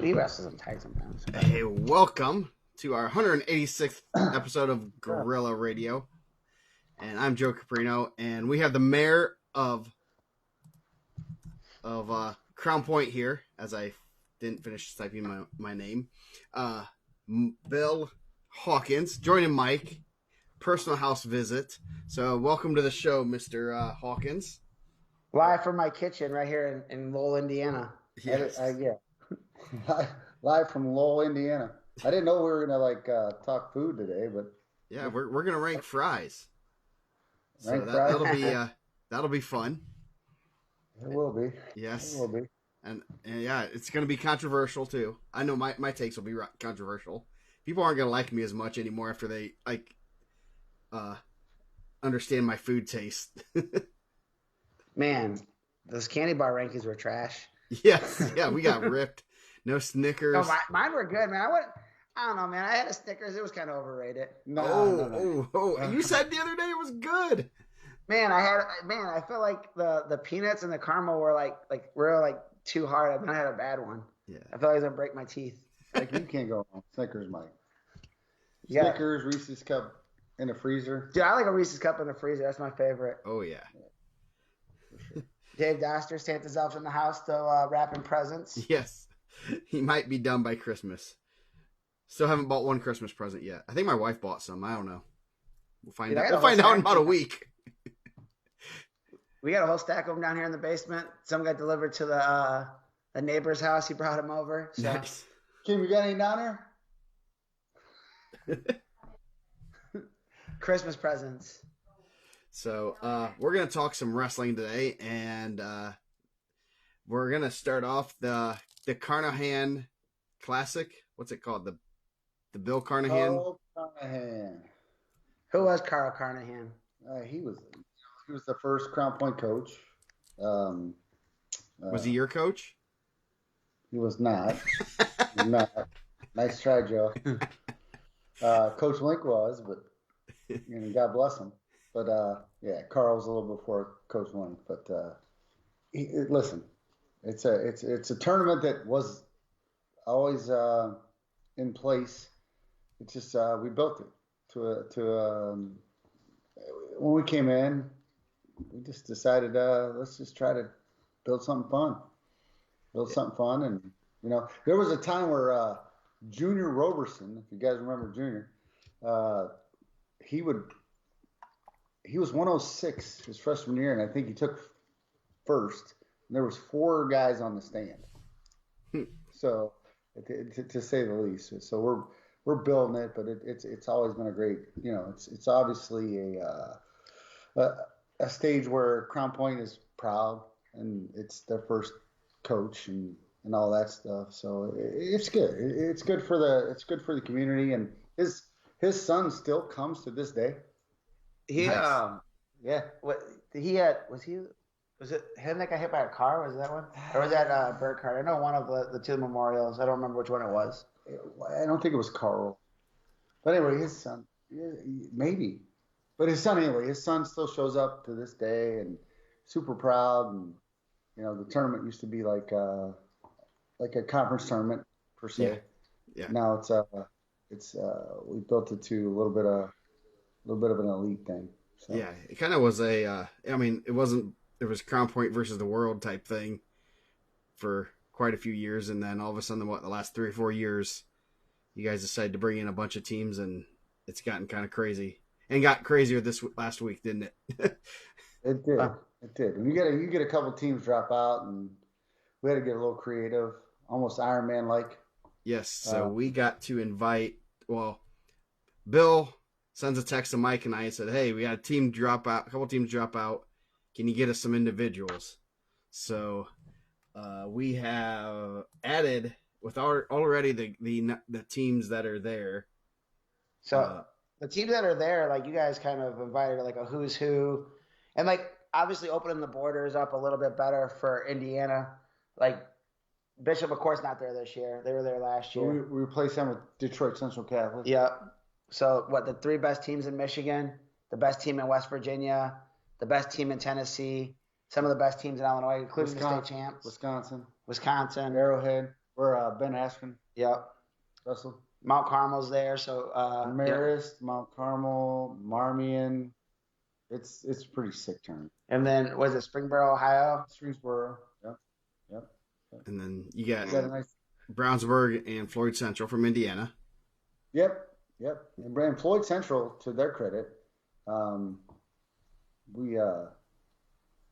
he wrestles in tag sometimes. Hey, welcome to our 186th episode of Guerrilla Radio. And I'm Joe Caprino, and we have the mayor of Crown Point here, as I didn't finish typing my name. Bill Hawkins, joining Mike, personal house visit. So welcome to the show, Mr. Hawkins. Live from my kitchen right here in Lowell, Indiana. Yes. Live from Lowell, Indiana. I didn't know we were gonna talk food today, but yeah, we're gonna rank fries. Fries? That'll be fun. It will be. Yes, it will be. And yeah, it's gonna be controversial too. I know my takes will be controversial. People aren't gonna like me as much anymore after they understand my food taste. Man, those candy bar rankings were trash. Yes, yeah, we got ripped. No Snickers. No, mine were good, man. I don't know, man. I had a Snickers. It was kind of overrated. No. You said the other day it was good. Man, I feel like the peanuts and the caramel were like real too hard. I had a bad one. Yeah. I felt like I was gonna break my teeth. Like, you can't go wrong. Snickers, Mike. Yeah. Snickers, Reese's Cup in the freezer. Dude, I like a Reese's Cup in the freezer. That's my favorite. Oh yeah. Dave Doster, Santa's elf in the house, still wrapping presents. Yes. He might be done by Christmas. Still haven't bought one Christmas present yet. I think my wife bought some. I don't know. We'll find out. We'll find out in about a week. We got a whole stack of them down here in the basement. Some got delivered to the neighbor's house. He brought them over. So. Nice. Kim, you got any down there? Christmas presents. So we're going to talk some wrestling today, and we're going to start off the Carnahan Classic. What's it called? The Bill Carnahan? Oh, Carnahan. Who was Carl Carnahan? He was the first Crown Point coach. Was he your coach? He was not. Nice try, Joe. Coach Link was, but God bless him. But yeah, Carl was a little before Coach Link. But listen, it's a tournament that was always in place. It's just we built it to when we came in, we just decided let's just try to build something fun. And there was a time where Junior Roberson, if you guys remember Junior, he was 106 his freshman year, and I think he took first. And there was 4 guys on the stand. So, to say the least. So we're building it, but it's always been a great. It's obviously a stage where Crown Point is proud, and it's their first coach and all that stuff. So it's good. It's good for the community, and his son still comes to this day. He nice. Yeah. What he had was it him that got hit by a car? Was that one? Or was that Burkhardt? I know one of the two memorials. I don't remember which one it was. I don't think it was Carl. But anyway, his son, maybe. But his son still shows up to this day and super proud. And the tournament used to be like a conference tournament per se. Yeah. Now it's we built it to a little bit of an elite thing. So. Yeah, it kind of was it was Crown Point versus the world type thing for quite a few years, and then all of a sudden, the last 3 or 4 years, you guys decided to bring in a bunch of teams, and it's gotten kind of crazy, and got crazier this last week, didn't it? It did. It did. And you get a couple teams drop out, and we had to get a little creative, almost Iron Man like. Yes. So we got to invite. Well, Bill sends a text to Mike and I and said, "Hey, we got a couple teams drop out. Can you get us some individuals?" So we have added with already the teams that are there. So the teams that are there, like you guys kind of invited like a who's who, and like obviously opening the borders up a little bit better for Indiana. Like Bishop, of course, not there this year. They were there last year. We replaced them with Detroit Central Catholic. Yeah. So the 3 best teams in Michigan, the best team in West Virginia, the best team in Tennessee, some of the best teams in Illinois, including the state champs. Wisconsin, Arrowhead. Where Ben Askren. Yep. Russell. Mount Carmel's there, so Marist, Mount Carmel, Marmion. It's a pretty sick tournament. And then was it Springboro, Ohio? Springboro. Yep. And then you got nice... Brownsburg and Floyd Central from Indiana. Yep. And Floyd Central, to their credit,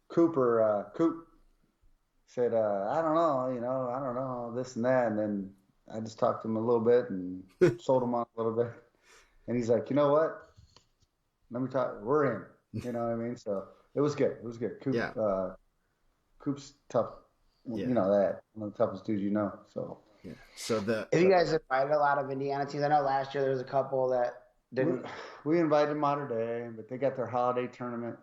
Coop said, I don't know, this and that. And then I just talked to him a little bit and sold him on a little bit. And he's like, you know what? Let me talk. We're in. You know what I mean? So it was good. Coop, Coop's tough. Yeah. You know that. One of the toughest dudes you know. So yeah. So if you guys invited a lot of Indiana teams, I know last year there was a couple that didn't. We invited Mater Dei, but they got their holiday tournament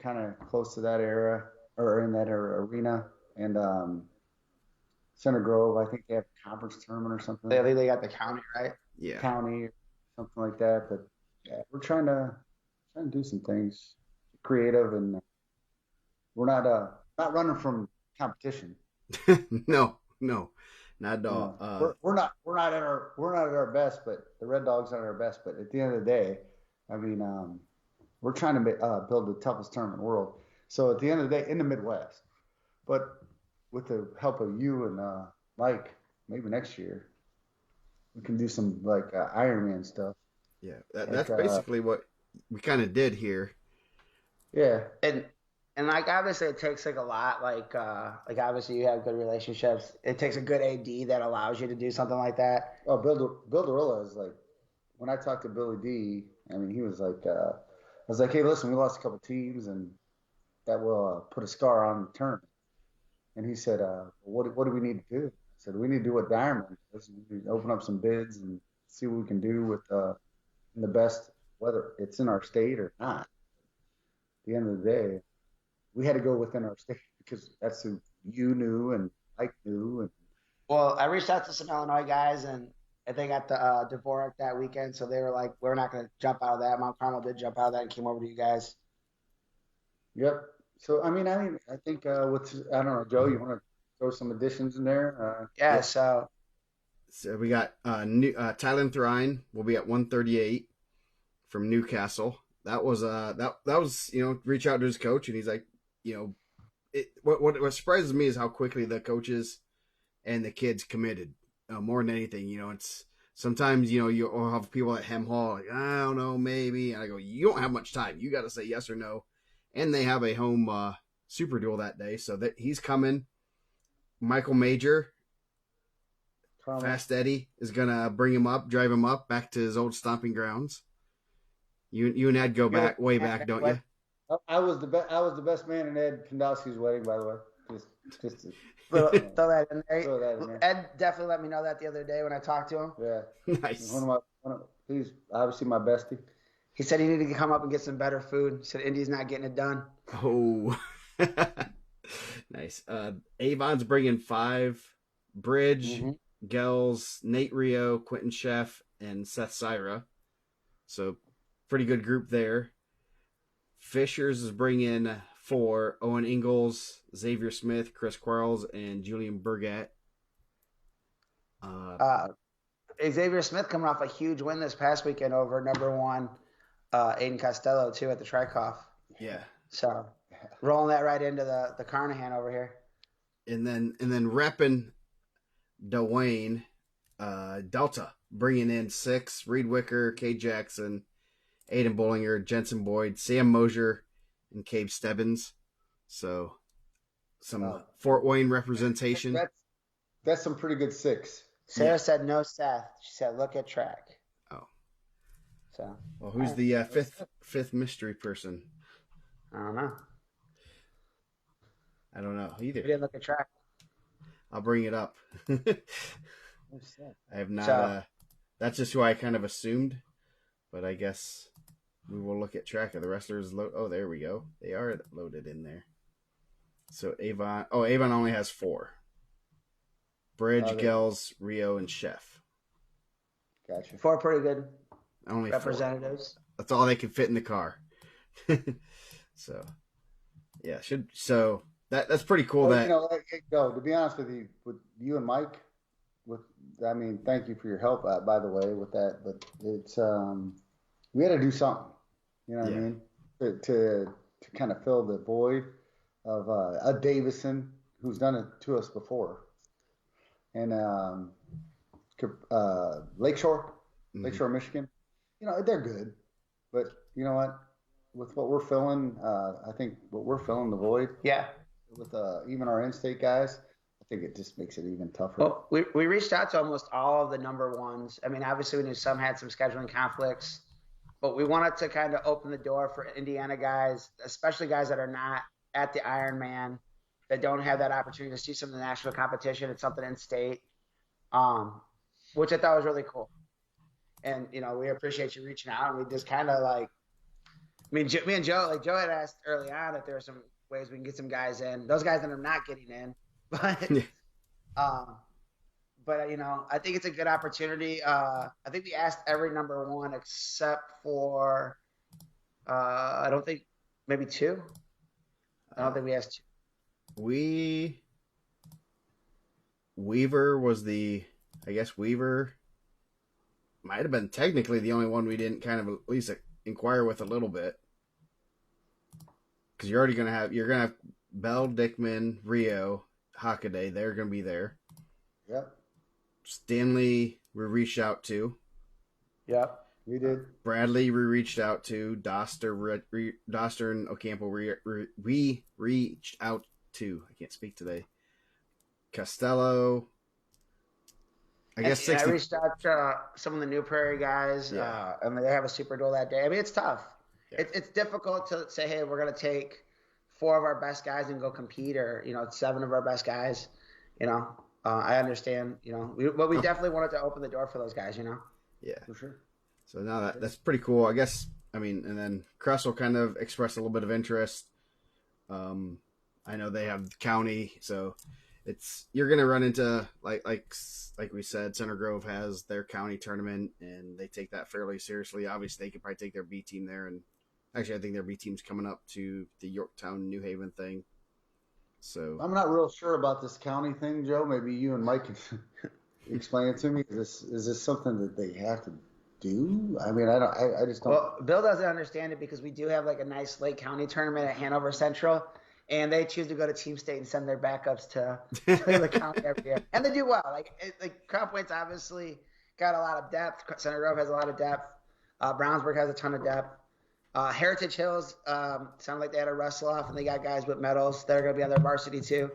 kind of close to that era or in that arena. And Center Grove, I think they have a conference tournament or something. I think they got the county, right? Yeah. County or something like that. But yeah, we're trying to do some things creative, and we're not running from competition. No, not at all. We're not at our best, but the Red Dogs aren't at our best. But at the end of the day, I mean, we're trying to build the toughest tournament in the world. So at the end of the day, in the Midwest, but with the help of you and Mike, maybe next year we can do some like Ironman stuff. Yeah, that's basically what we kind of did here. Yeah, and like obviously it takes like a lot. Like obviously you have good relationships. It takes a good AD that allows you to do something like that. Oh, Bill Dorilla is like, when I talked to Billy D, I mean, he was like, I was like, hey, listen, we lost a couple teams, and that will put a scar on the tournament. And he said, what do we need to do? I said, we need to do what Ironman does. We need to open up some bids and see what we can do with in the best, whether it's in our state or not. At the end of the day, we had to go within our state because that's who you knew and Mike knew. And well, I reached out to some Illinois guys, and they got the Dvorak that weekend, so they were like, we're not going to jump out of that. Mount Carmel did jump out of that and came over to you guys. Yep. So, I think I don't know, Joe, you want to throw some additions in there? Yeah, yeah. So we got Tylen Thrine will be at 138 from Newcastle. That was reach out to his coach, and he's like, what surprises me is how quickly the coaches and the kids committed. More than anything, it's sometimes you'll have people at Hem Hall like, I don't know, maybe, and I go, you don't have much time. You got to say yes or no. And they have a home super duel that day, so that he's coming. Michael Major, Fast Eddie, is gonna drive him up back to his old stomping grounds. You and Ed go way back, don't you? I was the best man in Ed Kondowski's wedding, by the way. Just to throw that in there. Throw that in there. Ed definitely let me know that the other day when I talked to him. Yeah, nice. He's obviously my bestie. He said he needed to come up and get some better food. He said Indy's not getting it done. Oh, nice. Avon's bringing 5. Bridge, Gels, Nate Rio, Quentin Sheff, and Seth Syra. So pretty good group there. Fishers is bringing 4. Owen Ingalls, Xavier Smith, Chris Quarles, and Julian Burgett. Xavier Smith coming off a huge win this past weekend over number 1 Aiden Costello too at the Trikoff. Yeah. So rolling that right into the Carnahan over here. And then repping Dwayne Delta, bringing in 6, Reed Wicker, Kay Jackson, Aiden Bollinger, Jensen Boyd, Sam Mosier, and Cabe Stebbins. So some Fort Wayne representation. That's some pretty good 6. Sarah said no Seth. She said look at track. Oh. So. Well, who's the fifth mystery person? I don't know. I don't know either. We didn't look at track. I'll bring it up. I have not. That's just who I kind of assumed, but I guess we will look at track of the wrestlers. Oh, there we go. They are loaded in there. So Avon only has 4. Bridge, Gels, Rio, and Chef. Gotcha. 4 pretty good only representatives. 4. That's all they can fit in the car. So, yeah, that's pretty cool. Well, to be honest with you and Mike, I mean, thank you for your help, by the way, with that. But it's we had to do something. You know what I mean? To kind of fill the void of a Davison who's done it to us before, and Lakeshore, Michigan. You know, they're good, but you know what? With what we're filling, I think what we're filling the void. Yeah. With even our in-state guys, I think it just makes it even tougher. Well, we reached out to almost all of the number ones. I mean, obviously we knew some had some scheduling conflicts, but we wanted to kind of open the door for Indiana guys, especially guys that are not at the Ironman, that don't have that opportunity to see some of the national competition. It's something in state, which I thought was really cool. And, you know, we appreciate you reaching out. And we just kind of like, I mean, me and Joe, Joe had asked early on if there were some ways we can get some guys in. Those guys that are not getting in, but you know, I think it's a good opportunity. I think we asked every number one except for I don't think maybe two. I don't think we asked two. Weaver was Weaver might have been technically the only one we didn't kind of at least inquire with a little bit, because you're gonna have Bell, Dickman, Rio, Hockaday. They're gonna be there. Yep. Stanley, we reached out to. Yep, we did. Bradley, we reached out to. Doster and Ocampo, we reached out to. I can't speak today. Costello. I guess I reached out to some of the New Prairie guys. Yeah. I mean, they have a super duel that day. I mean, it's tough. Yeah. It's difficult to say, hey, we're going to take 4 of our best guys and go compete, or, you know, 7 of our best guys. You know, I understand, you know, but we definitely wanted to open the door for those guys, you know? Yeah. For sure. So now that's pretty cool. I guess, I mean, and then Cressel kind of expressed a little bit of interest. I know they have the county, so you're going to run into, like we said, Center Grove has their county tournament, and they take that fairly seriously. Obviously, they could probably take their B team there, and actually, I think their B team's coming up to the Yorktown, New Haven thing. So I'm not real sure about this county thing, Joe. Maybe you and Mike can explain it to me. Is this something that they have to do? I mean, I just don't. Well, Bill doesn't understand it because we do have like a nice Lake County tournament at Hanover Central, and they choose to go to Team State and send their backups to the county every year, and they do well. Like Crown Point's obviously got a lot of depth. Center Grove has a lot of depth. Brownsburg has a ton of depth. Heritage Hills sound like they had a wrestle off, and they got guys with medals that are going to be on their varsity too.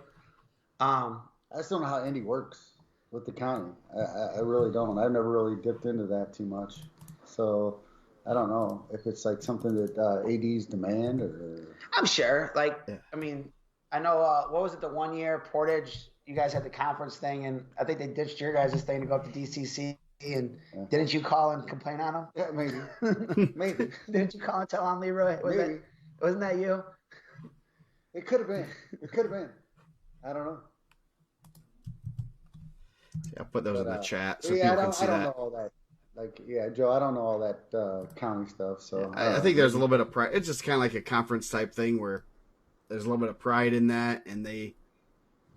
I just don't know how Indy works with the county. I really don't. I've never really dipped into that too much, so I don't know if it's like something that ADs demand or. I'm sure. I mean, I know. What was it? The 1 year Portage, you guys had the conference thing, and I think they ditched your guys' thing to go up to DCC. And didn't you call and complain on them? Yeah, maybe. Maybe. Didn't you call and tell on Leroy? Wasn't that you? It could have been. I don't know. Yeah, I'll put those in the chat so people can see that. I don't know all that. Joe, I don't know all that county stuff. So I think there's a little bit of pride. It's just kind of like a conference type thing where there's a little bit of pride in that, and they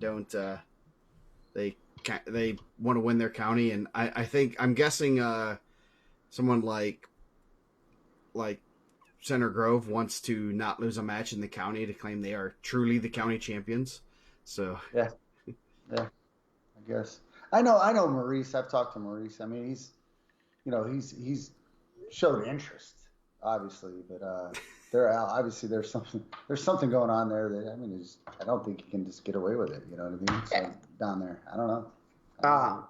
don't. They want to win their county, and I'm guessing someone like Center Grove wants to not lose a match in the county to claim they are truly the county champions. So yeah, I guess I know Maurice. I've talked to Maurice. I mean, he's showed interest, obviously, but there's something going on there that I don't think you can just get away with it. You know what I mean? So down there, I don't know.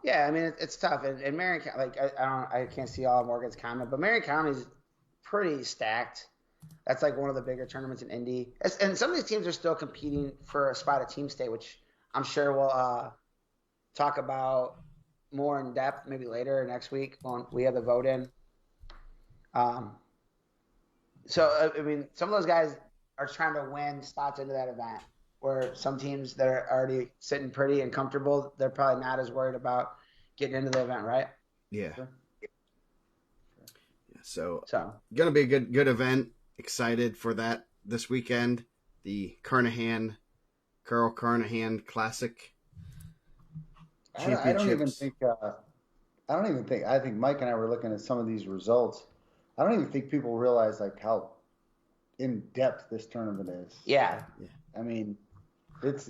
Yeah, I mean it's tough. And Marion, I can't see all of Morgan's comment, but Marion County's pretty stacked. That's like one of the bigger tournaments in Indy, and some of these teams are still competing for a spot at Team State, which I'm sure we'll talk about more in depth maybe later next week when we have the vote in. So I mean, some of those guys are trying to win spots into that event, where some teams that are already sitting pretty and comfortable, they're probably not as worried about getting into the event, right? Yeah. Sure. So going to be a good event. Excited for that this weekend. The Carnahan Classic. I don't even think. I don't even think. I think Mike and I were looking at some of these results. I don't even think people realize like how in depth this tournament is. Yeah. I mean, it's.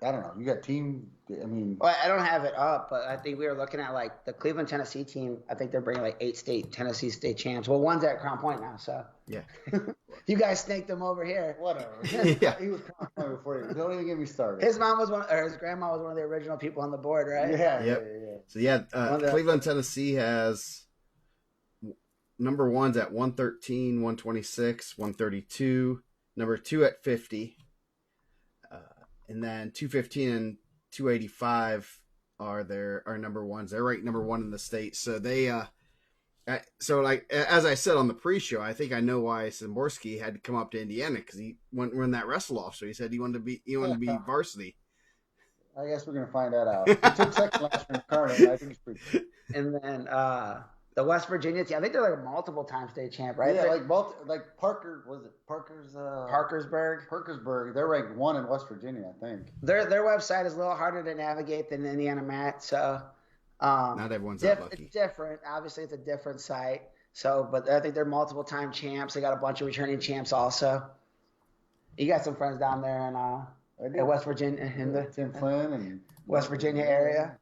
I don't know. You got team. I mean, well, I don't have it up, but I think we were looking at like the Cleveland, Tennessee team. I think they're bringing like 8 Tennessee State champs. Well, one's at Crown Point now, so yeah. You guys snaked them over here. Whatever. Yeah. He was Crown Point before you. Don't even get me started. His mom was his grandma was one of the original people on the board, right? Yeah. Yep. Yeah. So yeah, Cleveland, Tennessee has number one's at 113, 126, 132. Number 2 at 50. And then 215 and 285 are number ones. They're ranked number one in the state. So they so like as I said on the pre-show, I think I know why Szymborski had to come up to Indiana because he won that wrestle off. So he said he wanted to be varsity. I guess we're gonna find that out. He took second last year in Carnahan. I think it's pretty good. And then the West Virginia team, I think they're like a multiple-time state champ, right? Yeah, like Parker, was it Parkersburg? Parkersburg. They're ranked 1 in West Virginia, I think. Their website is a little harder to navigate than IndianaMat, so not everyone's that lucky. It's different. Obviously, it's a different site. So, but I think they're multiple-time champs. They got a bunch of returning champs also. You got some friends down there in West Virginia, in the Tim Flynn and West Virginia area.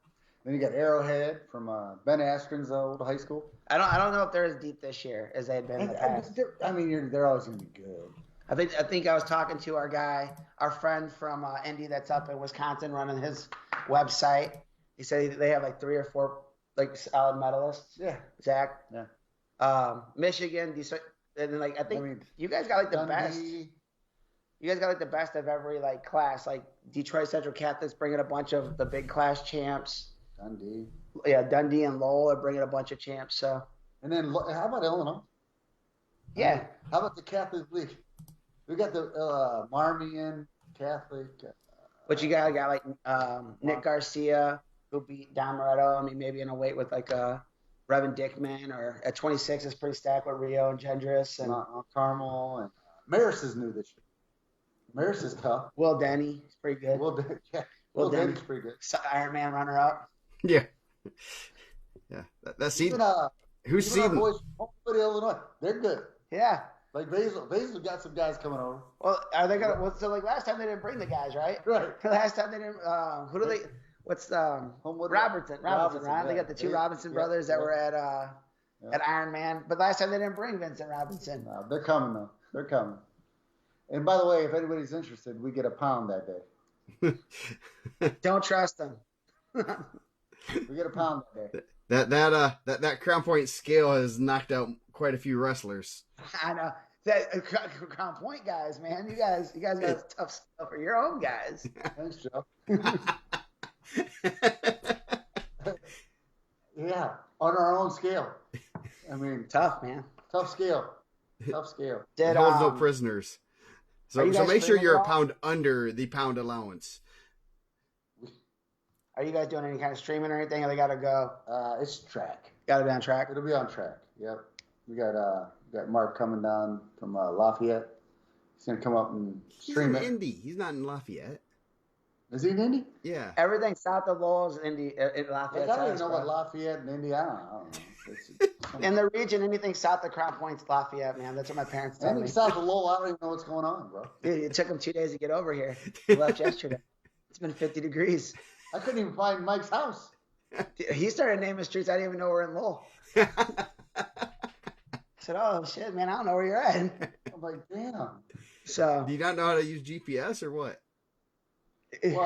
Then you got Arrowhead from Ben Askren's old high school. I don't know if they're as deep this year as they had been in the past. I mean, they're always going to be good. I think I was talking to our friend from Indy that's up in Wisconsin running his website. He said they have like 3 or 4 like solid medalists. Yeah, Zach. Yeah. Michigan, and then like I think you guys got like the best. You guys got like the best of every like class. Like Detroit Central Catholic's bringing a bunch of the big class champs. Dundee. Yeah, Dundee and Lowell are bringing a bunch of champs. So. And then how about Illinois? Yeah. How about the Catholic League? We got the Marmion Catholic. But you got like Nick Garcia who beat Don Moretto. I mean, maybe in a weight with like Reverend Dickman, or at 26 is pretty stacked with Rio and Gendris and Carmel, and Maris is new this year. Maris is tough. Will Denny is pretty good. Will Denny's pretty good. Ironman runner up. Yeah. Yeah. That's even who's seen boys from Illinois? They're good. Yeah. Like Basil got some guys coming over. Well, are they gonna? So like last time they didn't bring the guys, right? Right. Last time they didn't. Who do they? What's Robertson, right? They got the 2 Robinson brothers that were at Ironman. But last time they didn't bring Vincent Robinson. No, they're coming though. They're coming. And by the way, if anybody's interested, we get a pound that day. Don't trust them. We get a pound that day. That Crown Point scale has knocked out quite a few wrestlers. I know. That Crown Point guys, man. You guys got tough stuff for your own guys. Thanks, Joe. Yeah, on our own scale. I mean, tough, man. Tough scale. Tough scale. It holds no prisoners. So make sure you're a pound under the pound allowance. Are you guys doing any kind of streaming or anything? Or they got to go? It's track. Got to be on track? It'll be on track, yep. We got Mark coming down from Lafayette. He's going to come up and stream it. He's in Indy. He's not in Lafayette. Is he in Indy? Yeah. Everything south of Lowell is in Lafayette. I don't even know what Lafayette and Indiana. I don't know. In the region, anything south of Crown Point's Lafayette, man. That's what my parents told me. Anything south of Lowell, I don't even know what's going on, bro. Dude, it took them 2 days to get over here. We left yesterday. It's been 50 degrees. I couldn't even find Mike's house. He started naming streets. I didn't even know we're in Lowell. I said, "Oh shit, man, I don't know where you're at." I'm like, damn. So, do you not know how to use GPS or what? Well,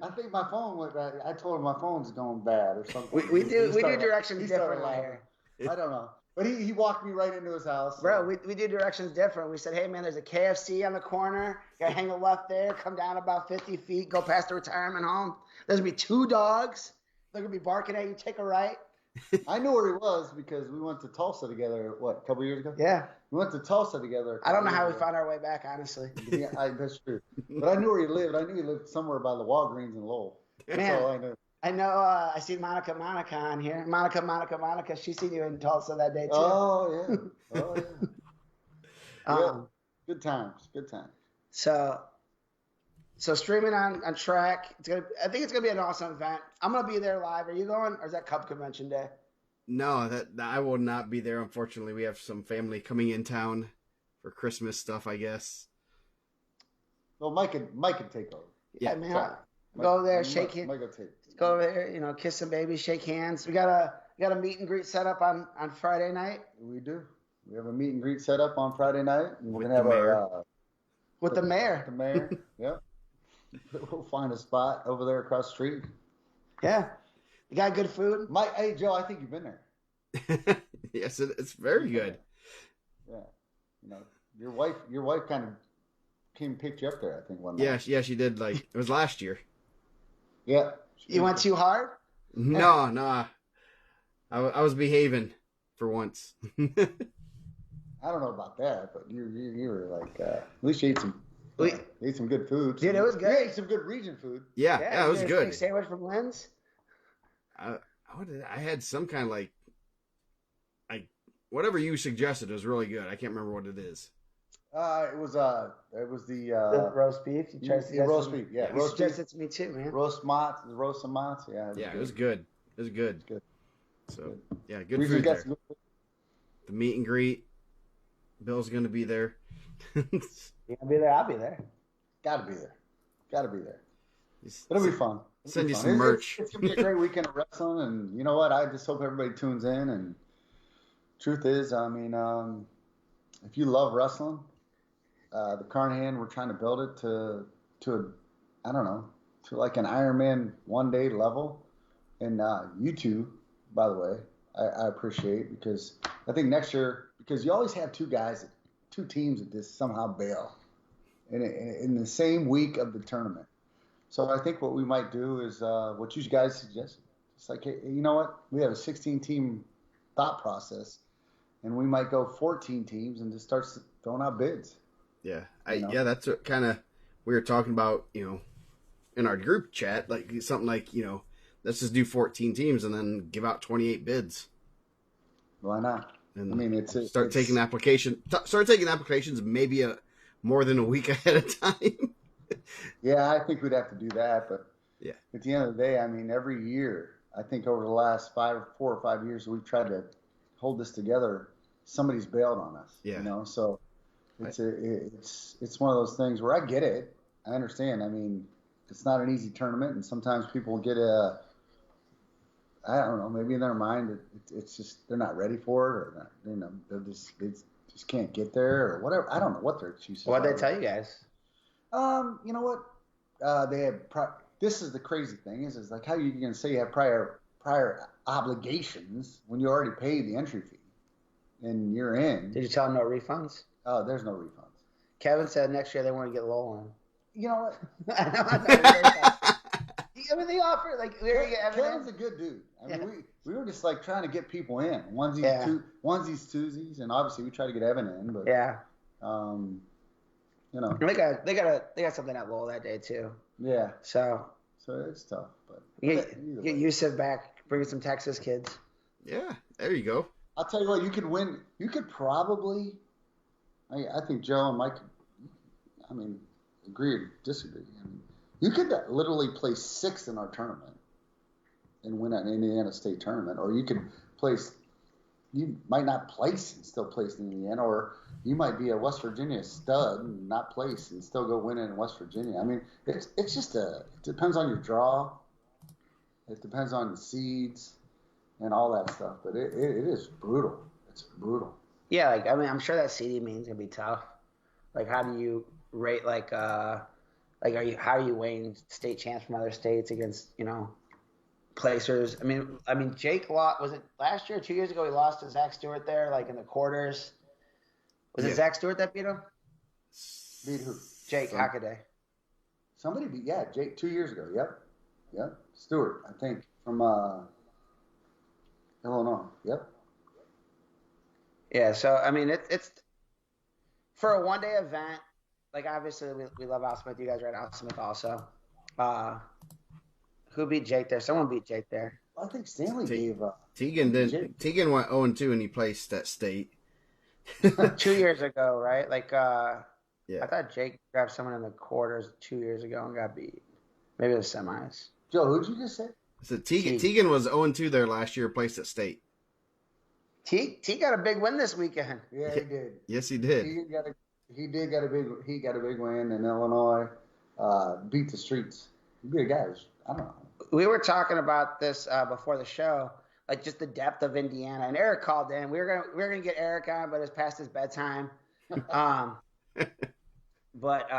I think my phone went bad. I told him my phone's going bad or something. We do directions differently here. I don't know. But he walked me right into his house. Bro, we do directions different. We said, hey, man, there's a KFC on the corner. You got to hang a left there, come down about 50 feet, go past the retirement home. There's going to be 2 dogs. They're going to be barking at you. Take a right. I knew where he was because we went to Tulsa together, a couple years ago? Yeah. We went to Tulsa together. I don't know how we found our way back, honestly. Yeah, that's true. But I knew where he lived. I knew he lived somewhere by the Walgreens in Lowell. That's all I knew. I know. I see Monica on here. Monica. She seen you in Tulsa that day too. Oh yeah. Yeah. Good times. So, So streaming on track. I think it's gonna be an awesome event. I'm gonna be there live. Are you going, or is that Cub Convention Day? No, that I will not be there. Unfortunately, we have some family coming in town for Christmas stuff, I guess. Well, Mike can take over. Yeah, man. Go over there, shake hands. Mike will take. Go over there, kiss some babies, shake hands. We got a meet and greet set up on Friday night. We do. We have a meet and greet set up on Friday night. And we're With gonna have the mayor. our With the mayor. The mayor. Yep. We'll find a spot over there across the street. Yeah. You got good food? Hey Joe, I think you've been there. Yes, it's very good. Yeah. Your wife kind of came and picked you up there, I think, one night. Yeah, she did. Like, it was last year. Yeah. You went too hard? No. I was behaving for once. I don't know about that, but you were like, at least you ate some. Ate some good food. Dude, it was good. You ate some good region food. Yeah, it was good. Sandwich from Lynn's? I had some kind of like whatever you suggested was really good. I can't remember what it is. It was the roast beef. You tried to roast beef. Yeah, roast beef. It's me too, man. Roast some mozz. Yeah, it was good. It was good. Good. So yeah, good food there. Good. The meet and greet. Bill's gonna be there. You gonna be there? I'll be there. Gotta be there. It'll be fun. Send you some merch. It's gonna be a great weekend of wrestling, and you know what? I just hope everybody tunes in. And truth is, I mean, if you love wrestling, the Carnahan, we're trying to build it to I don't know, to like an Iron Man one-day level. And you two, by the way, I appreciate, because I think next year, because you always have two teams that just somehow bail in the same week of the tournament. So I think what we might do is what you guys suggested. It's like, hey, you know what? We have a 16-team thought process, and we might go 14 teams and just start throwing out bids. Yeah, that's what kind of we were talking about, in our group chat, like something like, let's just do 14 teams and then give out 28 bids. Why not? And I mean, start taking applications maybe more than a week ahead of time. Yeah, I think we'd have to do that, but yeah, at the end of the day, I mean, every year, I think over the last 4 or 5 years, we've tried to hold this together. Somebody's bailed on us. Yeah. So it's one of those things where I get it. I understand. I mean, it's not an easy tournament, and sometimes people get I don't know, maybe in their mind it's just they're not ready for it, or they just can't get there, or whatever. I don't know what their excuses are. What'd they tell you guys? You know what? They have. This is the crazy thing is like, how are you going to say you have prior obligations when you already paid the entry fee and you're in? Did you tell them no refunds? Oh, there's no refunds. Kevin said next year they want to get Lowell on. You know what? I mean, they offer like Kevin's a good dude. I mean, we were just like trying to get people in onesies, twosies, and obviously we try to get Evan in, but they got something at Lowell that day too. Yeah. So it's tough, but get Yusuf back, bring some Texas kids. Yeah, there you go. I'll tell you what, you could win. You could probably. I think Joe and Mike. I mean, agree or disagree. I mean, you could literally place 6th in our tournament and win an Indiana State tournament, or you could place. You might not place and still place in Indiana, or you might be a West Virginia stud and not place and still go win it in West Virginia. I mean, it's just it depends on your draw. It depends on the seeds and all that stuff. But it is brutal. It's brutal. Yeah, like I mean, I'm sure that seeding means gonna be tough. Like, how do you rate how are you weighing state champs from other states against placers? I mean, Jake lost. Was it last year or 2 years ago? He lost to Zach Stewart there, like in the quarters. Was it Zach Stewart that beat him? Beat who? Jake Hockaday. Somebody beat Jake 2 years ago. Yep. Stewart, I think, from Illinois. Yep. Yeah. So I mean, it's for a one-day event. Like, obviously, we love Al Smith. You guys are at Al Smith also. Who beat Jake there? Someone beat Jake there. I think Stanley gave Tegan did. Jake. Tegan went 0-2 and he placed at state 2 years ago, right? Like, Yeah. I thought Jake grabbed someone in the quarters 2 years ago and got beat. Maybe the semis. Joe, who'd you just say? So Teagan was 0-2 there last year, placed at state. T got a big win this weekend. Yeah, he did. Yes, he did. He got a big win in Illinois. Beat the streets. He beat a guy. I don't know. We were talking about this before the show, like just the depth of Indiana. And Eric called in. We were gonna get Eric on, but it's past his bedtime. But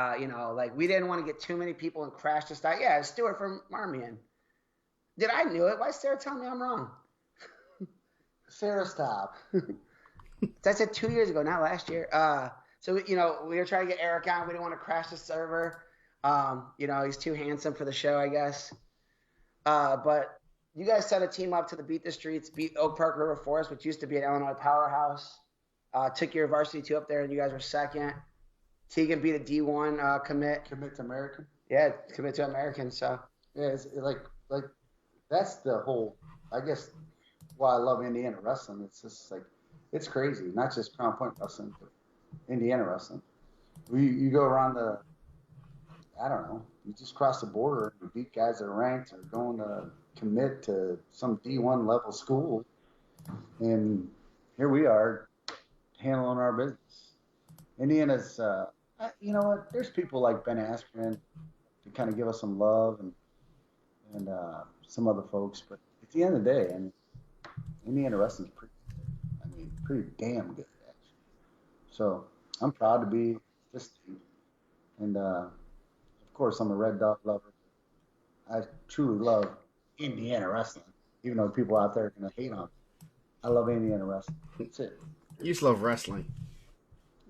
like we didn't want to get too many people and crash the start. Yeah, Stuart from Marmion. Did I knew it? Why is Sarah telling me I'm wrong? Sarah, stop. I said 2 years ago, not last year. So we were trying to get Eric on. We didn't want to crash the server. He's too handsome for the show, I guess. But you guys set a team up to beat the streets, beat Oak Park River Forest, which used to be an Illinois powerhouse. Took your varsity two up there, and you guys were second. Teagan beat a D1 commit. Commit to American. Yeah, commit to American. So yeah, it's like that's the whole. I guess why I love Indiana wrestling. It's just like it's crazy. Not just Crown Point wrestling, but Indiana wrestling. You go around I don't know. You just cross the border and beat guys that are ranked or going to commit to some D1 level school, and here we are handling our business. Indiana's. You know what? There's people like Ben Askren to kind of give us some love and some other folks, but at the end of the day, Indiana wrestling's pretty damn good actually. So I'm proud to be this team, and of course I'm a Red Dog lover. I truly love Indiana wrestling, even though people out there are gonna hate on me. I love Indiana wrestling. That's it. You just love wrestling.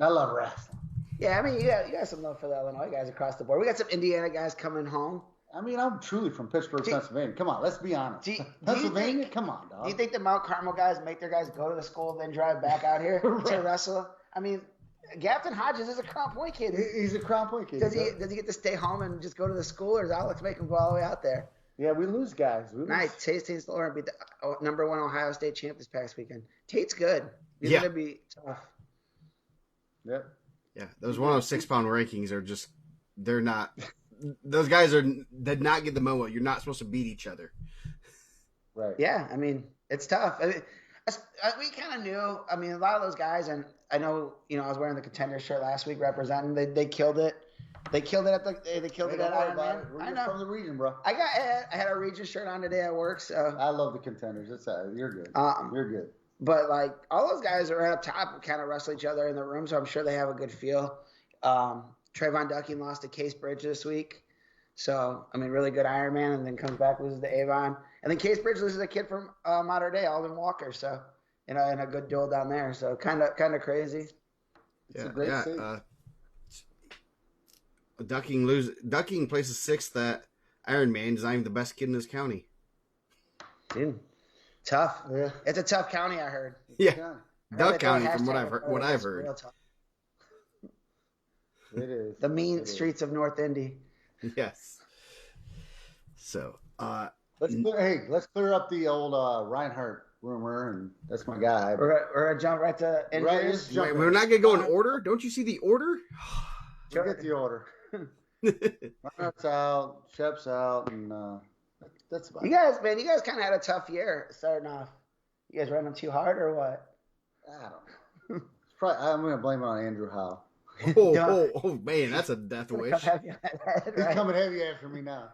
I love wrestling. yeah, I mean you got some love for the Illinois guys across the board. We got some Indiana guys coming home. I mean, I'm truly from Pittsburgh, Pennsylvania. Come on, let's be honest. Pennsylvania, come on, dog. Do you think the Mount Carmel guys make their guys go to the school and then drive back out here to wrestle? I mean, Captain Hodges is a Crown Point kid. He's a Crown Point kid. Does he get to stay home and just go to the school, or does Alex make him go all the way out there? Yeah, we lose guys. Nice. Tate's Lauren beat the number 1 Ohio State champ this past weekend. Tate's good. He's going to be tough. Yep. Yeah, those 106-pound rankings are just – they're not – those guys did not get the memo. You're not supposed to beat each other. Right. Yeah, I mean, it's tough. I mean, we kind of knew. I mean, a lot of those guys, and I know, I was wearing the Contender shirt last week representing. They killed it. They killed it at Ironman. I know. From the region, bro. I had a region shirt on today at work, so I love the Contenders. You're good. You're good. But like all those guys are up top, kind of wrestle each other in the room, so I'm sure they have a good feel. Trayvon Ducking lost to Case Bridge this week, so I mean, really good Ironman, and then comes back, loses to Avon, and then Case Bridge loses a kid from Mater Dei, Alden Walker. So in a good duel down there. So kind of crazy. It's a great city. Ducking places 6th at Ironman. He's not even the best kid in this county. Dude, tough. Yeah. It's a tough county, I heard. Yeah. Duck County, from what I've heard. Real tough. It is. The mean streets of North Indy. Yes. So, let's clear up the old Reinhardt rumor, and that's my guy. We're gonna jump right to injuries. Wait, we're not gonna go in order. Don't you see the order? We'll get the order. Reinhardt's out, Shep's out, and that's about it. You guys kind of had a tough year starting off. You guys ran them too hard, or what? I don't know. I'm gonna blame it on Andrew Howe. Oh man, that's a death wish. He's coming heavy after me now.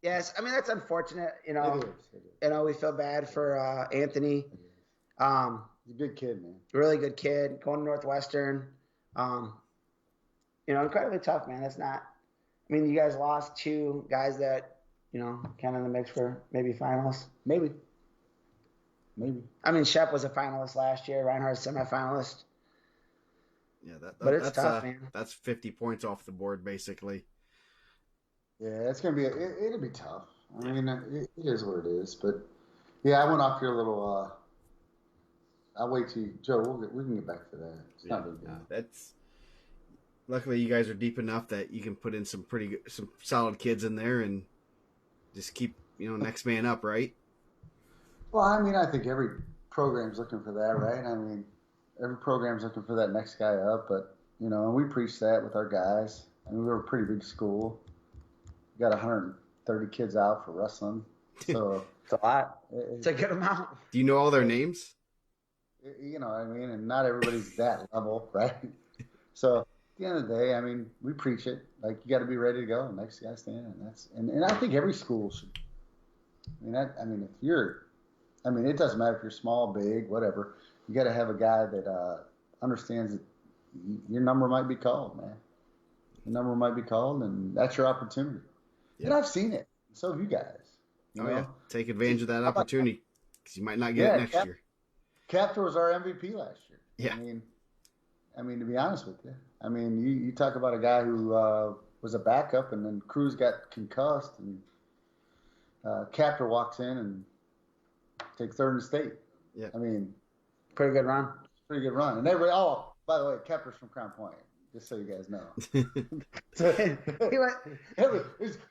Yes, I mean that's unfortunate. It is. We feel bad for Anthony. He's a good kid, man. Really good kid, going to Northwestern. Incredibly tough, man. That's not. I mean, you guys lost 2 guys that kind of in the mix for maybe finalists. Maybe. I mean, Shep was a finalist last year. Reinhardt's semifinalist. Yeah, but it's tough, man. That's 50 points off the board, basically. Yeah, it's gonna be. It'll be tough. I mean, it is what it is. But yeah, I went off here a little. I'll wait till Joe. We can get back to that. It's not big deal. That's. Luckily, you guys are deep enough that you can put in some solid kids in there and just keep next man up, right? Well, I mean, I think every program's looking for that, right? I mean, every program's looking for that next guy up, but and we preached that with our guys. I mean, we were a pretty big school. We got 130 kids out for wrestling. So It's a lot. It's a good amount. Do you know all their names? You know what I mean? And not everybody's that level, right? So at the end of the day, I mean, we preach it. Like, you got to be ready to go. Next guy stand. And I think every school should. It doesn't matter if you're small, big, whatever. You got to have a guy that understands that your number might be called, man. Your number might be called, and that's your opportunity. Yeah. And I've seen it. So have you guys. Yeah. Take advantage of that opportunity because you might not get it next year. Captor was our MVP last year. Yeah. I mean, to be honest with you, I mean, you talk about a guy who was a backup, and then Cruz got concussed, and Captor walks in and takes third in the state. Yeah. I mean, pretty good run. And everybody, by the way, Captor's from Crown Point, just so you guys know.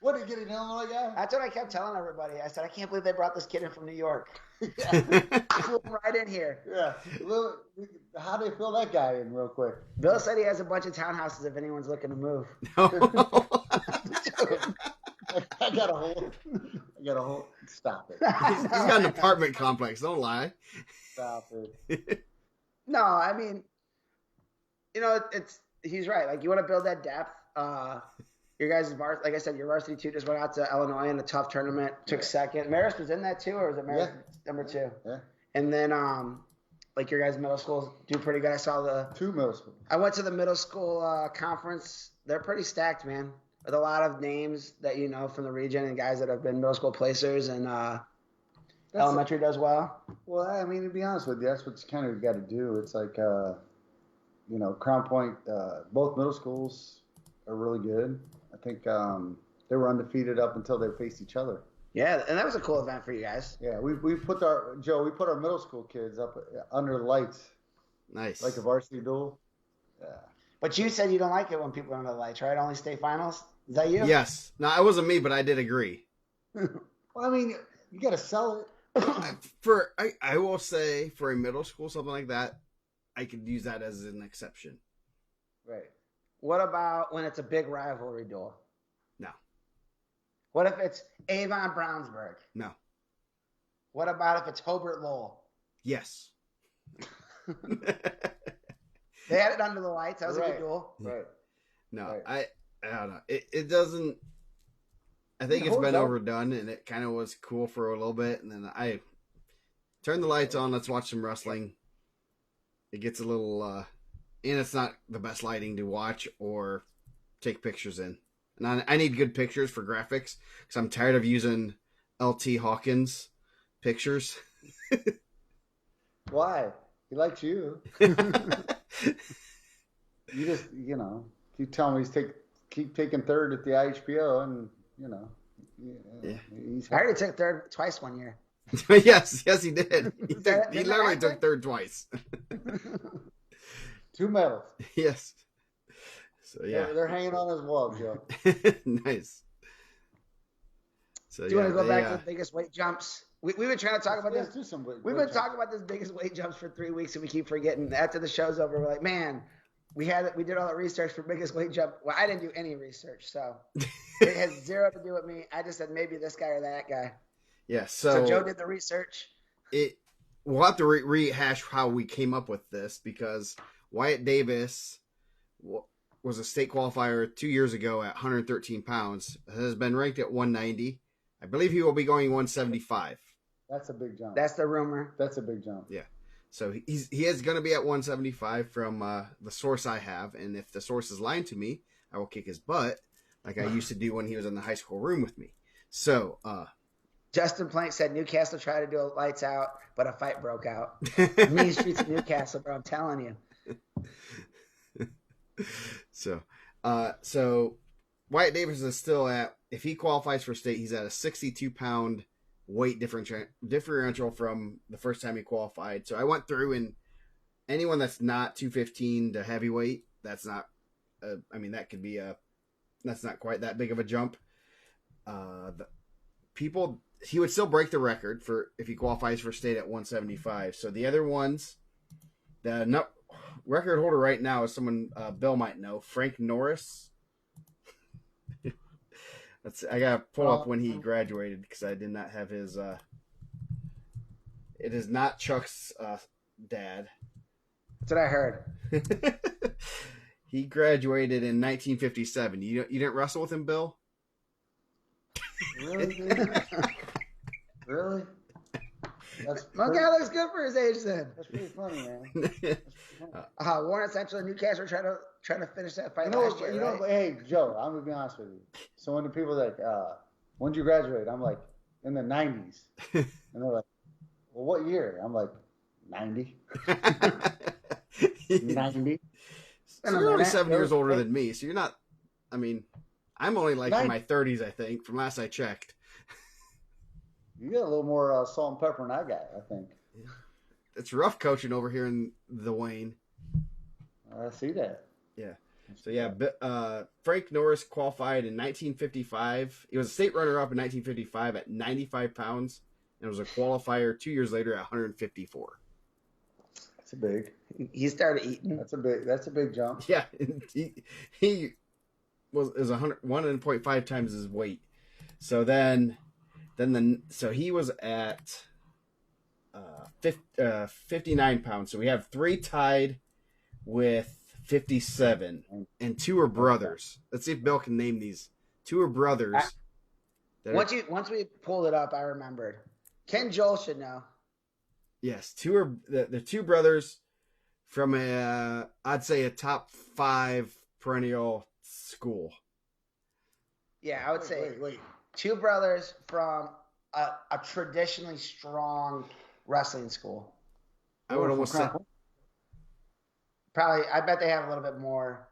What did he get an Illinois guy? That's what I kept telling everybody. I said, I can't believe they brought this kid in from New York. Flew him right in here. Yeah. How do they fill that guy in real quick? Bill said he has a bunch of townhouses if anyone's looking to move. I got a whole. Stop it. He's got an apartment complex. Don't lie. Stop it. No, I mean, he's right. Like, you want to build that depth. Your guys' like I said, your varsity 2 just went out to Illinois in a tough tournament. Took second. Marist was in that too, or was it Marist number 2? Yeah. And then, like, your guys' middle schools do pretty good. I saw 2 middle schools. I went to the middle school conference. They're pretty stacked, man, with a lot of names that you know from the region and guys that have been middle school placers, and elementary does well. Well, I mean, to be honest with you, that's what you kind of got to do. It's like, Crown Point, both middle schools are really good. I think they were undefeated up until they faced each other. Yeah, and that was a cool event for you guys. Yeah, we put our middle school kids up under the lights. Nice. Like a varsity duel. Yeah. But you said you don't like it when people are under the lights, right? Only state finals? Is that you? Yes. No, it wasn't me, but I did agree. Well, I mean, you got to sell it. I will say, for a middle school, something like that, I could use that as an exception. Right. What about when it's a big rivalry duel? No. What if it's Avon Brownsburg? No. What about if it's Hobart Lowell? Yes. They had it under the lights. That was a good duel. Right. No, right. I don't know. It doesn't. I think it's been overdone, and it kind of was cool for a little bit, and then I turned the lights on. Let's watch some wrestling. It gets a little, and it's not the best lighting to watch or take pictures in. And I need good pictures for graphics because I'm tired of using LT Hawkins pictures. Why? He likes you. You just, keep telling me keep taking third at the IHPO, and yeah. I already took third twice one year. yes, he did. He literally took third twice. 2 medals. Yes. So yeah, they're hanging on his wall, Joe. Nice. So do you want to go back to the biggest weight jumps? We've been trying to talk about this. We've been talking about this biggest weight jumps for 3 weeks, and we keep forgetting. After the show's over, we're like, man, we did all the research for biggest weight jump. Well, I didn't do any research, so it has zero to do with me. I just said maybe this guy or that guy. Yeah. So Joe did the research. We'll have to rehash how we came up with this because Wyatt Davis was a state qualifier 2 years ago at 113 pounds. Has been ranked at 190. I believe he will be going 175. That's a big jump. That's the rumor. That's a big jump. Yeah. So he is going to be at 175 from the source I have. And if the source is lying to me, I will kick his butt like I used to do when he was in the high school room with me. So Justin Plank said Newcastle tried to do a lights out, but a fight broke out. Mean streets of Newcastle, bro. I'm telling you. So Wyatt Davis is still at, if he qualifies for state, he's at a 62-pound weight differential from the first time he qualified. So I went through, and anyone that's not 215 to heavyweight, that's not, that could be that's not quite that big of a jump. He would still break the record for if he qualifies for state at 175. So the other ones, record holder right now is someone Bill might know, Frank Norris. I gotta pull up when he graduated because I did not have his. It is not Chuck's dad. That's what I heard. He graduated in 1957. You didn't wrestle with him, Bill? Really, dude? Really? My guy looks good for his age then. That's pretty funny, man. Warren Central and Newcastle trying to finish that fight You know, last year, right? hey, Joe, I'm going to be honest with you. So when the people are like, when did you graduate? I'm like, in the 90s. And they're like, well, what year? I'm like, 90. 90. So you're only 7 years older than me, so you're not. I mean, I'm only like in my 30s, I think, from last I checked. You got a little more salt and pepper than I got, I think. It's rough coaching over here in the Wayne. I see that. Yeah. So yeah, Frank Norris qualified in 1955. He was a state runner-up in 1955 at 95 pounds, and was a qualifier 2 years later at 154. That's a big. He started eating. That's a big jump. Yeah, he is 1.5 times his weight. So so he was at 59 pounds. So we have 3 tied with 57, and 2 are brothers. Let's see if Bill can name these. 2 are brothers. Once we pulled it up, I remembered. Ken Joel should know. Yes, 2 are the 2 brothers from I'd say a top 5 perennial school. Yeah, I would say Wait. 2 brothers from a traditionally strong wrestling school. I would almost say. Probably, I bet they have a little bit more.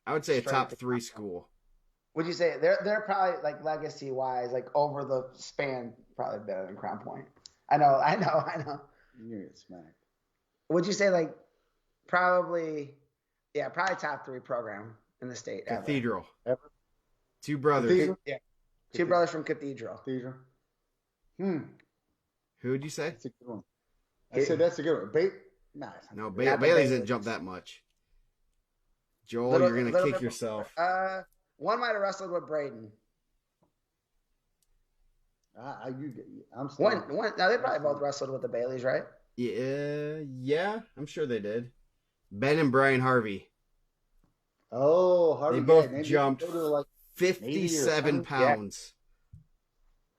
I would say a top 3 school. Would you say they're probably like legacy wise, like over the span, probably better than Crown Point? I know. You're get smacked. Would you say like probably top 3 program in the state? Cathedral. Ever? 2 brothers. Cathedral? Yeah, 2 brothers from Cathedral. Who would you say? That's a good one. I said that's a good one. No, Bailey's didn't jump that much. Joel, you're going to kick yourself. One might have wrestled with Braden. I'm still. One. Now they probably both wrestled with the Baileys, right? Yeah, I'm sure they did. Ben and Brian Harvey. Oh, Harvey. They both jumped 57 pounds.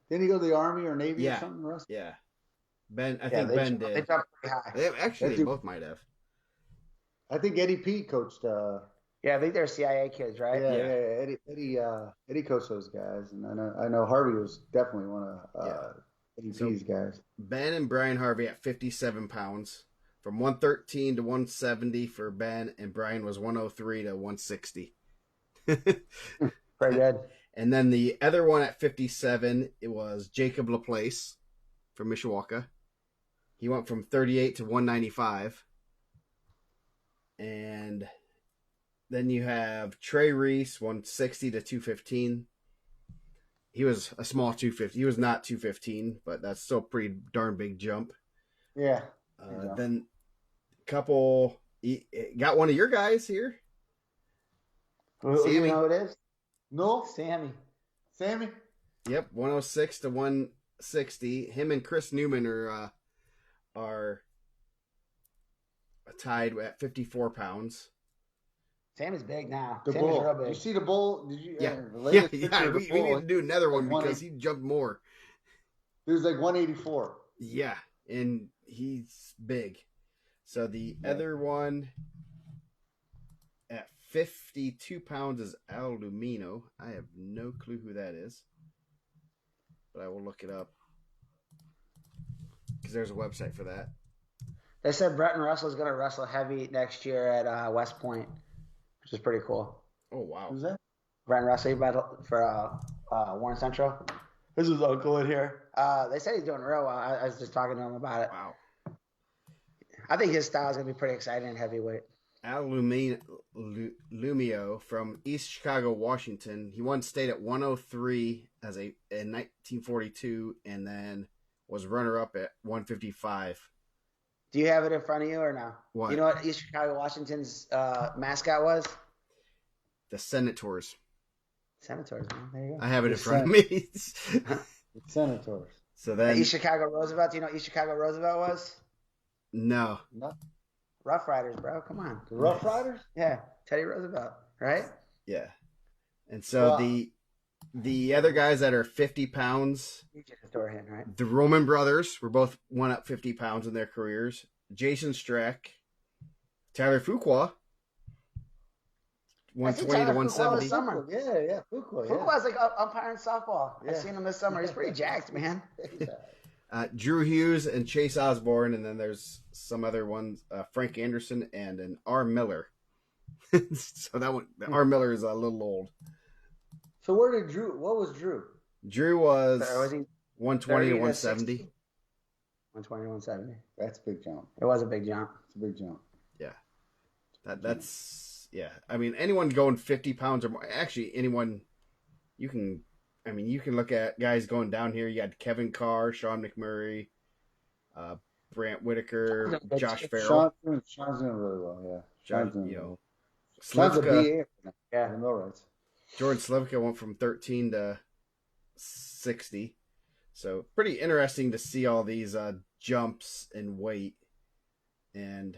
Didn't he go to the Army or Navy or something? Yeah. I think Ben did. They jumped pretty high. They both might have. I think Eddie P coached. Yeah, I think they're CIA kids, right? Yeah. Eddie coached those guys, and I know Harvey was definitely one of Eddie P's guys. Ben and Brian Harvey at 57 pounds, from 113 to 170 for Ben, and Brian was 103 to 160. Pretty good. And then the other one at 57, it was Jacob Laplace from Mishawaka. He went from 38 to 195. And then you have Trey Reese, 160 to 215. He was a small 250. He was not 215, but that's still a pretty darn big jump. Yeah. Then a couple, got one of your guys here. Who you know it is? No. Sammy. Yep, 106 to 160. Him and Chris Newman are tied at 54 pounds. Sammy's big now. The Sammy's bull. real big. You see the bull? Did you? Yeah. The latest picture of the We bull, need to do another one like because he jumped more. He was like 184. Yeah, and he's big. So the other one at 52 pounds is Al Lumino. I have no clue who that is, but I will look it up because there's a website for that. They said Bretton Russell is going to wrestle heavy next year at West Point, which is pretty cool. Oh, wow. Who's that? Bretton Russell, he battled for Warren Central. This is uncle in here. They said he's doing real well. I was just talking to him about it. Wow. I think his style is going to be pretty exciting in heavyweight. Al Lumio from East Chicago, Washington. He won state at 103 in 1942, and then was runner-up at 155. Do you have it in front of you or no? What? You know what East Chicago, Washington's mascot was? The Senators. Senators, man. There you go. I have it in front of me. The Senators. So then, East Chicago Roosevelt. Do you know what East Chicago Roosevelt was? no. Rough Riders, bro. Come on. The Rough Riders? Yeah, Teddy Roosevelt, right? Yeah. And so the other guys that are 50 pounds, right? the Roman brothers were both went up 50 pounds in their careers. Jason Strack, Tyler Fuqua, 120 to 170. Summer. Yeah, Fuqua. Fuqua's like umpiring softball. Yeah. I've seen him this summer. He's pretty jacked, man. Drew Hughes and Chase Osborne, and then there's some other ones, Frank Anderson and an R. Miller. So that one, R. Miller is a little old. So what was Drew? Drew was 120 to 170. 120 to 170. That's a big jump. It was a big jump. It's a big jump. Yeah. Yeah. I mean, anyone going 50 pounds or more, actually anyone, you can look at guys going down here. You got Kevin Carr, Sean McMurray, Brant Whitaker, Josh Farrell. Sean's doing really well, yeah. Slivka. Yeah, no rights. Jordan Slivka went from 13 to 60. So pretty interesting to see all these jumps in weight and,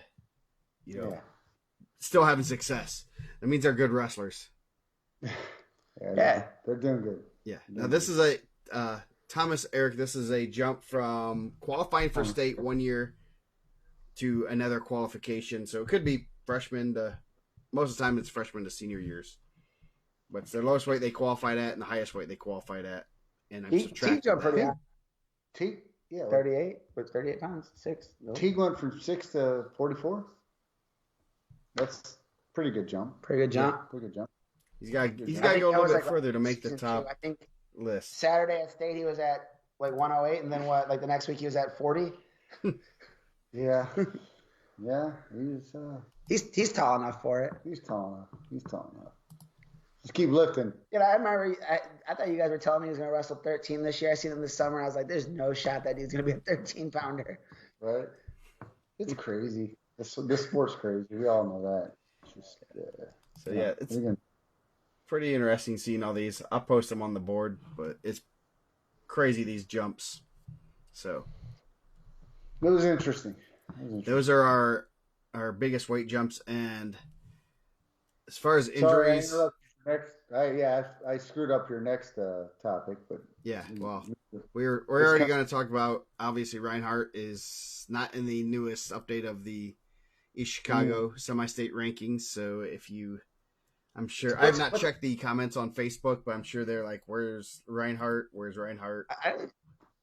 still having success. That means they're good wrestlers. Yeah. They're doing good. Yeah. Now this is a Thomas Eric. This is a jump from qualifying for state 1 year to another qualification. So it could be freshman to most of the time it's freshman to senior years. But it's their lowest weight they qualified at and the highest weight they qualified at. And I'm subtracting jumped pretty high. Teague, 38 with 38 pounds, 6. Nope. Teague went from 6 to 44. That's pretty good jump. Pretty good jump. Yeah, pretty good jump. He's got to go a little bit further to make the top I think list. Saturday at state he was at like 108, and then what? Like the next week he was at 40. Yeah. He's tall enough for it. He's tall enough. Just keep lifting. I remember. I thought you guys were telling me he was going to wrestle 13 this year. I seen him this summer. I was like, "There's no shot that dude's going to be a 13-pounder." Right? It's crazy. This sport's crazy. We all know that. It's pretty interesting seeing all these. I'll post them on the board, but it's crazy these jumps. So it was interesting. Those are our biggest weight jumps, and as far as injuries. Sorry, I screwed up your next topic, but we're already going to talk about. Obviously, Reinhardt is not in the newest update of the East Chicago semi-state rankings. So I'm sure I have not checked the comments on Facebook, but I'm sure they're like, "Where's Reinhardt? Where's Reinhardt?"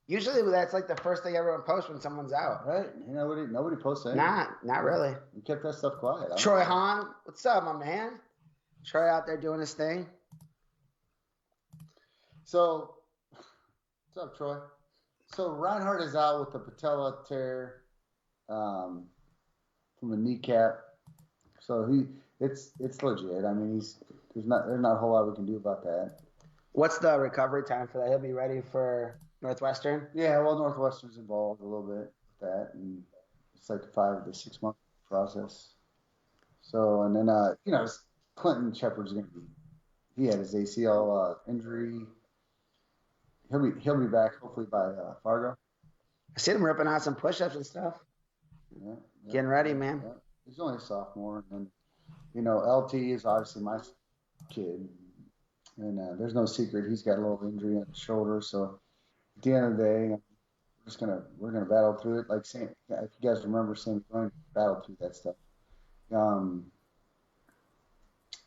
Usually that's like the first thing everyone posts when someone's out, right? Nobody posts anything. Not really. You kept that stuff quiet. Troy Hahn, what's up, my man? Troy out there doing his thing. So, what's up, Troy? So Reinhardt is out with the patella tear from a kneecap. So it's legit. I mean, there's not a whole lot we can do about that. What's the recovery time for that? He'll be ready for Northwestern? Yeah, well, Northwestern's involved a little bit with that, and it's like a 5 to 6 month process. So, and then Clinton Shepard's going to be. He had his ACL injury. He'll be back hopefully by Fargo. I seen him ripping out some push-ups and stuff. Yeah, getting ready, man. Yeah. He's only a sophomore, and then LT is obviously my kid, and there's no secret he's got a little injury on his shoulder. So at the end of the day, we're gonna battle through it. Like if you guys remember, Sammy going battle through that stuff.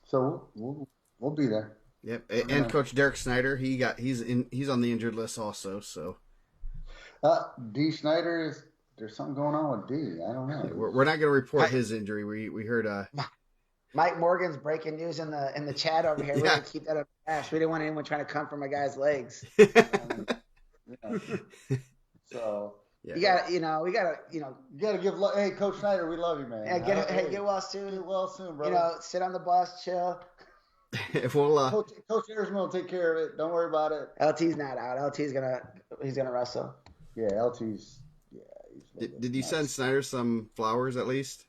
So we'll be there. Yep, and Coach Derek Snyder, he's on the injured list also. So D Snyder there's something going on with D. I don't know. We're not going to report his injury. We heard Mike Morgan's breaking news in the chat over here. We're going to keep that up fast. We didn't want anyone trying to come for my guy's legs. So we gotta give love. Hey, Coach Snyder, we love you, man. Yeah, get well soon. Get well soon, bro. Sit on the bus, chill. If we'll, Coach Harrison will take care of it. Don't worry about it. LT's not out. He's gonna wrestle. Yeah, LT's. Yeah, Did you send Snyder some flowers at least?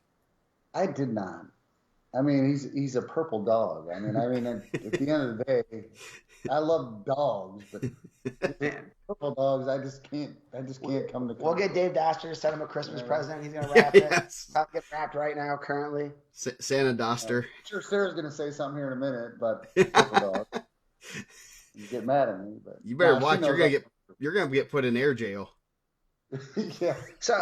I did not. I mean, he's a purple dog. I mean, at the end of the day, I love dogs, but Man. purple dogs, I just can't come to. We'll get Dave Doster to send him a Christmas present. He's gonna wrap it. Yes. I'll get wrapped right now currently. Santa Doster. I'm sure Sarah's gonna say something here in a minute, but purple dog. You get mad at me, but you better watch. You're gonna get put in air jail. Yeah. So,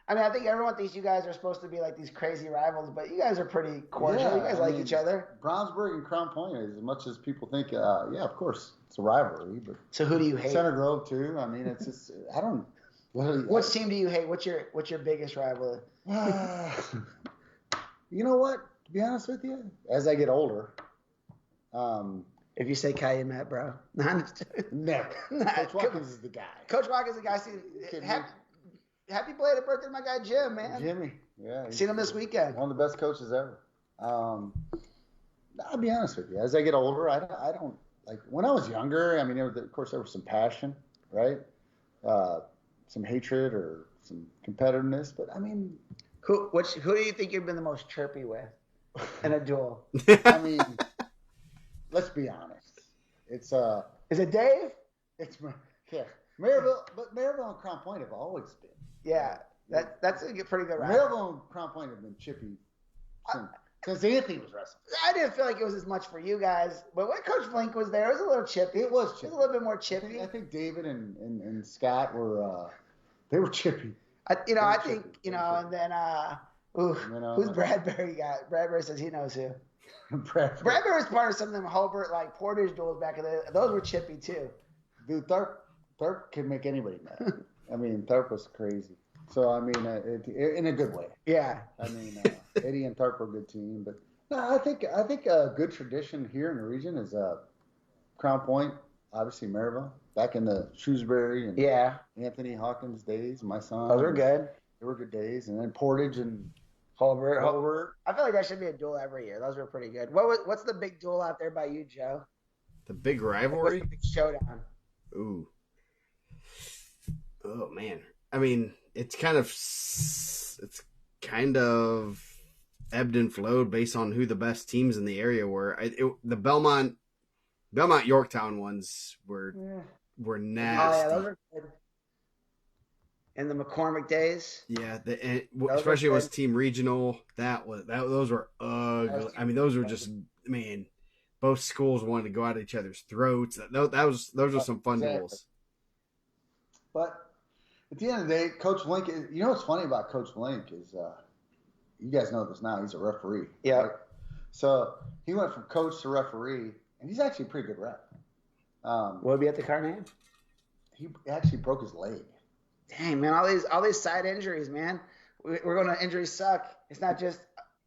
I mean, I think everyone thinks you guys are supposed to be like these crazy rivals, but you guys are pretty cordial. Yeah, you guys like each other. Brownsburg and Crown Point, as much as people think, yeah, of course, it's a rivalry. But so who do you hate? Center Grove too. I mean, it's just I don't. Which team do you hate? What's your biggest rival? You know what? To be honest with you, as I get older, if you say IndianaMat, bro, never. Coach Hawkins is the guy. Coach Hawkins is the guy. Happy belated birthday to my guy Jim, man. Jimmy, yeah. Seen him this weekend. One of the best coaches ever. I'll be honest with you. As I get older, I don't like when I was younger. I mean, of course, there was some passion, right? Some hatred or some competitiveness, but I mean, who do you think you've been the most chirpy with in a duel? I mean, let's be honest. It's Is it Dave? It's Maryville, but Maryville and Crown Point have always been. Yeah, that's a pretty good rival. Maryville and Crown Point have been chippy since Anthony was wrestling. I didn't feel like it was as much for you guys, but when Coach Flink was there, it was a little chippy. It was chippy. It was a little bit more chippy. I think David and Scott were they were chippy. I think and then who's Bradbury got? Bradbury says he knows who. Bradbury was part of some of them Hobart like Portage duels back in the day. Those were chippy too. Dude, Tharp can make anybody mad. I mean, Tharp was crazy. So I mean, in a good way. Yeah. I mean, Eddie and Tharp were a good team, but no, I think a good tradition here in the region is Crown Point, obviously Maryville, back in the Shrewsbury and Anthony Hawkins days. My son. Those were good. They were good days, and then Portage and Hobart. I feel like that should be a duel every year. Those were pretty good. What's the big duel out there by you, Joe? The big rivalry? What's the big showdown? Ooh. Oh man. I mean, it's kind of ebbed and flowed based on who the best teams in the area were. The Belmont Yorktown ones were nasty. Oh yeah, those were good. In the McCormick days. Yeah, especially it was team regional. Those were ugly. I mean, those were just both schools wanted to go at each other's throats. Those were some fun duels. But at the end of the day, Coach Link, you know what's funny about Coach Link is, you guys know this now, he's a referee. Yeah. Right? So he went from coach to referee, and he's actually a pretty good ref. Will he be at the Carnahan? He actually broke his leg. Dang, man, all these side injuries, man. We're going to injuries suck. It's not just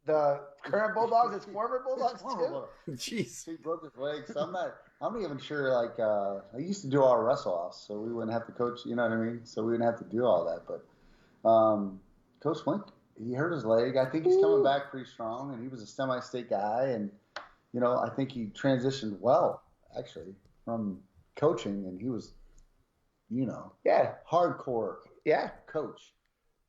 the current Bulldogs, it's former Bulldogs too. Jeez. He broke his leg, so I'm not even sure, like, I used to do our wrestle-offs, so we wouldn't have to coach, you know what I mean? So we wouldn't have to do all that, but Coach Flink, he hurt his leg. I think he's coming back pretty strong, and he was a semi-state guy, and, I think he transitioned well, actually, from coaching, and he was, hardcore coach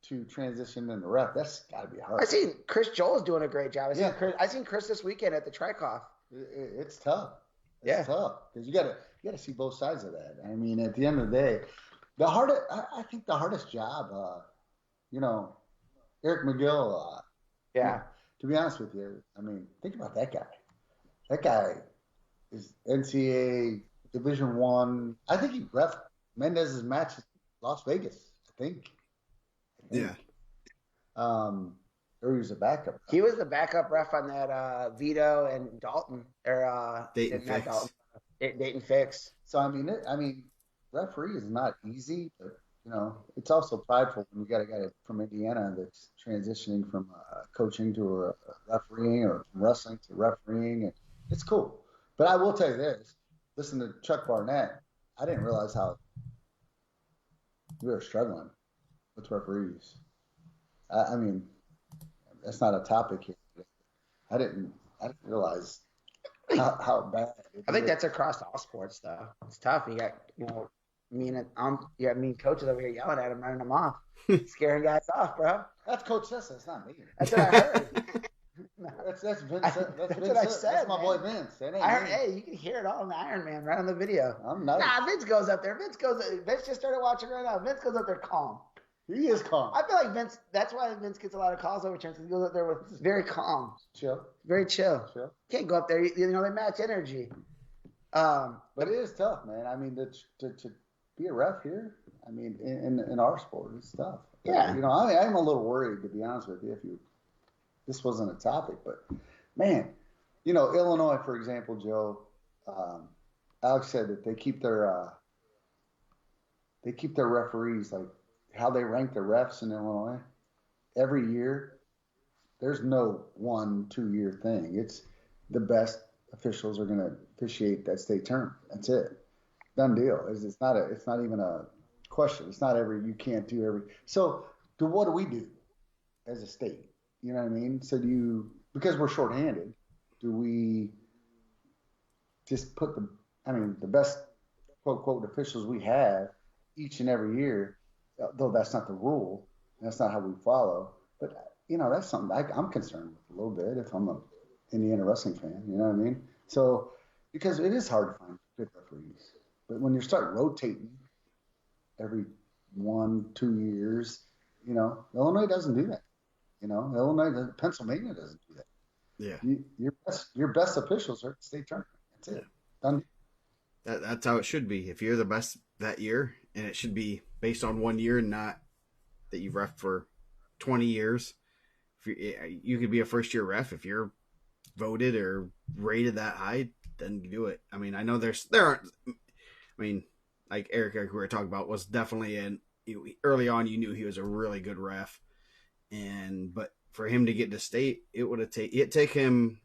to transition into ref. That's got to be hard. I seen Chris Joel's doing a great job. I seen Chris this weekend at the Trikoff. It's tough. It's tough because you gotta see both sides of that. I mean, at the end of the day, I think the hardest job, Eric McGill. To be honest with you, I mean, think about that guy. That guy is NCAA Division I. I think he ref Mendez's match in Las Vegas. I think. Yeah. Or he was a backup. He was the backup ref on that Vito and Dalton or Dayton Fix. Dayton Fix. So I mean, referee is not easy, but it's also prideful when you got a guy from Indiana that's transitioning from coaching to refereeing or from wrestling to refereeing, and it's cool. But I will tell you this: listen to Chuck Barnett. I didn't realize how we were struggling with referees. I mean, that's not a topic here. I didn't realize how bad. I think that's across all sports, though. It's tough. You got, coaches over here yelling at him, running him off, scaring guys off, bro. That's Coach Sessa. It's not me. That's what I heard. That's Vince. That's what I said. That's my boy Vince. That ain't I heard, me. hey, you can hear it all in the Iron Man right on the video. I'm not. Nah, Vince goes up there. Vince just started watching right now. Vince goes up there calm. He is calm. I feel like Vince. That's why Vince gets a lot of calls over turns. He goes up there with very calm, very chill. Can't go up there. They match energy. But it is tough, man. I mean, to be a ref here, I mean, in our sport, it's tough. Yeah. I'm a little worried, to be honest with you, this wasn't a topic, but man, Illinois, for example, Joe, Alex said that they keep their referees, like how they rank the refs in Illinois every year. There's no 1-2 year thing. It's the best officials are going to officiate that state tournament. That's it. Done deal. It's not even a question. It's not you can't do every. So what do we do as a state? You know what I mean? So because we're shorthanded, do we just put the best quote quote officials we have each and every year, though that's not the rule. That's not how we follow. But that's something I'm concerned with a little bit if I'm a Indiana wrestling fan. You know what I mean? So because it is hard to find good referees, but when you start rotating every 1-2 years, Illinois doesn't do that. Pennsylvania doesn't do that. Yeah. Your best officials are at the state tournament. That's it. Done. That's how it should be. If you're the best that year, and it should be based on 1 year, not that you've ref for 20 years. You could be a first-year ref if you're voted or rated that high, then do it. I mean, I know there aren't. I mean, like Eric who we were talking about was definitely early on. You knew he was a really good ref, but for him to get to state, it take him.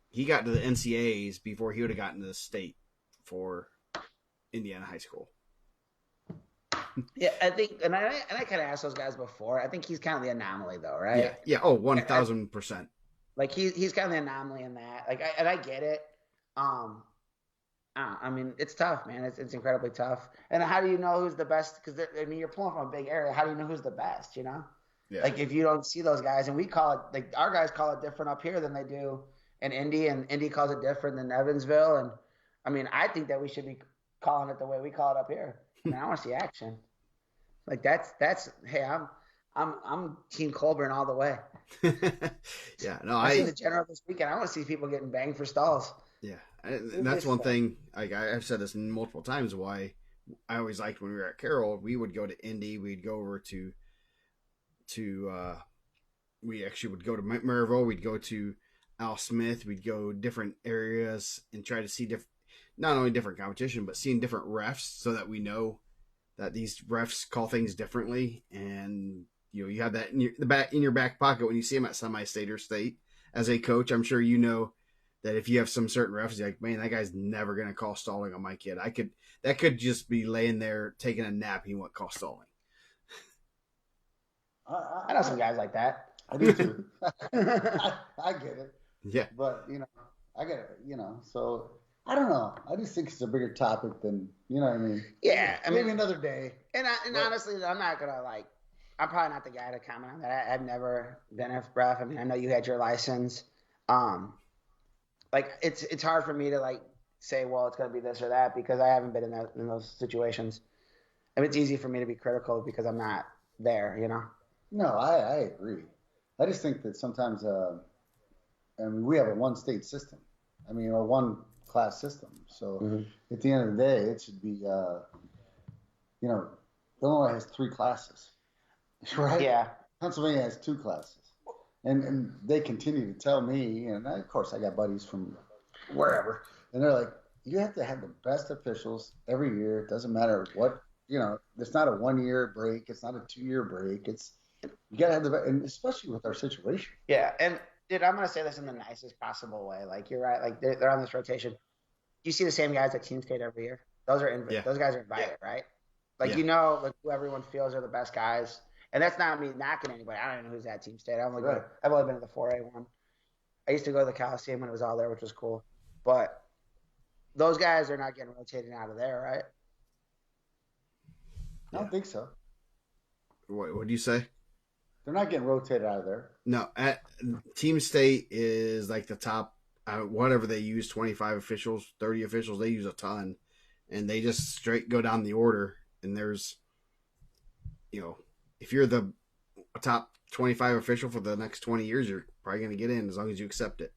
He got to the NCAAs before he would have gotten to the state for Indiana high school. Yeah, I think, and I kind of asked those guys before. I think he's kind of the anomaly, though, right? Yeah. Oh, 1,000%. Like he's kind of the anomaly in that. Like, I get it. I mean, it's tough, man. It's incredibly tough. And how do you know who's the best? Because you're pulling from a big area. How do you know who's the best? Yeah. Like if you don't see those guys, and we call it like our guys call it different up here than they do in Indy, and Indy calls it different than Evansville. And I mean, I think that we should be calling it the way we call it up here. I mean, I want to see action. Like that's hey, I'm Team Colburn all the way. Yeah, no, I see the general this weekend. I want to see people getting banged for stalls. Yeah, and that's one thing. Like I've said this multiple times. Why I always liked when we were at Carroll, we would go to Indy. We'd go over to we actually would go to Maryville. We'd go to Al Smith. We'd go different areas and try to see not only different competition, but seeing different refs so that we know that these refs call things differently. And, you have that in your back pocket when you see them at semi-state or state. As a coach, I'm sure you know that if you have some certain refs, you're like, man, that guy's never going to call stalling on my kid. That could just be laying there taking a nap. He won't call stalling. I know some guys like that. I do too. I get it. Yeah. But, I get it, so I don't know. I just think it's a bigger topic than, you know what I mean? Yeah. Maybe another day. And honestly, I'm not going to I'm probably not the guy to comment on that. I've never been a ref. I mean, I know you had your license. It's hard for me to say, well, it's going to be this or that because I haven't been in those situations. I mean, it's easy for me to be critical because I'm not there, No, I agree. I just think that sometimes, we have a one-state system. I mean, a one-class system. So at the end of the day, it should be, Illinois has 3 classes, right? Yeah. Pennsylvania has 2 classes. And they continue to tell me, and of course I got buddies from wherever, and they're like, you have to have the best officials every year. It doesn't matter what, it's not a 1-year break. It's not a 2-year break. You got to have and especially with our situation. Yeah. And dude, I'm going to say this in the nicest possible way. Like, you're right. Like, they're on this rotation. You see the same guys at Team State every year. Those guys are invited, right? Like, who everyone feels are the best guys. And that's not me knocking anybody. I don't even know who's at Team State. I've only been to the 4A one. I used to go to the Coliseum when it was all there, which was cool. But those guys are not getting rotated out of there, right? I don't think so. What do you say? They're not getting rotated out of there. No, Team State is like the top, whatever they use, 25 officials, 30 officials, they use a ton. And they just straight go down the order. And there's, if you're the top 25 official for the next 20 years, you're probably going to get in as long as you accept it.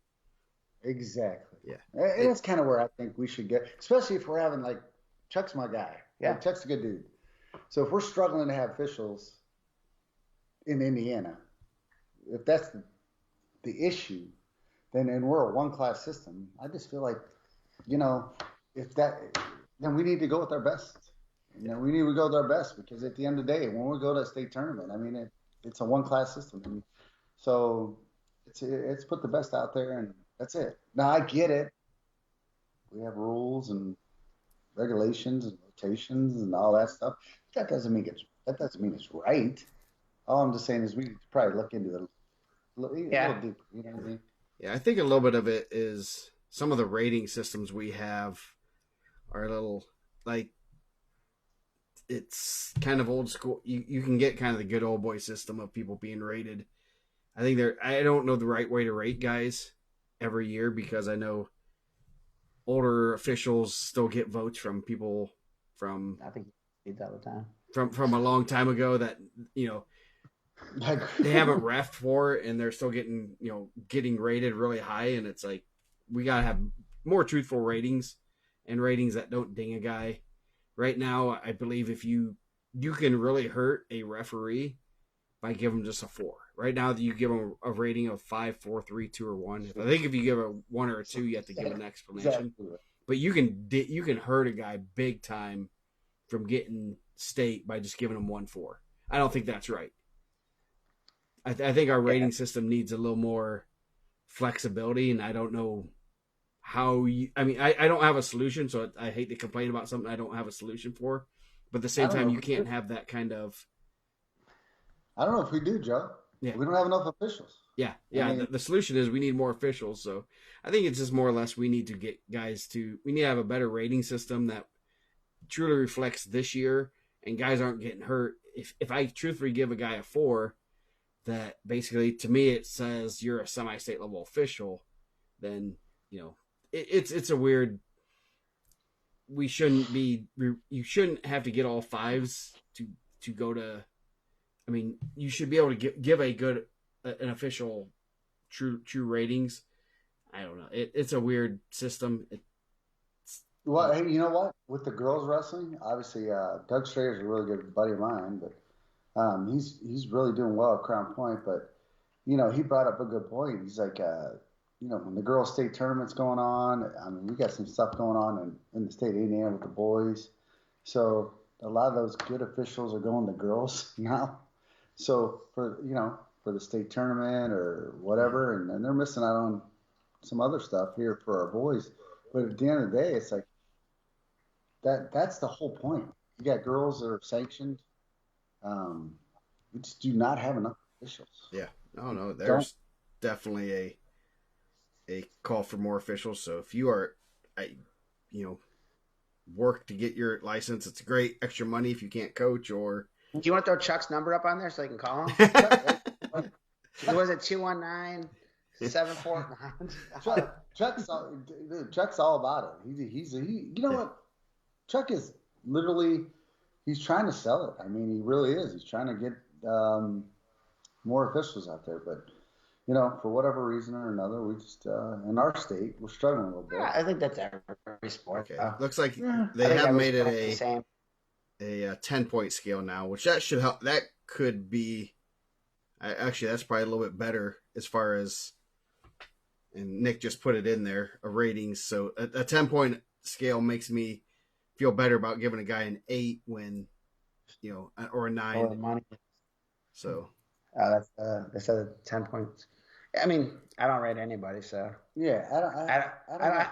Exactly. Yeah. And that's kind of where I think we should get, especially if we're having, like, Chuck's my guy. Yeah. Like, Chuck's a good dude. So if we're struggling to have officials in Indiana, if that's the issue, then and we're a one-class system, I just feel like, then we need to go with our best. We need to go with our best because at the end of the day, when we go to a state tournament, I mean, it's a one-class system. And so it's put the best out there, and that's it. Now, I get it. We have rules and regulations and rotations and all that stuff. That doesn't mean it's right. All I'm just saying is we need to probably look into it a little deeper. You know what I mean? Yeah, I think a little bit of it is some of the rating systems we have are a little, like, it's kind of old school. You can get kind of the good old boy system of people being rated. I don't know the right way to rate guys every year because I know older officials still get votes from people from, I think you do that all the time. From a long time ago that, they haven't refed for and they're still getting rated really high. And it's like, we got to have more truthful ratings and ratings that don't ding a guy. Right now, I believe if you can really hurt a referee by giving them just a 4. Right now, you give them a rating of 5, 4, 3, 2, or 1. I think if you give a 1 or a 2, you have to give an explanation. Exactly. But you can hurt a guy big time from getting state by just giving him 1-4. I don't think that's right. I think our rating system needs a little more flexibility, and I don't know how I don't have a solution, so I hate to complain about something I don't have a solution for. But at the same time, you can't have that kind of... I don't know if we do, Joe. Yeah. We don't have enough officials. Yeah. The solution is we need more officials. So I think it's just more or less we need to get guys we need to have a better rating system that truly reflects this year, and guys aren't getting hurt. If I truthfully give a guy a 4, that basically to me it says you're a semi-state level official, then it's a weird. You shouldn't have to get all 5s to go to. I mean, you should be able to give an official true ratings. I don't know. It's a weird system. Well, hey, you know what? With the girls wrestling, obviously, Doug Strader's a really good buddy of mine, but he's really doing well at Crown Point. But he brought up a good point. He's like, when the girls' state tournament's going on, I mean, we got some stuff going on in the state of Indiana with the boys. So a lot of those good officials are going to girls now. So for the state tournament or whatever, and they're missing out on some other stuff here for our boys. But at the end of the day, it's like that's the whole point. You got girls that are sanctioned. We just do not have enough officials. Yeah, no, there's definitely a call for more officials. So if you are, work to get your license, it's great extra money if you can't coach or. Do you want to throw Chuck's number up on there so you can call him? Was it 219-749? Chuck's all about it. You know what? Chuck is literally, he's trying to sell it. I mean, he really is. He's trying to get more officials out there. But, for whatever reason or another, we just, in our state, we're struggling a little bit. Yeah, I think that's every sport. Okay. Looks like they have made it a 10-point scale now, which that should help. That could be, actually, that's probably a little bit better as far as, and Nick just put it in there, a ratings. So a 10-point scale makes me feel better about giving a guy an 8 when, or a 9. Or money. So. They said 10 points. I mean, I don't rate anybody, so. Yeah, I don't.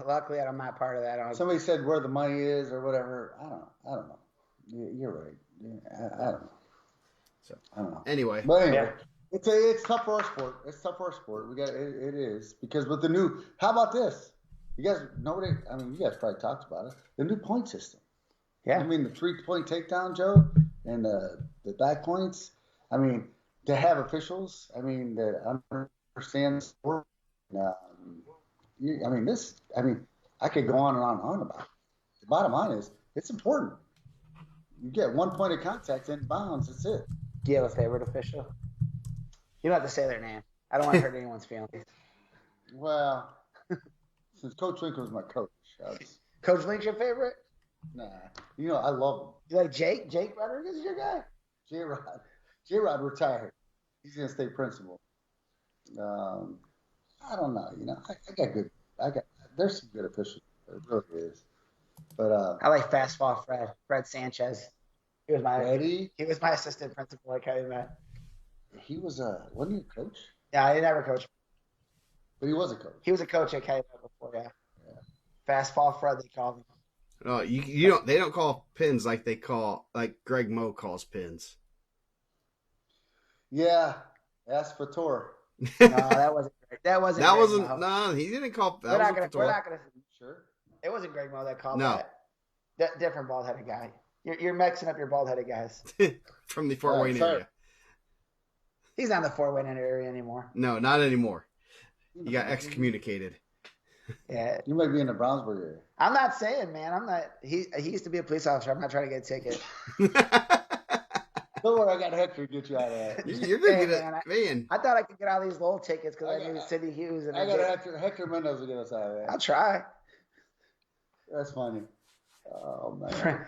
Luckily, I'm not part of that. Somebody said where the money is or whatever. I don't know. You're right. Yeah, I don't know. So I don't know. Anyway, it's tough for our sport. It's tough for our sport. It is because with the new. How about this? You guys probably talked about it. The new point system. Yeah. I mean, the 3-point takedown, Joe, and the back points. I mean, to have officials, I mean, that understand the sport. I could go on and on and on about it. The bottom line is, it's important. You get 1 point of contact in bounds, that's it. Do you have a favorite official? You don't have to say their name. I don't want to hurt anyone's feelings. Well, since Coach Link was my coach, Coach Link's your favorite? Nah. I love him. You like Jake? Jake Rodriguez is your guy? J-Rod retired. He's going to stay principal. I don't know. There's some good officials. There really is. But I like Fastball Fred Sanchez. He was my Freddie? He was my assistant principal at IndianaMat. He was wasn't he a coach? Yeah, he never coached. But he was a coach. He was a coach at IndianaMat before, yeah. Fastball Fred, they called him. No, you don't. They don't call pins like Greg Moe calls pins. Yeah, ask for Tor. No, that wasn't. That wasn't. No, he didn't call. We're not gonna. Sure. It wasn't Greg Moe that called No. that. Different bald-headed guy. You're mixing up your bald-headed guys. From the Fort Wayne area. He's not in the Fort Wayne area anymore. No, not anymore. He got excommunicated. Yeah. You might be in the Brownsburg area. I'm not saying, man. I'm not. He used to be a police officer. I'm not trying to get a ticket. Don't worry, I got Hector to get you out of that. You're gonna get it, man. I thought I could get all these little tickets because I knew Sidney Hughes. And I got Hector Mendoza to get us out of that. I'll try. That's funny. Oh man.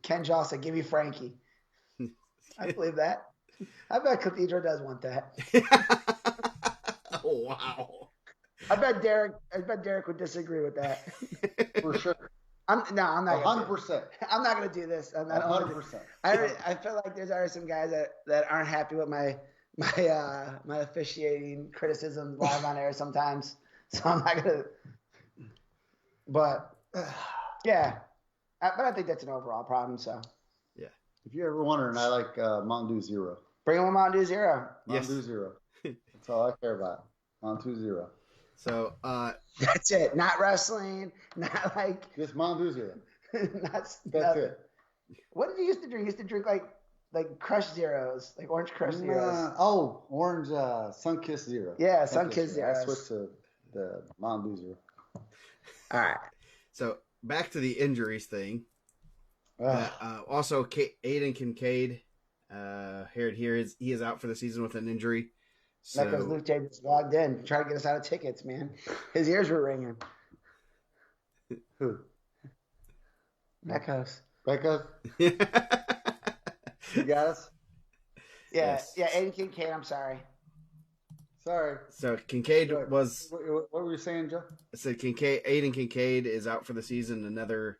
Ken Jaw said, "Give me Frankie." I believe that. I bet Cathedral does want that. Oh, wow. I bet Derek would disagree with that. For sure. I'm not 100%. I'm not gonna do this. I'm not 100%. I feel like there's already some guys that aren't happy with my officiating criticism live on air sometimes. So I'm not gonna. But yeah, but I think that's an overall problem. So yeah. If you're ever wondering, I like Mountain Dew Zero. Bring on Mountain Dew Zero. Mountain Dew Zero. That's all I care about. Mountain Dew Zero. So that's it. Not wrestling. Not like just Mountain Dew Zero. That's it. What did you used to drink? You used to drink like Crush Zeros, like Orange Crush Zeros. Orange Sunkist Zero. Yeah, Sunkist Zero. I switched to the Mountain Dew Zero. All right. So back to the injuries thing. Also, Aiden Kincaid, he is out for the season with an injury. So, because Luke J just logged in, trying to get us out of tickets, man. His ears were ringing. Who? Becos. You got us? Yeah, Yes. yeah. Aiden Kincaid. I'm sorry. Sorry. So Kincaid was. What were you saying, Joe? I said Aiden Kincaid is out for the season. Another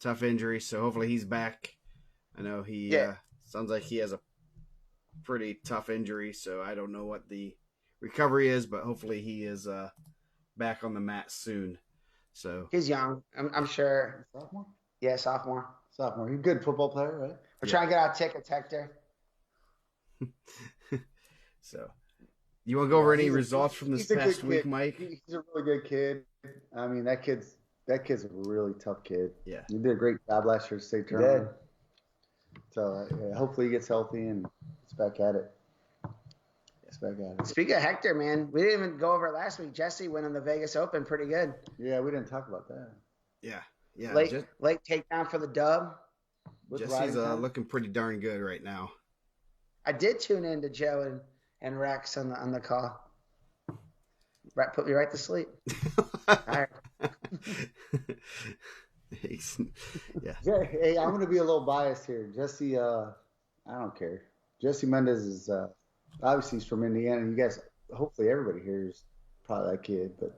tough injury. So hopefully he's back. I know he sounds like he has a pretty tough injury. So I don't know what the recovery is, but hopefully he is back on the mat soon. So He's young. I'm sure. Sophomore? Yeah, sophomore. Sophomore. He's a good football player, right? We're trying to get our tickets, Hector. So you want to go over any results from this past week, Mike? He's a really good kid. I mean, that kid's a really tough kid. Yeah. He did a great job last year at state tournament. So hopefully he gets healthy and gets back at it. Speaking of Hector, man, we didn't even go over it last week. Jesse winning the Vegas Open pretty good. Yeah, we didn't talk about that. Yeah. Late takedown for the dub. Jesse's looking pretty darn good right now. I did tune in to Joe and Rex on the call. Put me right to sleep. All right. Yeah. Hey, I'm going to be a little biased here. Jesse, I don't care. Jesse Mendez is obviously he's from Indiana. You guys, hopefully everybody here is probably that kid, but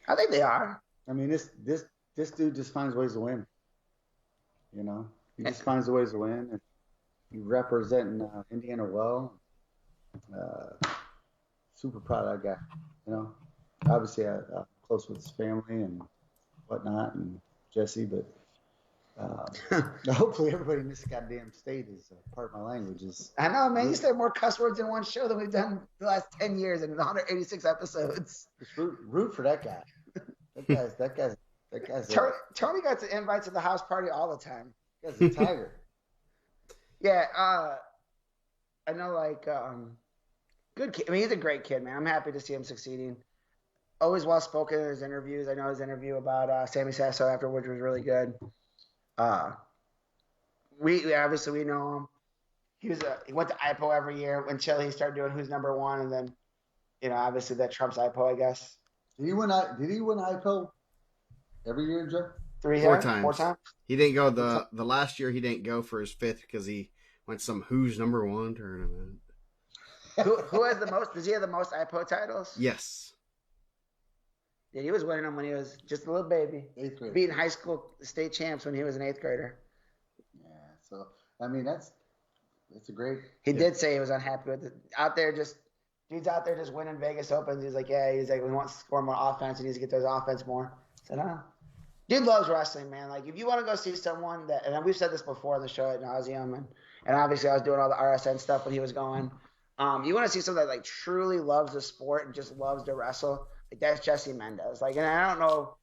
I think they are. I mean, this dude just finds ways to win. You know, he just finds ways to win, and he's representing Indiana well. Super proud of that guy. You know, obviously I'm close with his family and whatnot, and Jesse, but hopefully everybody in this goddamn state is part of my languages. I know, man. You said more cuss words in one show than we've done the last 10 years in 186 episodes. Just root for that guy. That guy's. Tony got to invite to the house party all the time. That's a tiger. Yeah, I know, like, good kid. I mean, he's a great kid, man. I'm happy to see him succeeding. Always well spoken in his interviews. I know his interview about Sammy Sasso afterwards was really good. Uh, we obviously we know him. He went to IPO every year when Chile he started doing who's number one, and then obviously that trumps IPO, I guess. Did he win IPO every year, Joe? Four times. 4 times. He didn't go the last year. He didn't go for his 5th because he went some who's number one tournament. Who has the most? Does he have the most IPO titles? Yes. Yeah, he was winning them when he was just a little baby. 8th grade. Beating high school state champs when he was an 8th grader. Yeah. So I mean that's a great. He did say he was unhappy with it. Dude's out there just winning Vegas Opens. He's like, we want to score more offense. He needs to get those offense more. I said, no. Dude loves wrestling, man. Like, if you want to go see someone that, and we've said this before on the show at nauseum, and obviously I was doing all the RSN stuff when he was going. You want to see someone that like truly loves the sport and just loves to wrestle. Like, that's Jesse Mendez. Like, and I don't know.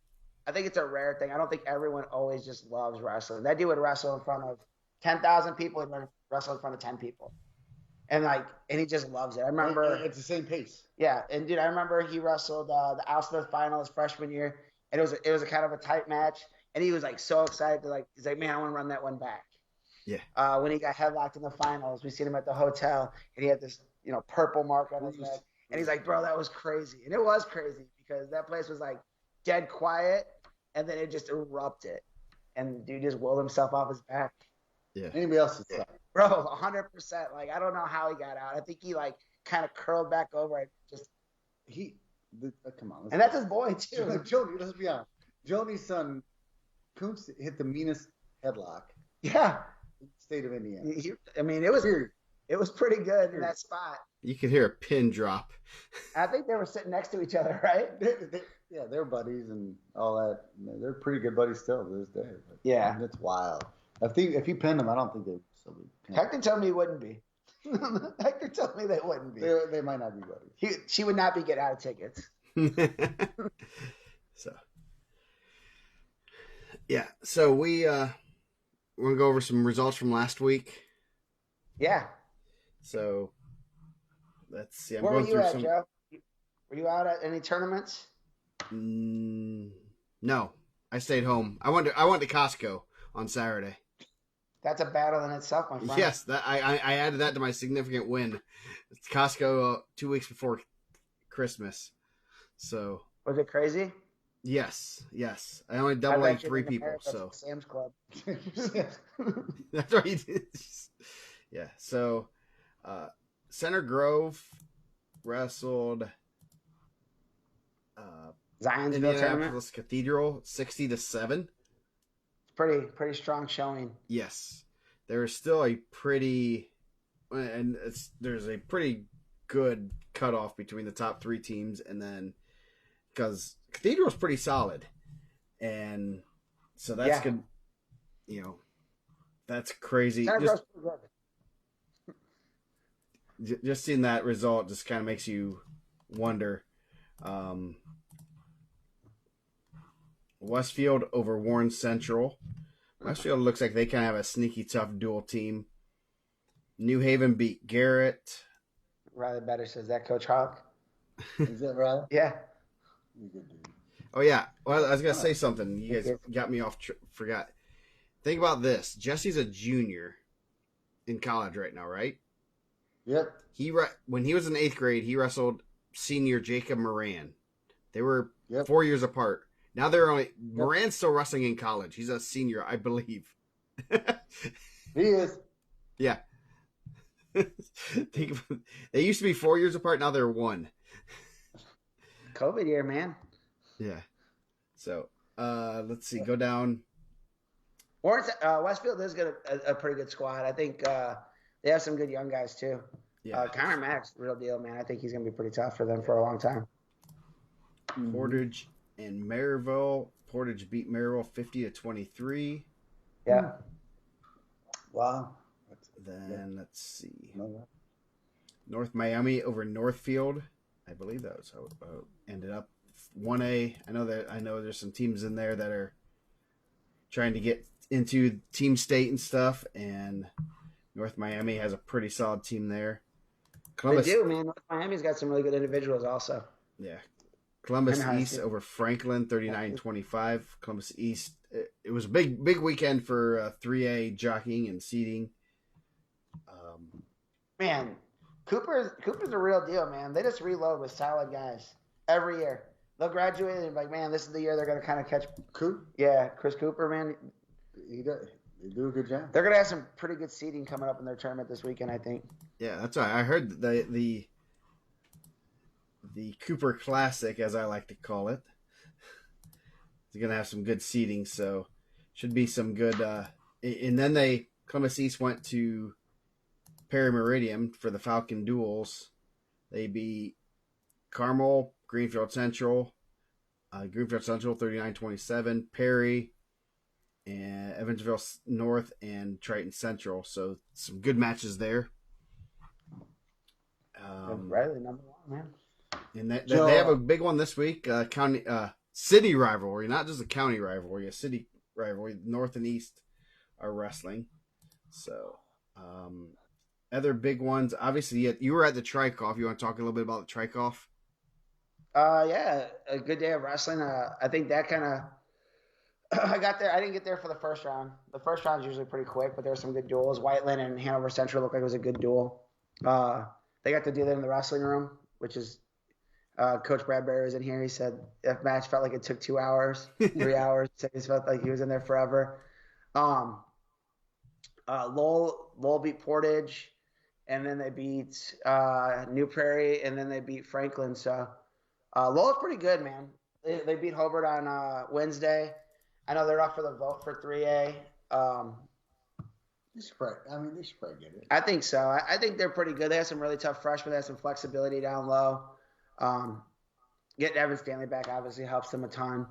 I think it's a rare thing. I don't think everyone always just loves wrestling. That dude would wrestle in front of 10,000 people and wrestle in front of 10 people. And he just loves it. I remember it's the same pace. Yeah, and dude, I remember he wrestled the Al Smith final his freshman year, and it was a kind of a tight match, and he was like so excited to he's like, man, I want to run that one back. Yeah. When he got headlocked in the finals, we seen him at the hotel, and he had this purple mark on his neck, and he's like, bro, that was crazy, and it was crazy because that place was like dead quiet, and then it just erupted, and dude just willed himself off his back. Yeah. Anybody else is tough. Bro, 100%. Like, I don't know how he got out. I think he kind of curled back over and just come on. And that's his boy too. Joni, let's be honest. Joni's son Kuntz hit the meanest headlock. Yeah. In the state of Indiana. It was pretty good in that spot. You could hear a pin drop. I think they were sitting next to each other, right? They're buddies and all that. They're pretty good buddies still to this day. But, yeah. It's wild. If you pinned them, I don't think they'd still be pinned. Hector told me he wouldn't be. Hector told me they wouldn't be. They might not be buddies. She would not be getting out of tickets. So we're gonna go over some results from last week. Yeah. So let's see. Where were you at, Joe? Were you out at any tournaments? No, I stayed home. I went to Costco on Saturday. That's a battle in itself, my friend. Yes, I added that to my significant win. It's Costco 2 weeks before Christmas. So was it crazy? Yes. I only doubled like 3 people. So Sam's Club. That's right. Yeah. So Center Grove wrestled Zionsville Indianapolis Cathedral 60-7. Pretty strong showing. Yes, there's still a pretty, and there's a pretty good cutoff between the top 3 teams, and then because Cathedral's pretty solid, and so that's good. That's crazy. Just seeing that result just kind of makes you wonder. Westfield over Warren Central. Westfield looks like they kind of have a sneaky tough dual team. New Haven beat Garrett. Riley Better says that, Coach Hawk. Is that right? Yeah. Oh, yeah. Well, I was going to say something. You guys got me off. Forgot. Think about this. Jesse's a junior in college right now, right? Yep. When he was in 8th grade, he wrestled senior Jacob Moran. They were 4 years apart. Now Moran's still wrestling in college. He's a senior, I believe. He is. Yeah. They used to be 4 years apart. Now they're 1. COVID year, man. Yeah. So let's see. Go down. Westfield is a pretty good squad. I think they have some good young guys too. Yeah. Carnahan, real deal, man. I think he's going to be pretty tough for them for a long time. Portage and Maryville. Portage beat Maryville 50-23. Yeah. Wow. Then let's see. North Miami over Northfield. I believe that was how it ended up 1A. I know there's some teams in there that are trying to get into Team State and stuff, and North Miami has a pretty solid team there. Columbus, they do, man. North Miami's got some really good individuals also. Yeah. Columbus East over Franklin, 39-25. Columbus East, it was a big weekend for 3A jockeying and seeding. Man, Cooper's a real deal, man. They just reload with solid guys every year. They'll graduate and be like, man, this is the year they're going to kind of catch. Yeah, Chris Cooper, man. They do a good job. They're going to have some pretty good seeding coming up in their tournament this weekend, I think. Yeah, that's right. I heard the Cooper Classic, as I like to call it, is going to have some good seeding, so should be some good. And then Columbus East went to Perry Meridian for the Falcon Duels. They beat Carmel, Greenfield Central 39-27, Perry, and Evansville North, and Triton Central. So some good matches there. Riley, number one, man. And they have a big one this week. City rivalry, not just a county rivalry, a city rivalry. North and East are wrestling. So, other big ones. Obviously, you were at the Trike-Off. You want to talk a little bit about the Trike-Off? Yeah, a good day of wrestling. I think that kind of. I got there. I didn't get there for the first round. The first round is usually pretty quick, but there were some good duels. Whiteland and Hanover Central looked like it was a good duel. They got to do that in the wrestling room, which is Coach Bradbury was in here. He said that match felt like it took 2 hours, 3 hours. He felt like he was in there forever. Lowell beat Portage, and then they beat New Prairie, and then they beat Franklin. So Lowell's pretty good, man. They beat Hobart on Wednesday. I know they're up for the vote for 3A. They should probably get it. I think so. I think they're pretty good. They have some really tough freshmen. They have some flexibility down low. Getting Evan Stanley back obviously helps them a ton.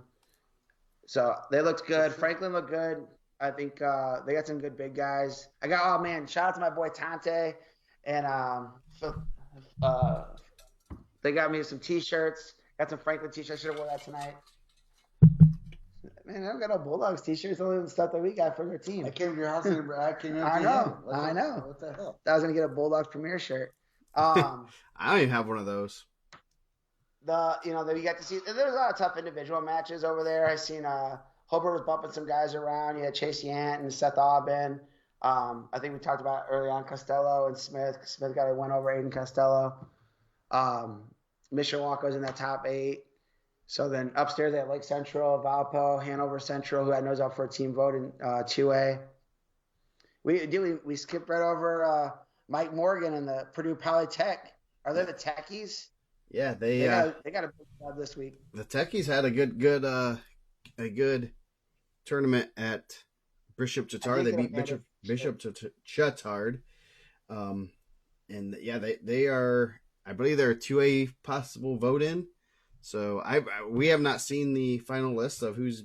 So they looked good. Franklin looked good. I think they got some good big guys. Shout out to my boy Tante. And they got me some T-shirts. Got some Franklin T-shirts. I should have worn that tonight. Man, I don't got no Bulldogs T-shirts. Only the stuff that we got from your team. I came to your house and I came in. I know. What the hell? I was gonna get a Bulldogs Premier shirt. I don't even have one of those. That we got to see. There's a lot of tough individual matches over there. I seen Hobart was bumping some guys around. You had Chase Yant and Seth Aubin. I think we talked about early on Costello and Smith. Smith got a win over Aiden Costello. Mishawaka was in that top 8. So then upstairs they had Lake Central, Valpo, Hanover Central, who I know is up for a team vote in 2A. We skipped right over Mike Morgan and the Purdue Polytech. Are they the Techies? Yeah, they got a big job this week. The Techies had a good tournament at Bishop Chatard. They beat Bishop Chatard. And yeah, they are. I believe they're a 2A possible vote in. So we have not seen the final list of who's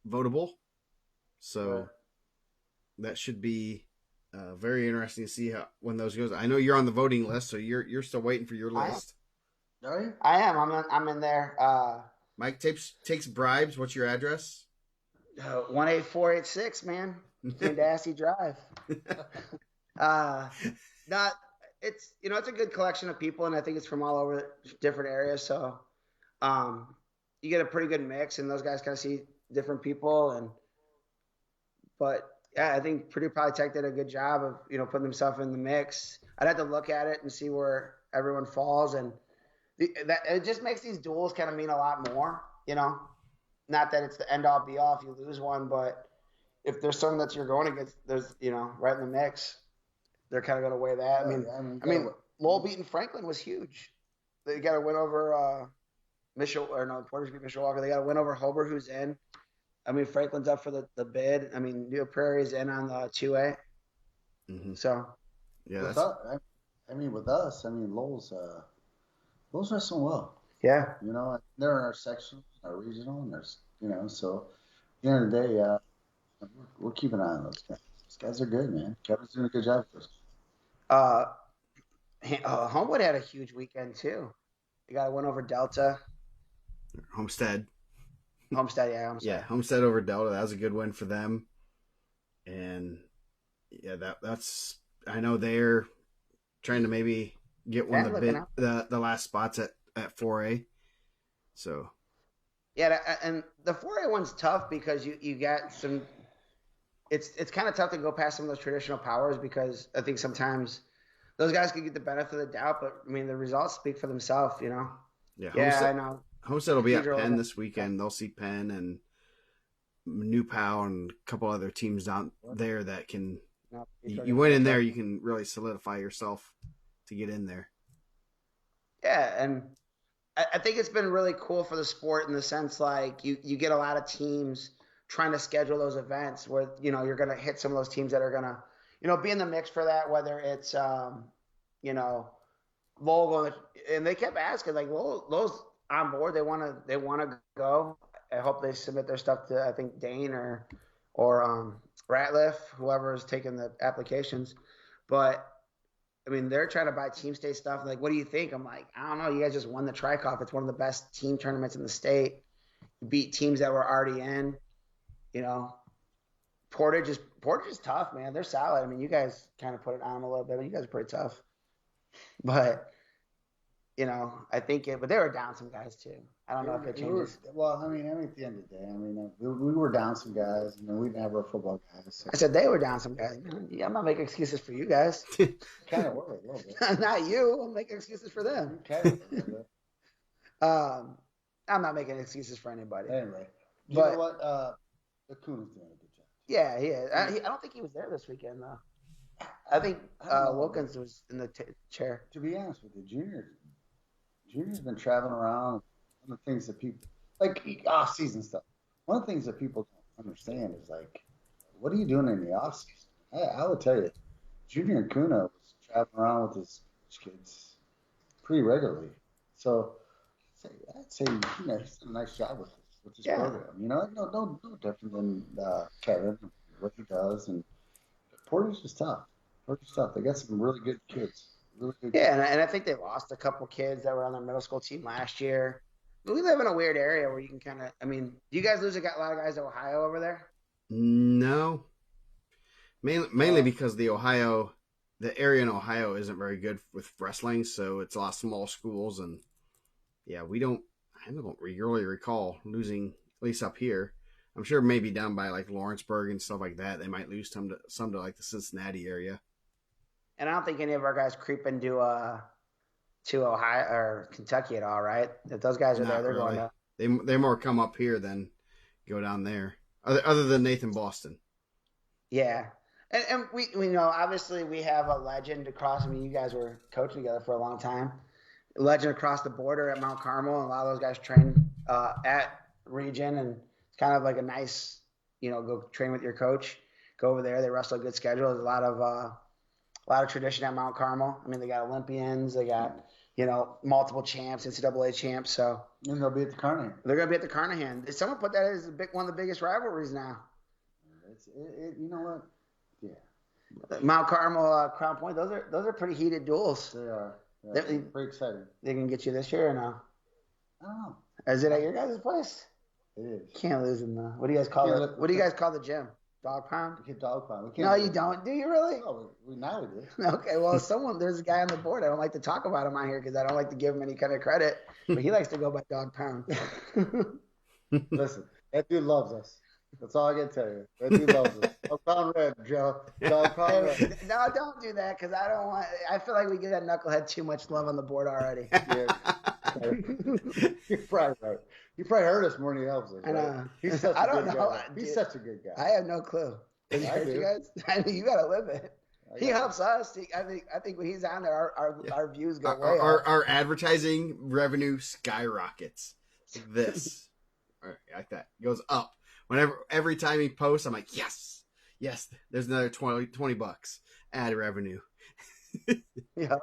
votable. So that should be very interesting to see when those goes. I know you're on the voting list, so you're still waiting for your list. I am. I'm in there. Mike takes bribes. What's your address? 18486, man. Sandusky Drive. It's a good collection of people, and I think it's from all over different areas. So, you get a pretty good mix, and those guys kind of see different people. But yeah, I think Purdue Polytech did a good job of putting themselves in the mix. I'd have to look at it and see where everyone falls, and it just makes these duels kind of mean a lot more. Not that it's the end all be all if you lose one, but if there's someone that you're going against, there's right in the mix. They're kind of going to weigh that. I mean, Lowell beating Franklin was huge. They got a win over Portage beat Mishawaka. They got a win over Hobart, who's in. I mean, Franklin's up for the bid. I mean, New Prairie's in on the 2A. Mm-hmm. So, yeah. With us, Lowell's wrestling well. Yeah. They're in our section, our regional, and there's so at the end of the day, we'll keep an eye on those guys. Those guys are good, man. Kevin's doing a good job for us. Homewood had a huge weekend too. They got a win over Delta. Homestead. Yeah. Yeah, Homestead over Delta. That was a good win for them. And yeah, that's I know they're trying to maybe get one of the last spots at 4A. So yeah, and the 4A one's tough because you got some. It's kind of tough to go past some of those traditional powers because I think sometimes those guys can get the benefit of the doubt, but I mean the results speak for themselves, you know. Yeah, I know. Homestead will be at Penn this weekend. They'll see Penn and New Pal and a couple other teams down there that can. You win in there, you can really solidify yourself to get in there. Yeah, and I think it's been really cool for the sport in the sense like you get a lot of teams trying to schedule those events where you're going to hit some of those teams that are going to be in the mix for that, whether it's Lowell, and they kept asking like, well, those on board, they want to go. I hope they submit their stuff to I think Dane or Ratliff, whoever is taking the applications. But I mean, they're trying to buy team state stuff. Like, what do you think? I'm like, I don't know. You guys just won the Tri-Coff. It's one of the best team tournaments in the state. You beat teams that were already in. Portage is tough, man. They're solid. I mean, you guys kind of put it on them a little bit, but you guys are pretty tough. But I think but they were down some guys too. I don't know if it changes. Well, I mean, at the end of the day, I mean, we were down some guys. We didn't have our football guys. So. I said they were down some guys. I'm not making excuses for you guys. Kind of were a little bit. Not you. I'm making excuses for them. I'm not making excuses for anybody. Anyway, you know what? Acuna's doing a good job. Yeah, he is. I don't think he was there this weekend though. I think Wilkins was in the chair. To be honest with you, Junior's been traveling around. One of the things that people like off-season stuff. One of the things that people don't understand is like, what are you doing in the off-season? I would tell you, Junior Acuna was traveling around with his kids pretty regularly. So I'd say he's done a nice job with this program. No different than Kevin, what he does, and Portage is tough. They got some really good kids. And I think they lost a couple kids that were on their middle school team last year. But we live in a weird area where you can kind of – I mean, do you guys lose a lot of guys to Ohio over there? No. Mainly because the area in Ohio isn't very good with wrestling, so it's a lot of small schools. And, yeah, I don't really recall losing, at least up here. I'm sure maybe down by, like, Lawrenceburg and stuff like that, they might lose some to like, the Cincinnati area. And I don't think any of our guys creep into Ohio or Kentucky at all, right? If those guys are there, they're really going to. They more come up here than go down there, other than Nathan Boston. Yeah, and we know obviously we have a legend across. I mean, you guys were coaching together for a long time. A legend across the border at Mount Carmel, and a lot of those guys train at Region, and it's kind of like a nice, go train with your coach. Go over there. They wrestle a good schedule. There's a lot of tradition at Mount Carmel. I mean, they got Olympians, they got, multiple champs, NCAA champs. So and they'll be at the Carnahan. They're going to be at the Carnahan. Someone put that as one of the biggest rivalries now. You know what? Yeah. Mount Carmel, Crown Point. Those are pretty heated duels. They are. They're pretty exciting. They can get you this year or no? I don't know. Is it at your guys' place? It is. Can't lose them though. What do you guys call it? What do you guys call the gym? Dog pound? Dog pound. No, you don't. Do you really? No, now we do. Okay, well, there's a guy on the board. I don't like to talk about him on here because I don't like to give him any kind of credit, but he likes to go by dog pound. Listen, that dude loves us. That's all I can tell you. That dude loves us. Dog pound red, Joe. Dog pound red. No, don't do that because I feel like we give that knucklehead too much love on the board already. Yeah. You're probably right. You probably hurt us more than he helps us. Right? I know. He's such a good guy. He's such a good guy. I have no clue. Does he hurt you guys? I mean, you got to live it. He helps us. I think when he's on there, our views go way up. Our advertising revenue skyrockets. Like this. Like that. It goes up. Every time he posts, I'm like, yes, there's another $20 ad revenue. Yeah.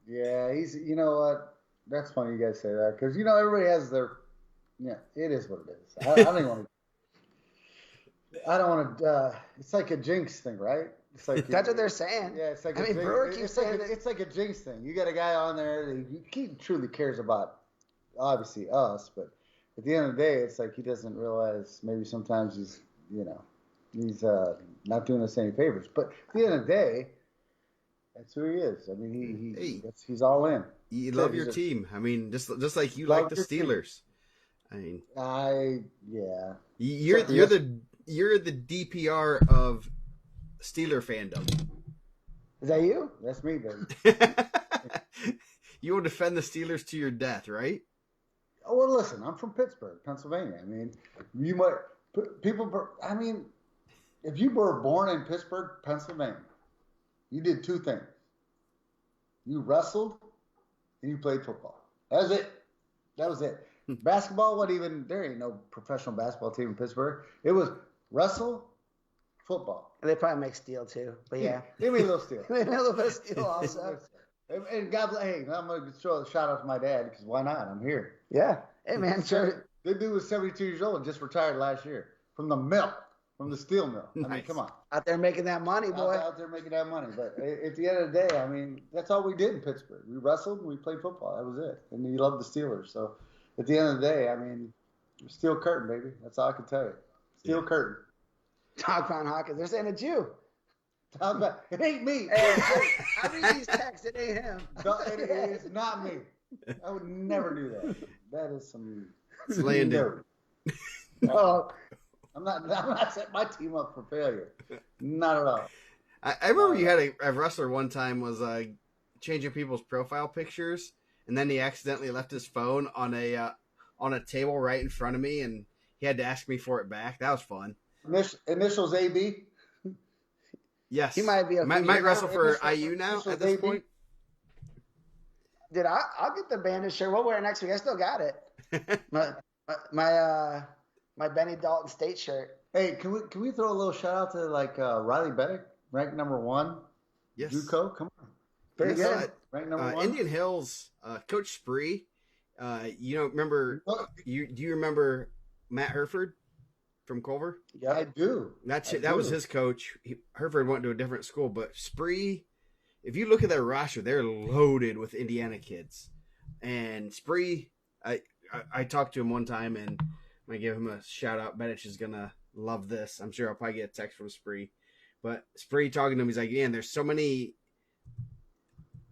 Yeah, you know what? That's funny you guys say that because everybody has their. Yeah, it is what it is. I don't even want to. I don't want to. It's like a jinx thing, right? It's like that's what they're saying. Yeah, it's like Brewer keeps saying it's like a jinx thing. You got a guy on there that he truly cares about, obviously us, but at the end of the day, it's like he doesn't realize maybe sometimes he's he's not doing us any favors. But at the end of the day, that's who he is. I mean, he's all in. You love your team. I mean, just like you like the Steelers. Team. I mean, yeah. You're the DPR of Steeler fandom. Is that you? That's me, baby. You will defend the Steelers to your death, right? Oh, well, listen, I'm from Pittsburgh, Pennsylvania. I mean, you might people. I mean, if you were born in Pittsburgh, Pennsylvania, you did two things: you wrestled and you played football. That was it. That was it. Basketball, what even? There ain't no professional basketball team in Pittsburgh. It was wrestle, football. They probably make steel too, but yeah. They made a little steel. They made a little bit of steel also. And God bless. Hey, I'm gonna throw a shout out to my dad because why not? I'm here. Yeah. Hey man, sure. The dude was 72 years old and just retired last year from the mill, from the steel mill. Nice. I mean, come on. Out there making that money, boy. Out there making that money. But at the end of the day, I mean, that's all we did in Pittsburgh. We wrestled and we played football. That was it. And you loved the Steelers. So at the end of the day, I mean, steel curtain, baby. That's all I can tell you. Steel curtain. Talk about Hawkins. They're saying a Jew. It ain't me. Hey, I read these texts. It ain't him. It's not me. I would never do that. That is some slander. Oh, I'm not setting my team up for failure. Not at all. I remember you had a wrestler one time was changing people's profile pictures, and then he accidentally left his phone on a table right in front of me, and he had to ask me for it back. That was fun. Initials AB. Yes, he might be might wrestle for IU now at this point. Dude, I'll get the bandit shirt. We'll wear it next week. I still got it. my Benny Dalton State shirt. Hey, can we throw a little shout out to Riley Beddick, ranked number 1? Yes. JUCO, come on. Very good. Ranked number 1. Indian Hills, Coach Spree. Remember? Do you remember Matt Herford from Culver? Yeah, I do. That was his coach. Herford went to a different school, but Spree. If you look at their roster, they're loaded with Indiana kids. And Spree, I talked to him one time, and I'm going to give him a shout-out. Bedich is going to love this. I'm sure I'll probably get a text from Spree. But Spree talking to him, he's like, man, there's so many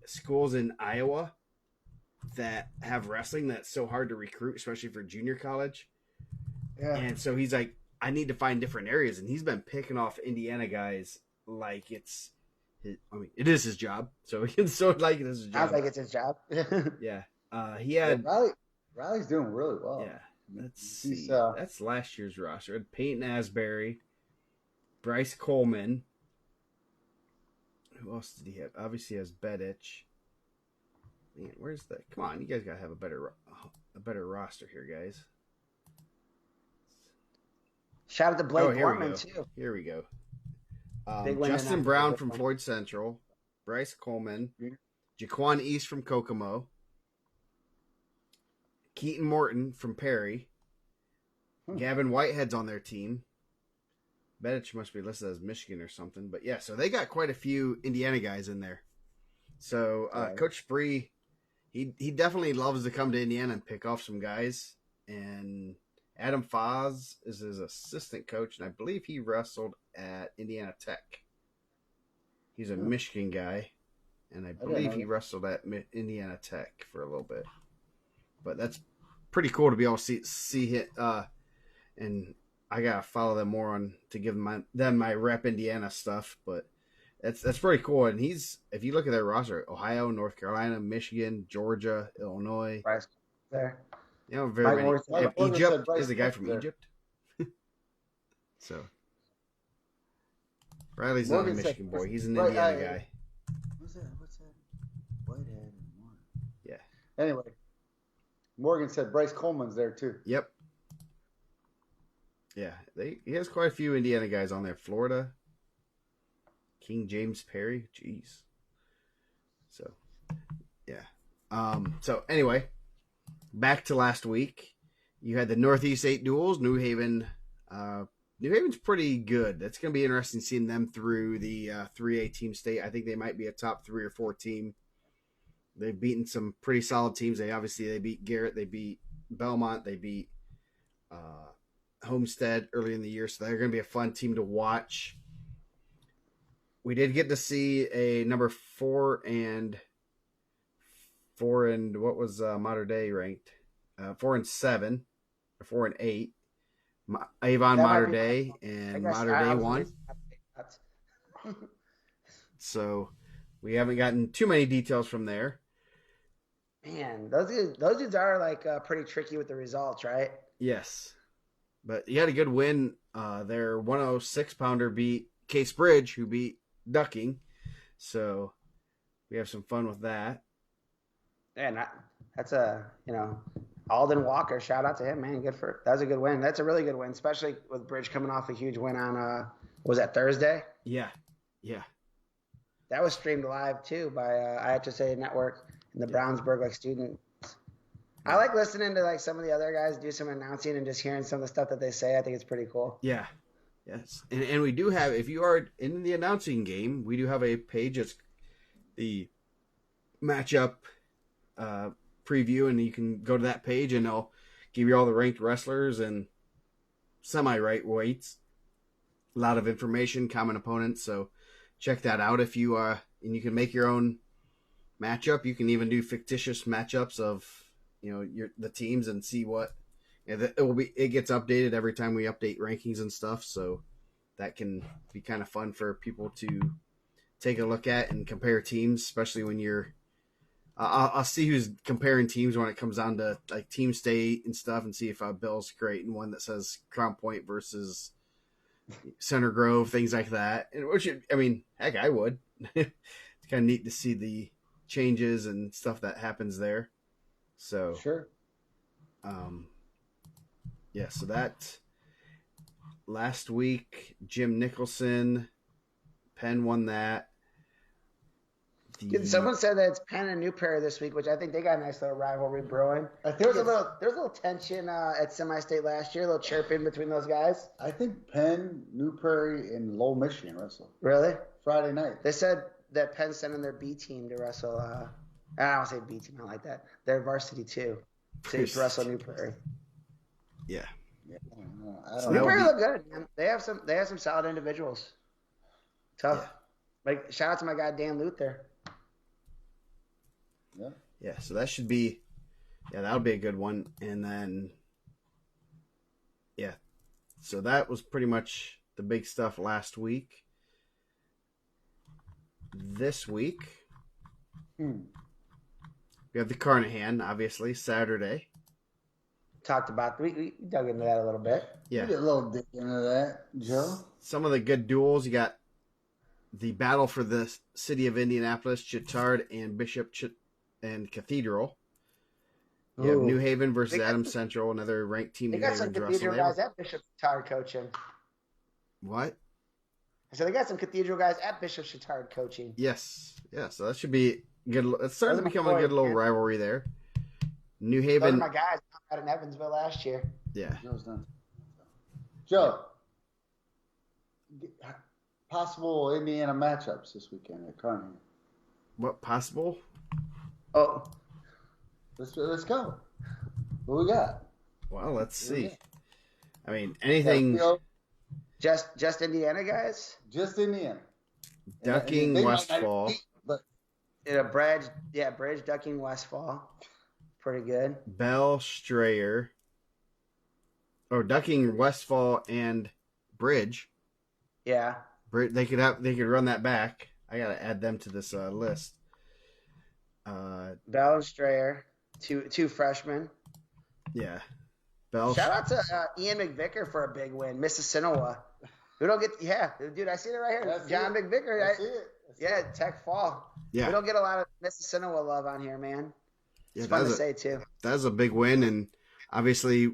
schools in Iowa that have wrestling that's so hard to recruit, especially for junior college. Yeah. And so he's like, I need to find different areas. And he's been picking off Indiana guys like it's it is his job. So he can sort of like it is his job. Sounds like it's his job. Yeah. He had Riley's doing really well. Yeah. Let's see. That's last year's roster. It had Peyton Asbury, Bryce Coleman. Who else did he have? Obviously, he has Bedich. Man, where's the? Come on, you guys gotta have a better roster here, guys. Shout out to Blake Gorman too. Here we go. Justin Brown from Floyd Central, Bryce Coleman, Jaquan East from Kokomo, Keaton Morton from Perry, Gavin Whitehead's on their team. Bedich must be listed as Michigan or something, but yeah, so they got quite a few Indiana guys in there. So Coach Spree, he definitely loves to come to Indiana and pick off some guys. And Adam Foz is his assistant coach, and I believe he wrestled at Indiana Tech. He's a Michigan guy, and I believe he wrestled at Indiana Tech for a little bit. But that's pretty cool to be able to see it. And I gotta follow them more on to give them my rep Indiana stuff. But that's pretty cool. And if you look at their roster, Ohio, North Carolina, Michigan, Georgia, Illinois, there. You know, very many. Egypt is the guy from Egypt. So Riley's not a Michigan boy. He's an Indiana guy. What's that? Whitehead and Morgan. Yeah. Anyway, Morgan said Bryce Coleman's there too. Yep. Yeah, he has quite a few Indiana guys on there. Florida, King James Perry. Jeez. So, yeah. So anyway. Back to last week, you had the Northeast 8 duels. New Haven's pretty good. That's going to be interesting seeing them through the 3A team state. I think they might be a top 3 or 4 team. They've beaten some pretty solid teams. They beat Garrett. They beat Belmont. They beat Homestead early in the year, so they're going to be a fun team to watch. We did get to see a number 4 and what was Mater Dei ranked? 4 and 7, or 4 and 8. Avon Mater Dei and Mater Dei won. So we haven't gotten too many details from there. Man, those dudes are like pretty tricky with the results, right? Yes, but you had a good win. Their 106-pounder beat Case Bridge, who beat Ducking. So we have some fun with that. And that's Alden Walker. Shout out to him, man. That was a good win. That's a really good win, especially with Bridge coming off a huge win on was that Thursday? Yeah. That was streamed live too by IHSA Network and the Brownsburg students. I like listening to some of the other guys do some announcing and just hearing some of the stuff that they say. I think it's pretty cool. Yeah. Yes. And we do have, if you are in the announcing game, we do have a page. It's the matchup preview, and you can go to that page and they'll give you all the ranked wrestlers and semi-right weights. A lot of information, common opponents. So check that out if you and you can make your own matchup. You can even do fictitious matchups of the teams and see what it gets updated every time we update rankings and stuff. So that can be kind of fun for people to take a look at and compare teams, especially when you're I'll see who's comparing teams when it comes down to like team state and stuff, and see if Bill's creating one that says Crown Point versus Center Grove, things like that. And heck, I would. It's kind of neat to see the changes and stuff that happens there. So sure. So that last week, Jim Nicholson, Penn won that. Someone said that it's Penn and New Prairie this week, which I think they got a nice little rivalry brewing. There was a little tension at semi-state last year, a little chirping between those guys. I think Penn, New Prairie, and Lowell, Michigan wrestle. Really? Friday night. They said that Penn's sending their B team to wrestle. I don't want to say B team, I like that. Their varsity too, to wrestle New Prairie. Yeah. New Prairie look good, man. They have some solid individuals. Tough. Yeah. Like shout out to my guy Dan Luther. Yeah, so that should be, that'll be a good one. And then, so that was pretty much the big stuff last week. This week, we have the Carnahan, obviously, Saturday. Talked about, we dug into that a little bit. Yeah. We did a little dig into that, Joe. Some of the good duels, you got the battle for the city of Indianapolis, Chittard and Bishop and Cathedral. You have New Haven versus Adams Central, another ranked team. They got some Cathedral guys at Bishop Chittard coaching. What? I said they got some Cathedral guys at Bishop Chittard coaching. Yes. Yeah, so that should be good. It's starting to become a good little rivalry there. New Haven. Those are my guys out in Evansville last year. Yeah. Joe's done. Joe, possible Indiana matchups this weekend at Carnahan. What possible? Oh, let's go. What we got? Well, let's see. I mean, anything. Just Indiana guys. Just Indiana. Ducking Westfall. Bridge Ducking Westfall. Pretty good. Bell Strayer. Ducking Westfall and Bridge. Yeah. They could run that back. I gotta add them to this list. Bell and Strayer, two freshmen. Yeah. Shout out to Ian McVicker for a big win. Mississinawa. We don't get dude. I see it right here. John McVicker. I see it. Tech Fall. Yeah. We don't get a lot of Mississinawa love on here, man. It's fun to say too. That's a big win, and obviously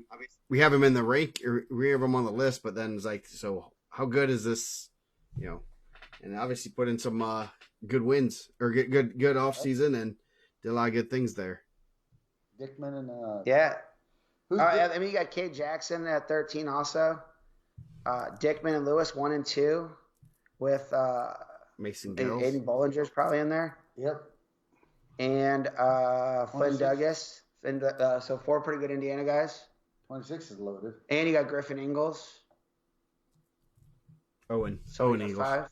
we have him in the rank. We have him on the list, but then it's like, so how good is this? And obviously put in some good wins or good off season and did a lot of good things there. Dickman and you got Kate Jackson at 13 also. Dickman and Lewis 1 and 2 with Mason Gills. Aiden Bollinger's probably in there. Yep. And Flynn Douglas. So 4 pretty good Indiana guys. 26 is loaded. And you got Griffin Ingles. Owen So Ingles. 5.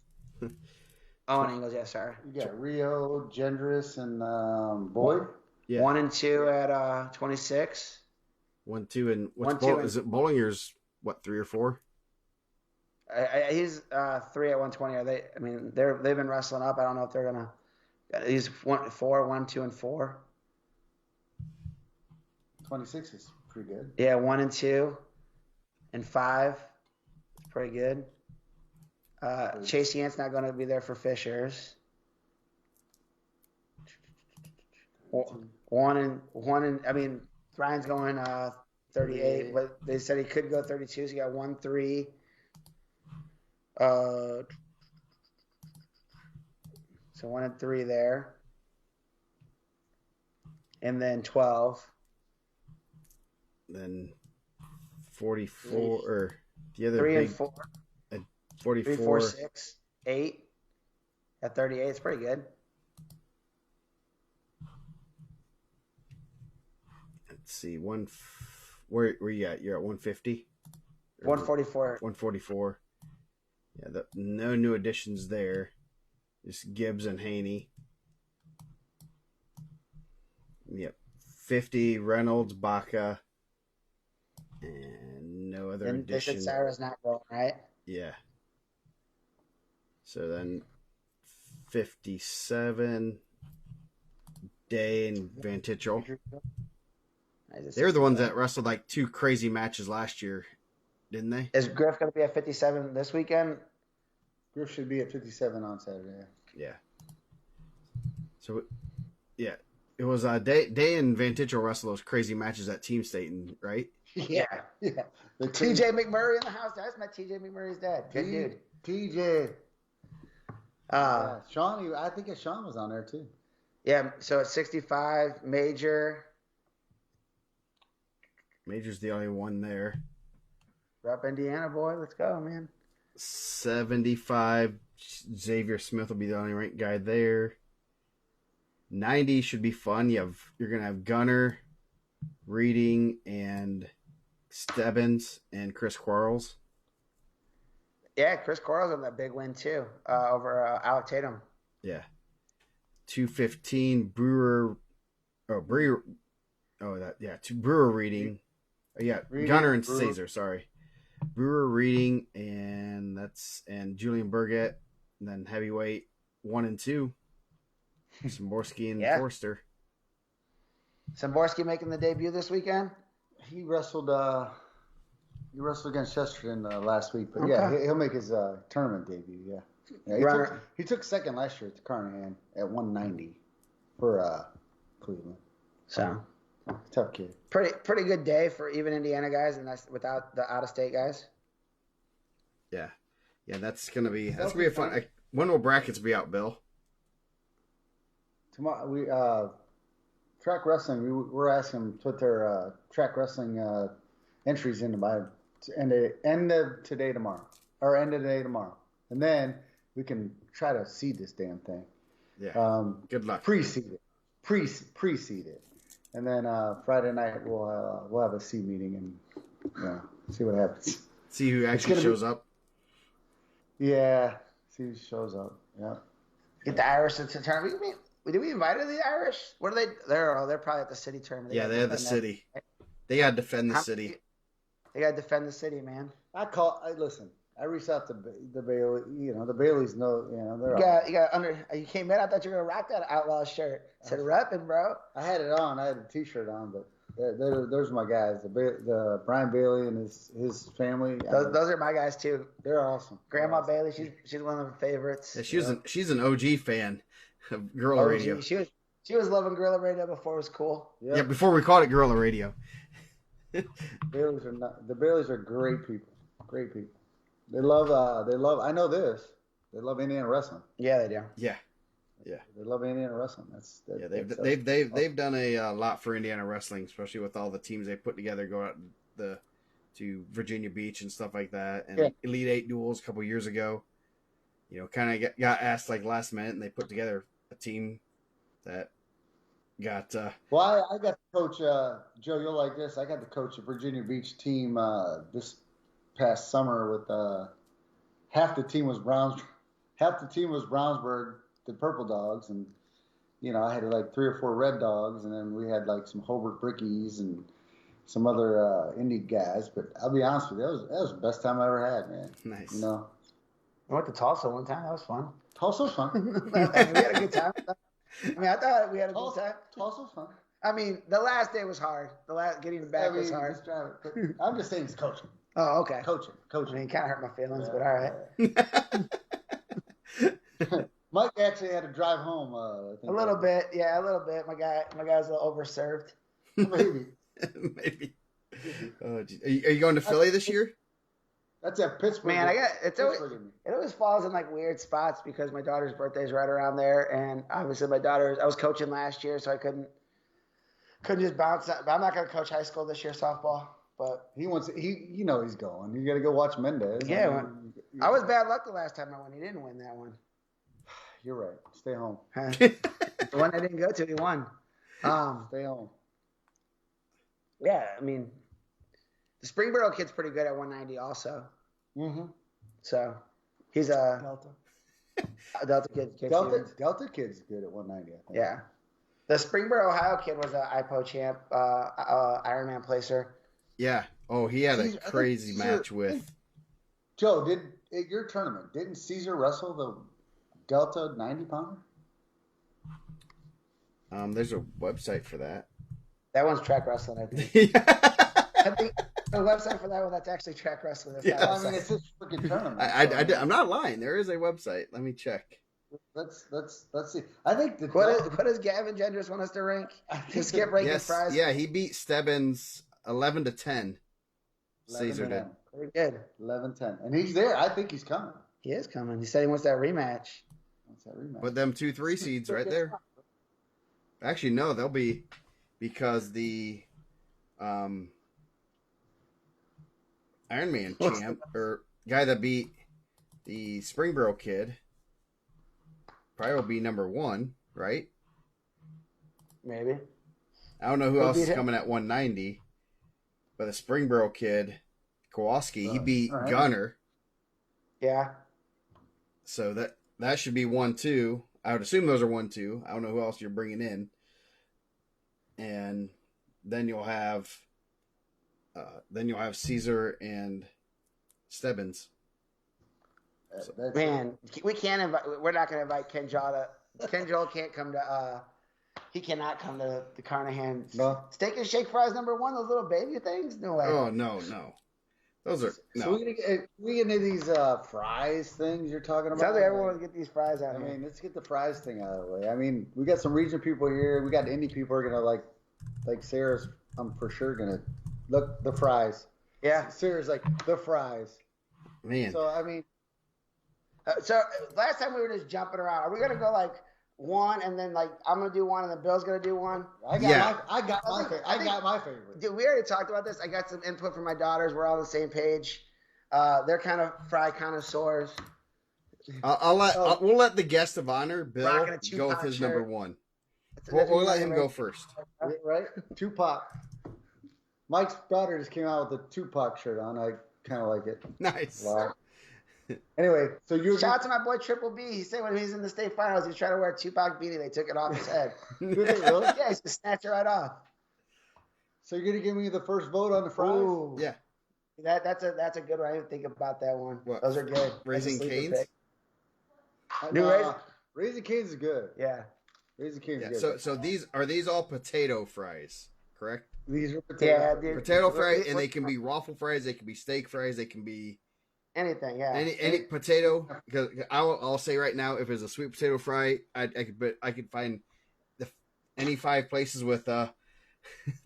Owen Ingles, yeah, sorry. You got Rio, Gendris, and Boyd. Yeah. 1 and 2 at 26. 1, 2, and is it Bollinger's 3 or 4? He's 3 at 120. Are they? I mean, they've been wrestling up. I don't know if they're gonna. He's 1, 2, and 4. 26 is pretty good. Yeah, 1 and 2, and 5. It's pretty good. Chase Yant's not going to be there for Fishers. 1 and. I mean, Ryan's going 38, but they said he could go 32. So you got 1, 3. So 1 and 3 there, and then 12. Then 44 or the other 3 big, and 4. 44. 3, 4, 6, 8 at 38. It's pretty good. Let's see, where you at? You're at 150. 144. 144. Yeah, no new additions there. Just Gibbs and Haney. Yep. 50, Reynolds, Baca, and no other And they addition. said Sarah's not going, right? Yeah. So then 57, Day and Van Tichel. They were the ones that wrestled like 2 crazy matches last year, didn't they? Is Griff going to be at 57 this weekend? Griff should be at 57 on Saturday. Yeah. So, yeah. It was Day and Van Tichel wrestled those crazy matches at Team Staten, right? Yeah. Yeah. TJ McMurray in the house. I just met TJ McMurray's dad. Good dude. TJ. Yeah, Sean, I think Sean was on there too. Yeah, so at 65, Major. Major's the only one there. Rep Indiana, boy. Let's go, man. 75, Xavier Smith will be the only ranked guy there. 90 should be fun. You're gonna have Gunner, Reading, and Stebbins and Chris Quarles. Yeah, Chris Quarles on that big win too over Alec Tatum. Yeah. 215 Brewer. Brewer. Brewer Reading. Reading, Gunner and Brewer. Caesar. Sorry, Brewer, Reading, and Julian Burgett. And then heavyweight 1 and 2. Samborski and Forster. Samborski making the debut this weekend. He wrestled against Chesterton last week, but yeah, he'll make his tournament debut. Yeah, he took second last year at the Carnahan at 190 for Cleveland. So tough kid. Pretty good day for even Indiana guys, and that's without the out of state guys. Yeah, that's gonna be a fun. When will brackets be out, Bill? Tomorrow we track wrestling. We're asking them to put their track wrestling entries in by end of today tomorrow, and then we can try to seed this damn thing. Yeah. Good luck. Pre-seed it, and then Friday night we'll have a seed meeting and see what happens. See who actually shows up. Yeah. See who shows up. Yeah. Get the Irish to tournament. Did we invite the Irish? What are they? They're probably at the city tournament. They have the city. They got to defend the city. They got to defend the city, man. Listen. I reached out to the Bailey. The Baileys know. They're You came in. I thought you were gonna rock that Outlaw shirt. I said repping, bro. I had it on. I had a T-shirt on, but those are my guys. The Brian Bailey and his family. Those are my guys too. They're awesome. Grandma Bailey. She's one of my favorites. Yeah, she's an OG fan of Guerrilla Radio. She was loving Guerrilla Radio before it was cool. Yep. Yeah, before we called it Guerrilla Radio. The Baileys are great people. Great people. They love. I know this. They love Indiana wrestling. Yeah, they do. Yeah. They love Indiana wrestling. They've done a lot for Indiana wrestling, especially with all the teams they put together, go out to Virginia Beach and stuff like that, and Elite 8 duels a couple years ago. Kind of got asked like last minute, and they put together a team that got. Well, I got to coach. Joe, you'll like this. I got to coach a Virginia Beach team this past summer with half the team was Brownsburg, the Purple Dogs, and I had like 3 or 4 Red Dogs, and then we had like some Hobart Brickies and some other Indy guys. But I'll be honest with you, that was the best time I ever had, man. Nice. I went to Tulsa one time. That was fun. Tulsa was fun. We had a good time. I thought we had a good time. Tulsa was fun. The last day was hard. Getting back was hard. I'm just saying it's coaching. Oh, okay. Coaching. It kind of hurt my feelings, but all right. Mike actually had to drive home. A little bit. My guy was a little overserved. Maybe. Maybe. Oh, are you going to Philly this year? That's at Pittsburgh. Man, it always falls in like weird spots because my daughter's birthday is right around there, and obviously I was coaching last year, so I couldn't just bounce out. But I'm not going to coach high school this year softball. But he's going. You got to go watch Mendez. Yeah, I was bad luck the last time I won. He didn't win that one. You're right. Stay home. The one I didn't go to, he won. Stay home. Yeah, the Springboro kid's pretty good at 190 also. Mm-hmm. So he's a Delta kid. Delta kid's good at 190. I think. Yeah. The Springboro, Ohio kid was an IPO champ, Ironman placer. Yeah. Oh, he had a crazy match with. Joe, at your tournament, didn't Caesar wrestle the Delta 90 pounder? There's a website for that. That one's track wrestling, I think. I think the website for that one, that's actually track wrestling. It's just freaking tournament. I'm not lying. There is a website. Let me check. Let's see. I think what does Gavin Genders want us to rank? To skip ranking fries? Yeah, he beat Stebbins 11-10. Caesar did. Very good. 11-10. And he's there. I think he's coming. He is coming. He said he wants that rematch. But them 2-3 seeds right there. Actually, no, they'll be because the Ironman champ or guy that beat the Springboro kid probably will be number 1, right? Maybe. I don't know who else is coming at 190, but the Springboro kid, Kowalski, he beat Gunner. Yeah. So that should be 1-2. I would assume those are 1-2. I don't know who else you're bringing in. And then you'll have Caesar and Stebbins. Man, we can't invite. We're not going to invite Ken Joel. Ken Joel can't come to. He cannot come to the Carnahan. No. Steak and shake fries #1. Those little baby things. No way. Oh no. Those are no. So we get into these fries things you're talking about. Sounds like everyone wants to get these fries out. Let's get the fries thing out of the way. We got some region people here. We got indie people who are gonna like Sarah's. I'm for sure gonna look the fries. Yeah. Sarah's like the fries. Man. So so last time we were just jumping around. Are we gonna go like one and then like I'm gonna do one and then Bill's gonna do one? I got my favorite. Dude, we already talked about this. I got some input from my daughters. We're all on the same page. They're kind of fry connoisseurs. We'll let the guest of honor, Bill, go with his shirt. #1. We'll let him go first. Right? Tupac. Mike's daughter just came out with a Tupac shirt on. I kind of like it. Nice. Wow. Anyway, so shout out to my boy Triple B. He said when he was in the state finals, he was trying to wear a Tupac beanie. They took it off his head. Really? Yeah, he just snatched it right off. So you're gonna give me the first vote on the fries? Ooh. Yeah. That's a good one. I didn't think about that one. What? Those are good. Raising Cane's? Raising Cane's is good. Yeah. Raising Cane's is good. So these all potato fries, correct? These are potato. Yeah, potato fries, and they can be waffle fries, they can be steak fries, they can be anything. Yeah. Any potato. Because I'll say right now, if it's a sweet potato fry, I could find any 5 places with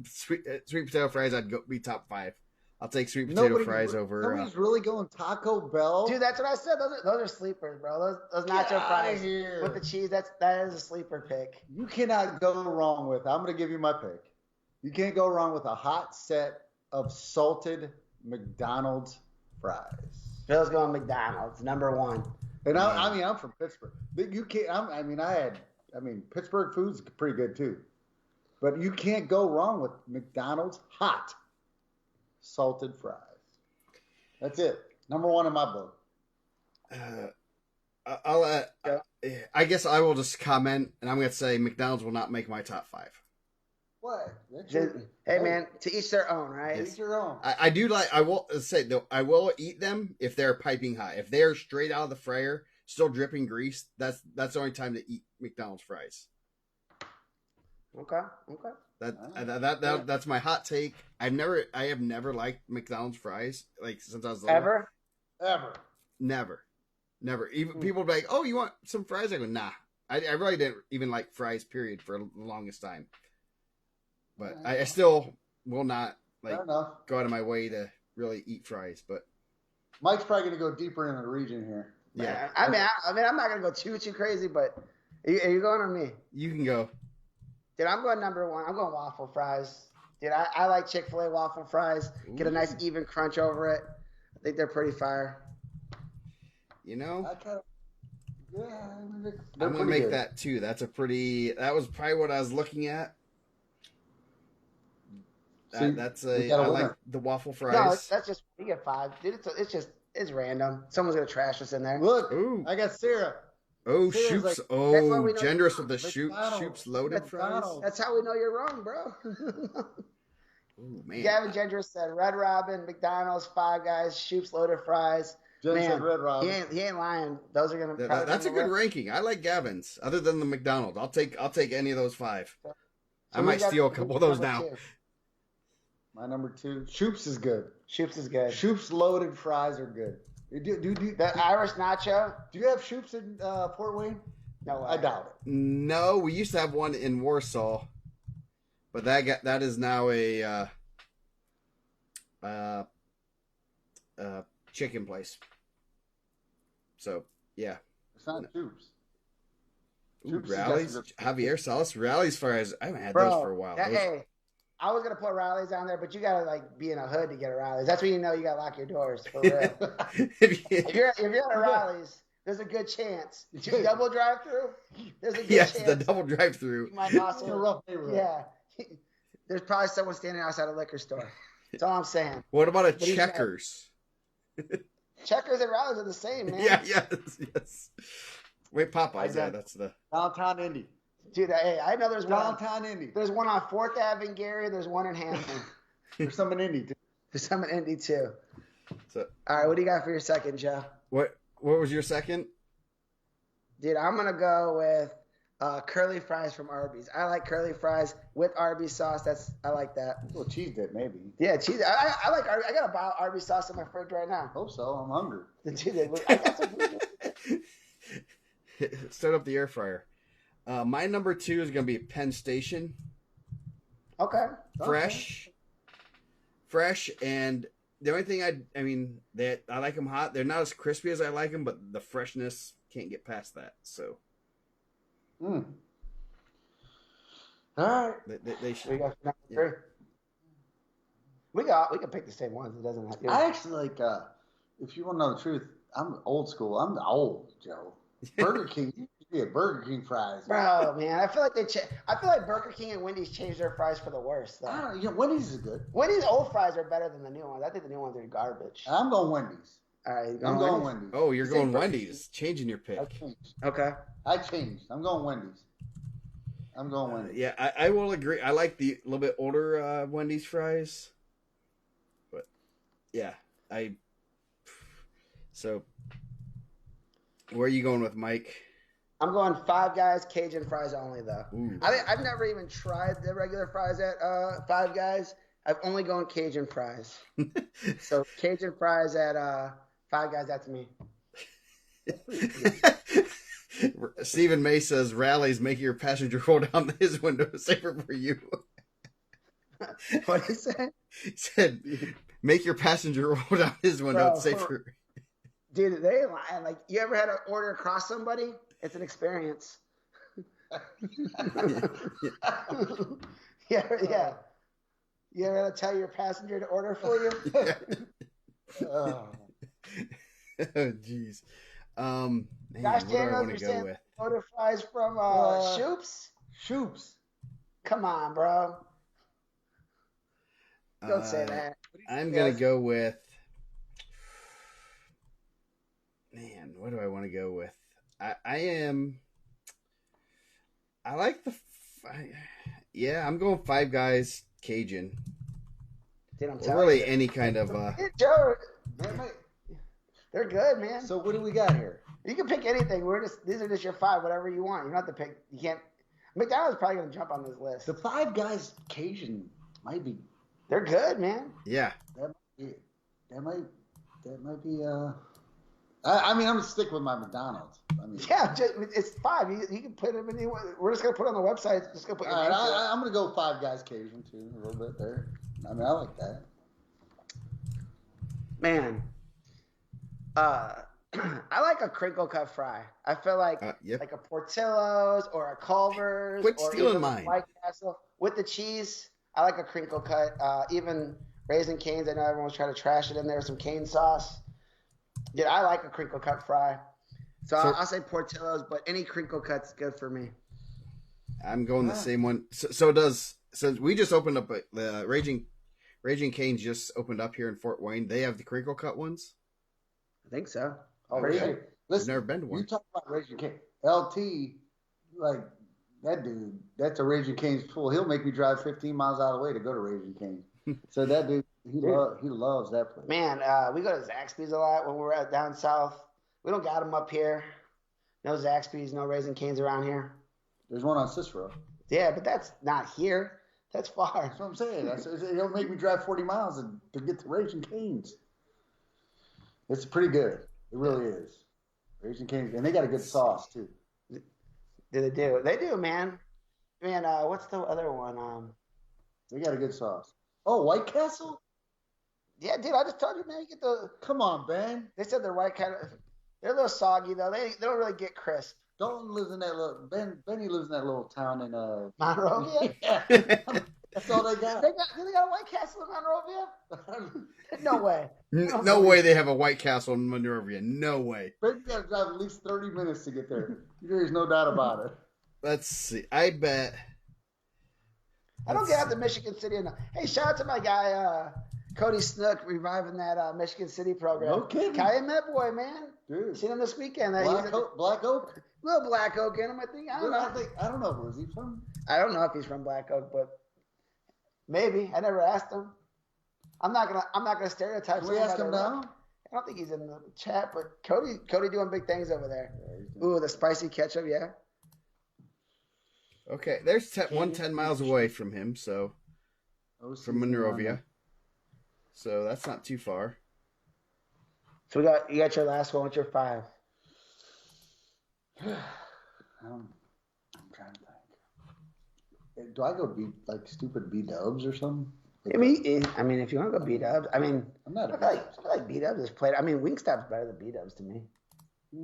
sweet potato fries. I'd be top 5. I'll take sweet potato fries over. Nobody's really going Taco Bell. Dude, that's what I said. Those are sleepers, bro. Those nacho fries with the cheese. That is a sleeper pick. You cannot go wrong with. I'm going to give you my pick. You can't go wrong with a hot set of salted McDonald's fries. Bill's going McDonald's #1. And I'm from Pittsburgh. You can't. Pittsburgh food's pretty good too. But you can't go wrong with McDonald's hot salted fries. That's it. Number one in my book. I guess I will just comment, and I'm going to say McDonald's will not make my top 5. What? Hey, man, to each their own, right? Each your own. I do like. I will say though, I will eat them if they're piping hot. If they're straight out of the fryer, still dripping grease, that's the only time to eat McDonald's fries. Okay. That's my hot take. I have never liked McDonald's fries like since I was little. Ever. Never. Even people be like, "Oh, you want some fries?" I go, "Nah." I really didn't even like fries. Period for the longest time. But I still will not go out of my way to really eat fries. But Mike's probably going to go deeper into the region here. Yeah. I mean, I'm not going to go too crazy, but are you going on me? You can go. Dude, I'm going number 1. I'm going waffle fries. Dude, I like Chick-fil-A waffle fries. Get a nice even crunch over it. I think they're pretty fire. You know? I'm going to make that too. That was probably what I was looking at. I like the waffle fries. No, that's just, you get 5. Dude, it's random. Someone's going to trash us in there. Look, I got Sarah. Oh, Shoops. Generous with the Shoops loaded fries. That's how we know you're wrong, bro. Oh, man. Gavin Gendress said Red Robin, McDonald's, Five Guys, Shoops loaded fries. Jen said Red Robin. He ain't lying. Those are going to That's a good ranking. I like Gavin's. Other than the McDonald's. I'll take any of those 5. So I might steal a couple of those now. 2. My number 2. Shoops is good. Shoops loaded fries are good. The Irish nacho. Do you have Shoops in Fort Wayne? No way. I doubt it. No, we used to have one in Warsaw, but that is now a chicken place. So yeah, it's not Shoops. Rallies, Javier Salas, Rallies fries. I haven't had those for a while. Hey, I was gonna put Rallies on there, but you gotta be in a hood to get a Rallies. That's when you know you gotta lock your doors for real. if you're at a Rallies, there's a good chance. Double drive-through. There's a good chance. Yes, the double drive-through. You might lost in a rough neighborhood. Yeah, there's probably someone standing outside a liquor store. That's all I'm saying. What about a Checkers? Checkers and Rallies are the same, man. Yes. Wait, Popeyes. That's the downtown Indy. Dude, hey, I know there's downtown Indy. There's one on 4th Ave in Gary. There's one in Hampton. There's some in Indy, too. There's some in Indy, too. So, all right, what do you got for your second, Joe? What was your second? Dude, I'm going to go with curly fries from Arby's. I like curly fries with Arby's sauce. I like that. A little cheese dip, maybe. Yeah, cheese. I like Arby's. I got a bottle of Arby's sauce in my fridge right now. Hope so. I'm hungry. I got some Start up the air fryer. My number 2 is going to be Penn Station. Okay. Fresh, and the only thing I like them hot. They're not as crispy as I like them, but the freshness can't get past that. So. All right. They should. We got number 3. We can pick the same ones. It doesn't have to. I actually like. If you want to know the truth, I'm old school. I'm the old Joe. Burger King. Yeah, Burger King fries. Bro, man, I feel like Burger King and Wendy's changed their fries for the worst. Though. I don't know. Yeah, Wendy's is good. Wendy's old fries are better than the new ones. I think the new ones are garbage. I'm going Wendy's. All right, I'm going Wendy's. Oh, you're going Wendy's. Changing your pick. I changed. Okay. I changed. I'm going Wendy's. Yeah, I will agree. I like the little bit older Wendy's fries. But, yeah, So, where are you going with, Mike? I'm going Five Guys Cajun fries only, though. Ooh. I've never even tried the regular fries at Five Guys. I've only gone Cajun fries. So Cajun fries at Five Guys, that's me. Stephen May says, Rallies make your passenger roll down his window safer for you. What did he say? He said, make your passenger roll down his window safer. Dude, they ain't lying. Like, you ever had to order across somebody? It's an experience. Yeah. You ever had to tell your passenger to order for you? Oh, jeez. Josh Daniels, you're saying order fries from Shoops? Shoops. Come on, bro. Don't say that. I'm gonna go with. Man, what do I want to go with? I like the. Yeah, I'm going Five Guys Cajun. Dude, I'm Or telling really you. any kind of. Joe, they're good, man. So what do we got here? You can pick anything. These are just your 5, whatever you want. You don't have to pick. You can't. McDonald's is probably gonna jump on this list. The Five Guys Cajun might be. They're good, man. Yeah. That might be. I mean, I'm gonna stick with my McDonald's. I mean, Yeah, it's 5. You can put them in. We're just gonna put it on the website. Just gonna put your name to it. I'm gonna go Five Guys Cajun too, a little bit there. I mean, I like that. Man, I like a crinkle cut fry. I feel like like a Portillo's or a Culver's Quit or stealing even mine. White Castle with the cheese. I like a crinkle cut. Even Raising Cane's. I know everyone's trying to trash it in there. Some cane sauce. Yeah, I like a crinkle cut fry. So I'll say Portillo's, but any crinkle cut's good for me. I'm going the same one. So we just opened up the Raging Cane's just opened up here in Fort Wayne. They have the crinkle cut ones. I think so. Oh, really? Listen, I've never been to one. You talk about Raging Cane. LT, like that dude, that's a Raging Cane's fool. He'll make me drive 15 miles out of the way to go to Raging Cane's. So that dude, he loves that place. Man, we go to Zaxby's a lot when we're down south. We don't got them up here. No Zaxby's, no Raising Cane's around here. There's one on Cicero. Yeah, but that's not here. That's far. That's what I'm saying. He'll make me drive 40 miles to get to Raging Cane's. It's pretty good. It really is. Raging Cane's, and they got a good sauce too. Do they do? They do, man. Man, what's the other one? They got a good sauce. Oh, White Castle? Yeah, dude, I just told you, man. You get the. Come on, Ben. They said they're white kind of. They're a little soggy though. They don't really get crisp. Dalton lives in that little. Benny lives in that little town in Monrovia. Yeah. That's all they got. Do they got a White Castle in Monrovia? No way. No way they have a White Castle in Monrovia. No way. Ben's got to drive at least 30 minutes to get there. There's no doubt about it. Let's see. I bet. I don't get out to Michigan City enough. Hey, shout out to my guy Cody Snook reviving that Michigan City program. No kidding. IndianaMat boy, man. Dude. Seen him this weekend. Black Oak? Little Black Oak in him, I think. I don't know. I don't know. Where's he from? I don't know if he's from Black Oak, but maybe. I never asked him. I'm not gonna stereotype. Can we ask him now? I don't think he's in the chat, but Cody doing big things over there. Ooh, the spicy ketchup, yeah. Okay, there's 10 miles away from him, so from Monrovia. So that's not too far. So you got your last one. What's your 5? I'm trying to think. Do I go stupid B-dubs or something? I mean, if you want to go B-dubs, I mean, I'm not I feel like B-dubs is played. I mean, Wingstop's better than B-dubs to me.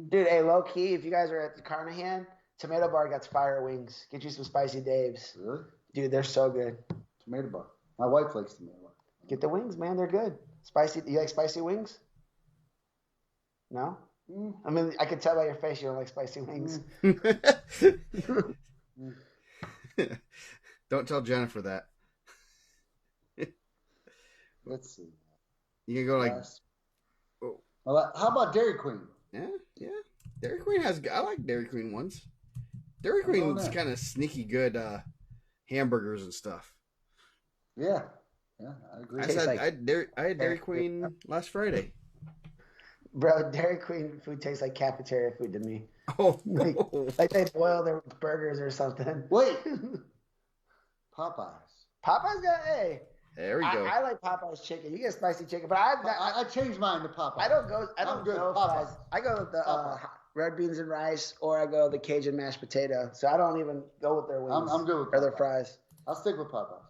Dude, hey, low key, if you guys are at the Carnahan, Tomato Bar got fire wings. Get you some Spicy Dave's. Really? Dude, they're so good. Tomato Bar. My wife likes Tomato Bar. Get the wings, man. They're good. Spicy. You like spicy wings? No? I mean, I could tell by your face you don't like spicy wings. Don't tell Jennifer that. Let's see. You can go like. Well, how about Dairy Queen? Yeah. Dairy Queen I like Dairy Queen ones. Dairy Queen's kind of sneaky good hamburgers and stuff. Yeah, I agree. I had Dairy Queen last Friday. Bro, Dairy Queen food tastes like cafeteria food to me. Oh, like they boil their burgers or something. Wait, Popeyes. Popeyes got There we go. I like Popeyes chicken. You get spicy chicken, but I changed mine to Popeyes. I don't go Popeyes. fries. I go with the red beans and rice, or I go the Cajun mashed potato. So I don't even go with their wings. I'm good with or their fries. I'll stick with Popeyes.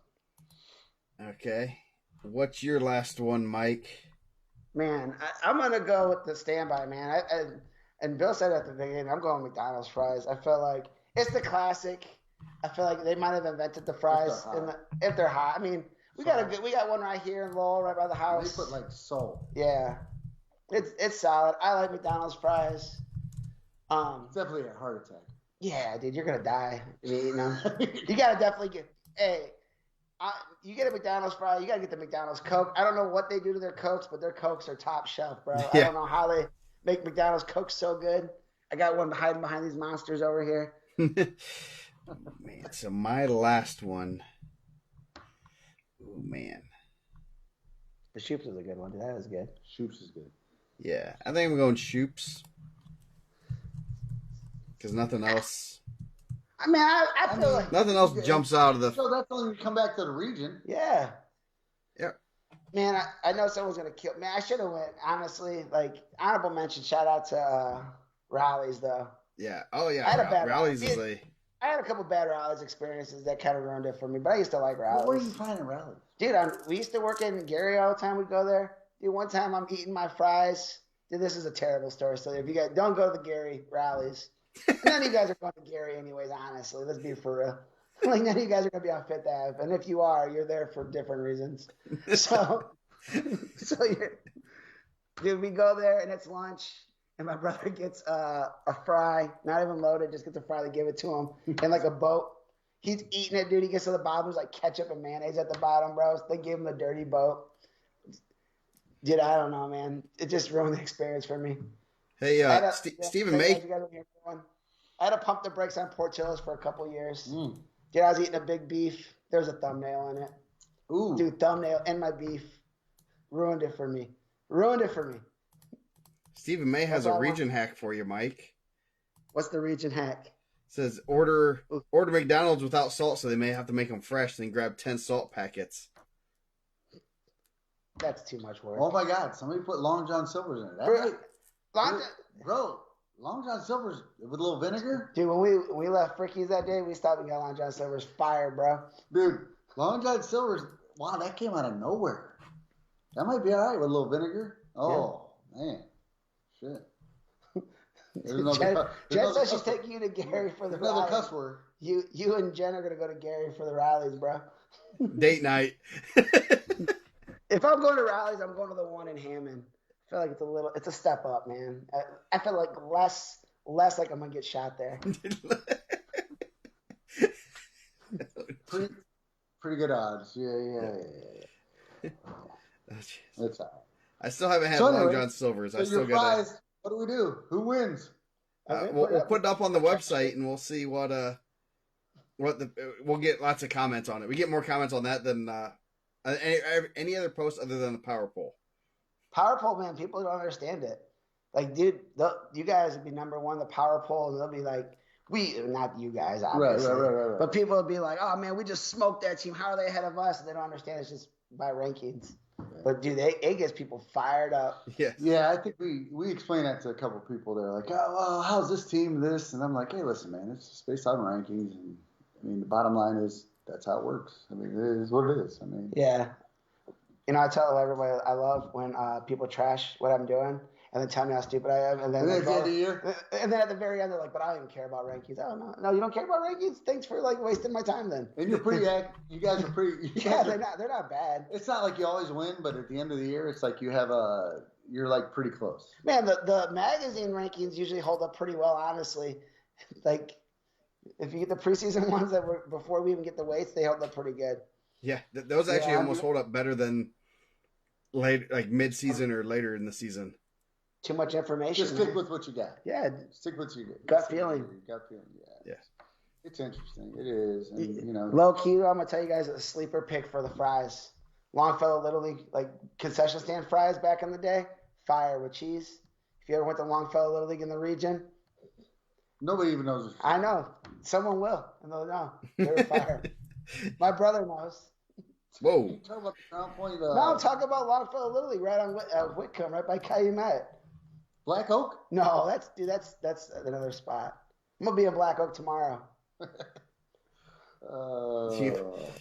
Okay. What's your last one, Mike? Man, I'm going to go with the standby, man. And Bill said at the beginning, I'm going McDonald's fries. I feel like it's the classic. I feel like they might have invented the fries if they're hot. I mean, we got one right here in Lowell, right by the house. They put like salt. Yeah, it's solid. I like McDonald's fries. It's definitely a heart attack. Yeah, dude, you're gonna die. I mean, you gotta definitely Hey, you get a McDonald's fry, you gotta get the McDonald's Coke. I don't know what they do to their Cokes, but their Cokes are top shelf, bro. I Yeah. don't know how they make McDonald's Coke so good. I got one hiding behind these monsters over here. Man, so my last one. Oh man. The Shoops is a good one. That is good. Shoops is good. Yeah, I think I'm going Shoops. Because nothing else. I mean, I feel like Nothing else jumps out of the. So that's when you come back to the region. yeah. Yeah. Man, I know someone's gonna kill. Man, I should have went. Honestly, like honorable mention. Shout out to Rallies though. Yeah. Oh yeah. I had a bad Rallies is a. I had a couple bad Rallies experiences that kind of ruined it for me, but I used to like Rallies. Where are you finding Rallies? Dude, we used to work in Gary all the time. We'd go there. Dude, one time I'm eating my fries. Dude, this is a terrible story. So if you guys don't go to the Gary Rallies, none of you guys are going to Gary anyways, honestly. Let's be for real. Like, none of you guys are going to be on Fifth Ave. And if you are, you're there for different reasons. So dude, we go there and it's lunch. And my brother gets a fry, not even loaded, just gets a fry. They give it to him in like a boat. He's eating it, dude. He gets to the bottom. There's like ketchup and mayonnaise at the bottom, bro. They gave him the dirty boat. Dude, I don't know, man. It just ruined the experience for me. Hey, Stephen May. I had to pump the brakes on Portillo's for a couple years. Dude, I was eating a big beef. There was a thumbnail in it. Ooh. Dude, thumbnail in my beef. Ruined it for me. Stephen May has a region hack for you, Mike. What's the region hack? It says order McDonald's without salt, so they may have to make them fresh. Then grab 10 salt packets. That's too much work. Oh my God! Somebody put Long John Silver's in it. Bro, Long John Silver's with a little vinegar. Dude, when we left Fricky's that day, we stopped and got Long John Silver's fire, bro. Dude, Long John Silver's. Wow, that came out of nowhere. That might be all right with a little vinegar. Oh man. Shit. Jen says she's taking you to Gary for the rallies. Another cuss word. You and Jen are going to go to Gary for the rallies, bro. Date night. If I'm going to rallies, I'm going to the one in Hammond. I feel like it's a step up, man. I feel like less like I'm going to get shot there. Pretty good odds. Yeah. That's all right. I still haven't had Long John Silver's. I still got it. What do we do? Who wins? We'll put it up on the website and we'll see we'll get lots of comments on it. We get more comments on that than any other post other than the power poll. Power poll, man, people don't understand it. Like, dude, you guys would be number one, the power poll, and they'll be like, not you guys, obviously. Right. But people will be like, oh man, we just smoked that team. How are they ahead of us? And they don't understand it's just by rankings. But dude, it gets people fired up. Yeah, I think we explained that to a couple people. They're like, oh, well, how's this team this? And I'm like, hey, listen, man, it's just based on rankings. And I mean, the bottom line is that's how it works. I mean, it is what it is. I mean, yeah. You know, I tell everybody I love when people trash what I'm doing and then tell me how stupid I am. And then at the end of the year. And then at the very end, they're like, but I don't even care about rankings. Oh, no, you don't care about rankings? Thanks for like wasting my time then. And you're pretty you guys are pretty. They're not bad. It's not like you always win, but at the end of the year, it's like you're like pretty close. Man, the magazine rankings usually hold up pretty well, honestly. Like, if you get the preseason ones that were before we even get the weights, they hold up pretty good. Yeah, those actually almost hold up better than later, like mid-season or later in the season. Too much information. Just stick with what you got. Yeah. Stick with what you got. Gut feeling. Yeah. It's interesting. It is. And, you know. Low key, I'm going to tell you guys a sleeper pick for the fries. Longfellow Little League, like concession stand fries back in the day. Fire with cheese. If you ever went to Longfellow Little League in the region. Nobody even knows. I know. Someone will. And they'll know. They're fire. My brother knows. Whoa. You talking about the Crown Point? No, I'm talking about Longfellow Little League right on Whitcomb, right by IndianaMat. Black Oak? No, that's another spot. I'm gonna be in Black Oak tomorrow. I'm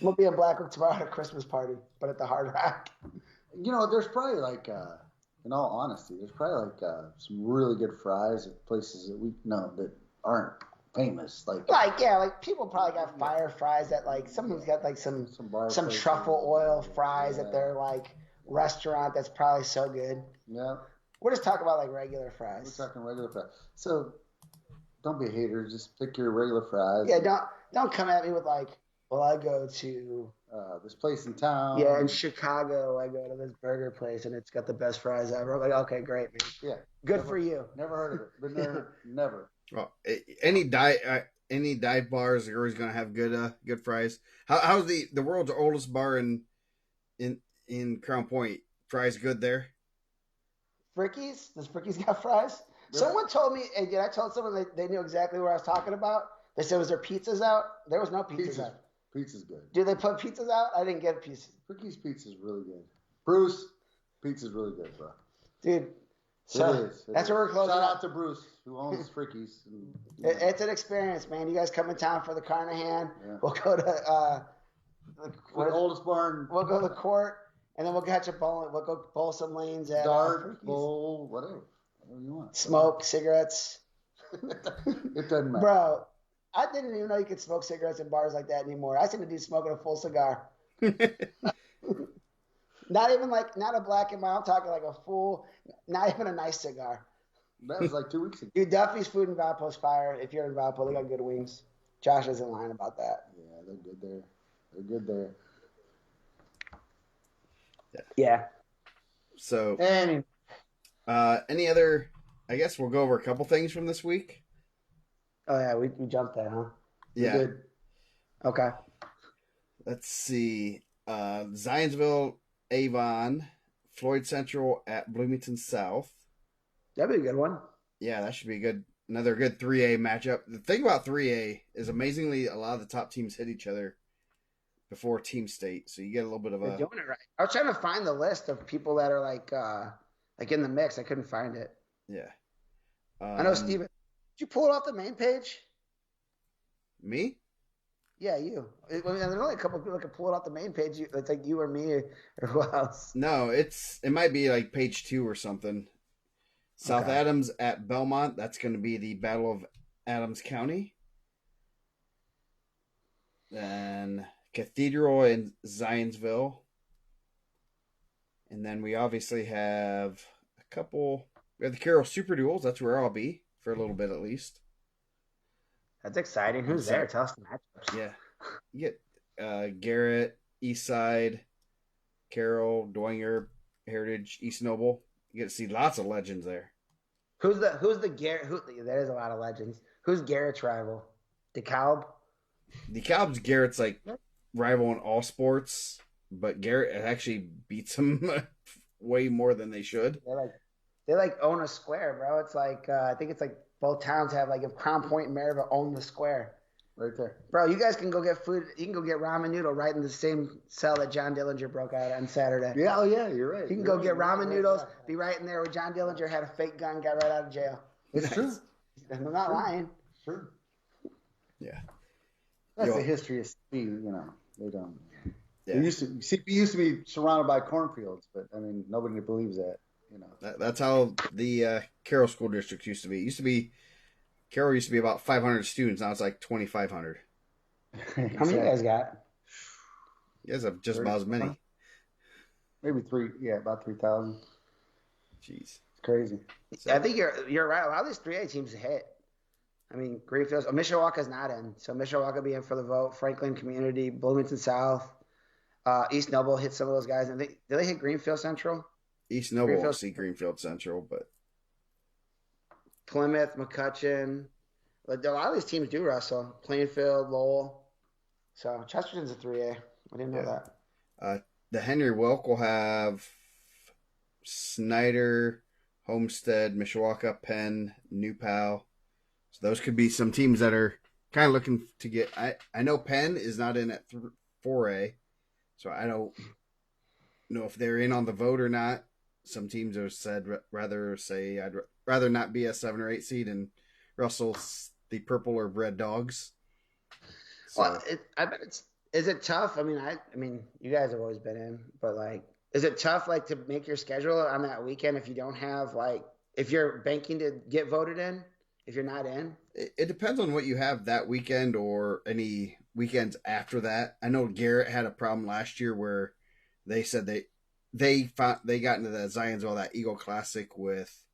gonna be in Black Oak tomorrow at a Christmas party, but at the Hard Rock. You know, there's probably like, in all honesty, there's probably like some really good fries at places that we know that aren't famous. Like people probably got fire fries that like someone's got like some truffle oil fries at their like restaurant that's probably so good. Yeah. We're just talking about like regular fries. We're talking regular fries. So don't be a hater. Just pick your regular fries. Yeah, don't come at me with like Well, I go to this place in town. in Chicago. I go to this burger place, and it's got the best fries ever. I'm like, okay, great, man. Yeah, good for you. Never heard of it. Been there, never. Well, any dive bars are always going to have good fries. How's the world's oldest bar in Crown Point? Fries good there? Fricky's? Does Fricky's got fries? Really? Someone told me, and I told someone they knew exactly what I was talking about. They said, was there pizzas out? There was no pizzas out. Pizza's good. Do they put pizzas out? I didn't get pizzas. Fricky's pizza's really good. Bruce, pizza's really good, bro. Dude. So that's where we're closing. Shout out to Bruce, who owns Fricky's. It's an experience, man. You guys come in town for the Carnahan. Yeah. We'll go to the oldest barn. We'll go to the court, and then we'll catch a bowl. We'll go bowl some lanes at dart, bowl, whatever you want. Smoke cigarettes. It doesn't matter, bro. I didn't even know you could smoke cigarettes in bars like that anymore. I seen a dude smoking a full cigar. Not a black and mild. I'm talking like a full, not even a nice cigar. That was like 2 weeks ago. Dude, Duffy's Food and Valpo's fire. If you're in Valpo, they got good wings. Josh isn't lying about that. Yeah, they're good there. They're good there. Yeah. So, any other, I guess we'll go over a couple things from this week. Oh, yeah, we jumped that, huh? Yeah. Okay. Let's see. Zionsville, Avon, Floyd Central at Bloomington South. That'd be a good one. Yeah, that should be another good 3A matchup. The thing about 3A is amazingly a lot of the top teams hit each other before team state, so you get a little bit of They're doing it right. I was trying to find the list of people that are like in the mix. I couldn't find it. Yeah. I know, Steven. Did you pull it off the main page? Me? Yeah, you. I mean, there's only a couple of people that can pull it off the main page. It's like you or me or who else? No, it might be like page 2 or something. South Adams at Belmont. That's going to be the Battle of Adams County. Then Cathedral in Zionsville. And then we obviously have a couple. We have the Carroll Super Duels. That's where I'll be for a little bit at least. That's exciting. Who's there? Tell us the matchups. Yeah. You get Garrett, Eastside, Carroll, Dwenger, Heritage, East Noble. You get to see lots of legends there. Who's the Garrett? There's a lot of legends. Who's Garrett's rival? DeKalb? DeKalb's Garrett's like rival in all sports, but Garrett actually beats him way more than they should. They own a square, bro. It's like I think it's like both towns have if Crown Point and Maryville own the square. Right there. Bro, you guys can go get food. You can go get ramen noodle right in the same cell that John Dillinger broke out on Saturday. Yeah, oh yeah, you're right. You can go get ramen noodles, be right in there where John Dillinger had a fake gun, got right out of jail. It's true. I'm not lying. True. Yeah. That's the history of CP, They don't. Yeah. CP used to be surrounded by cornfields, but I mean nobody believes that. That's how the Carroll School District used to be. Carroll used to be about 500 students. Now it's like 2,500. How many you guys got? You guys have just about as many. Maybe about 3,000. Jeez, it's crazy. I think you're right. A lot of these 3A teams hit. I mean, Greenfield. Mishawaka's not in, so Mishawaka will be in for the vote. Franklin Community, Bloomington South, East Noble hit some of those guys. And did they hit Greenfield Central? East Noble will see Greenfield Central, but Plymouth, McCutcheon. A lot of these teams do wrestle. Plainfield, Lowell. So Chesterton's a 3A. I didn't know that. The Henry Wilk will have Snyder, Homestead, Mishawaka, Penn, New Pal. So those could be some teams that are kind of looking to get. I know Penn is not in at 4A, so I don't know if they're in on the vote or not. Some teams have said I'd rather not be a 7 or 8 seed and wrestle the purple or red dogs. So. Well, I bet is it tough? I mean, you guys have always been in, but is it tough to make your schedule on that weekend if you don't have if you're banking to get voted in, if you're not in? It depends on what you have that weekend or any weekends after that. I know Garrett had a problem last year where they said they got into the Zionsville, that Eagle Classic with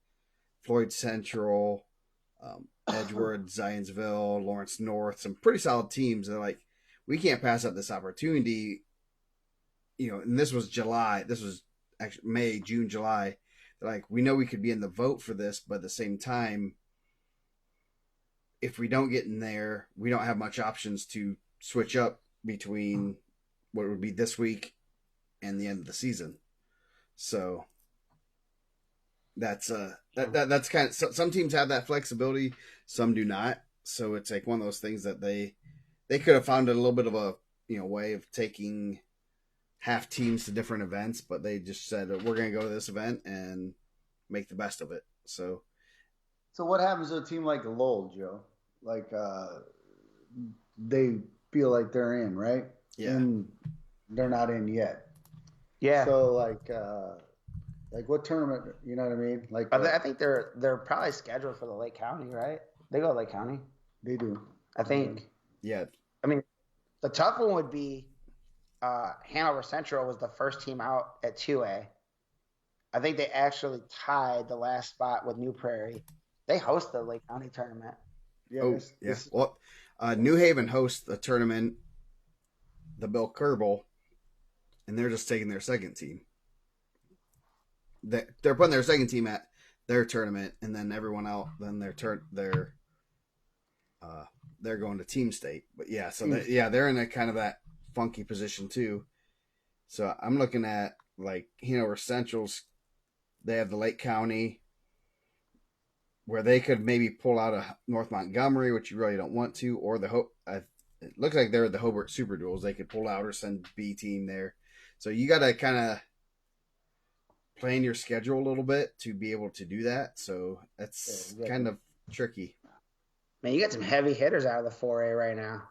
Floyd Central, Edgewood, Zionsville, Lawrence North, some pretty solid teams. They're like, we can't pass up this opportunity. And this was July. This was actually May, June, July. Like, we know we could be in the vote for this, but at the same time, if we don't get in there, we don't have much options to switch up between what would be this week and the end of the season. So that's that's kind of, some teams have that flexibility, some do not. So it's like one of those things that they could have found a little bit of a way of taking half teams to different events, but they just said we're going to go to this event and make the best of it. So what happens to a team like Lowell, Joe? Like they feel like they're in, right? Yeah. And they're not in yet. Yeah. So like what tournament? You know what I mean? Like I think they're probably scheduled for the Lake County, right? They go to Lake County. They do. I think. Yeah. I mean, the tough one would be Hanover Central was the first team out at 2A. I think they actually tied the last spot with New Prairie. They host the Lake County tournament. Yeah. Well, New Haven hosts the tournament, the Bill Kerbal, and they're just taking their second team. They're putting their second team at their tournament, and then everyone else, then they're going to team state. But yeah, so they're in a kind of that funky position too. So I'm looking at like Hanover Central's. They have the Lake County, where they could maybe pull out a North Montgomery, which you really don't want to, or it looks like they're the Hobart Super Duels. They could pull out or send B team there. So you got to kind of plan your schedule a little bit to be able to do that. So that's kind of tricky. Man, you got some heavy hitters out of the 4A right now.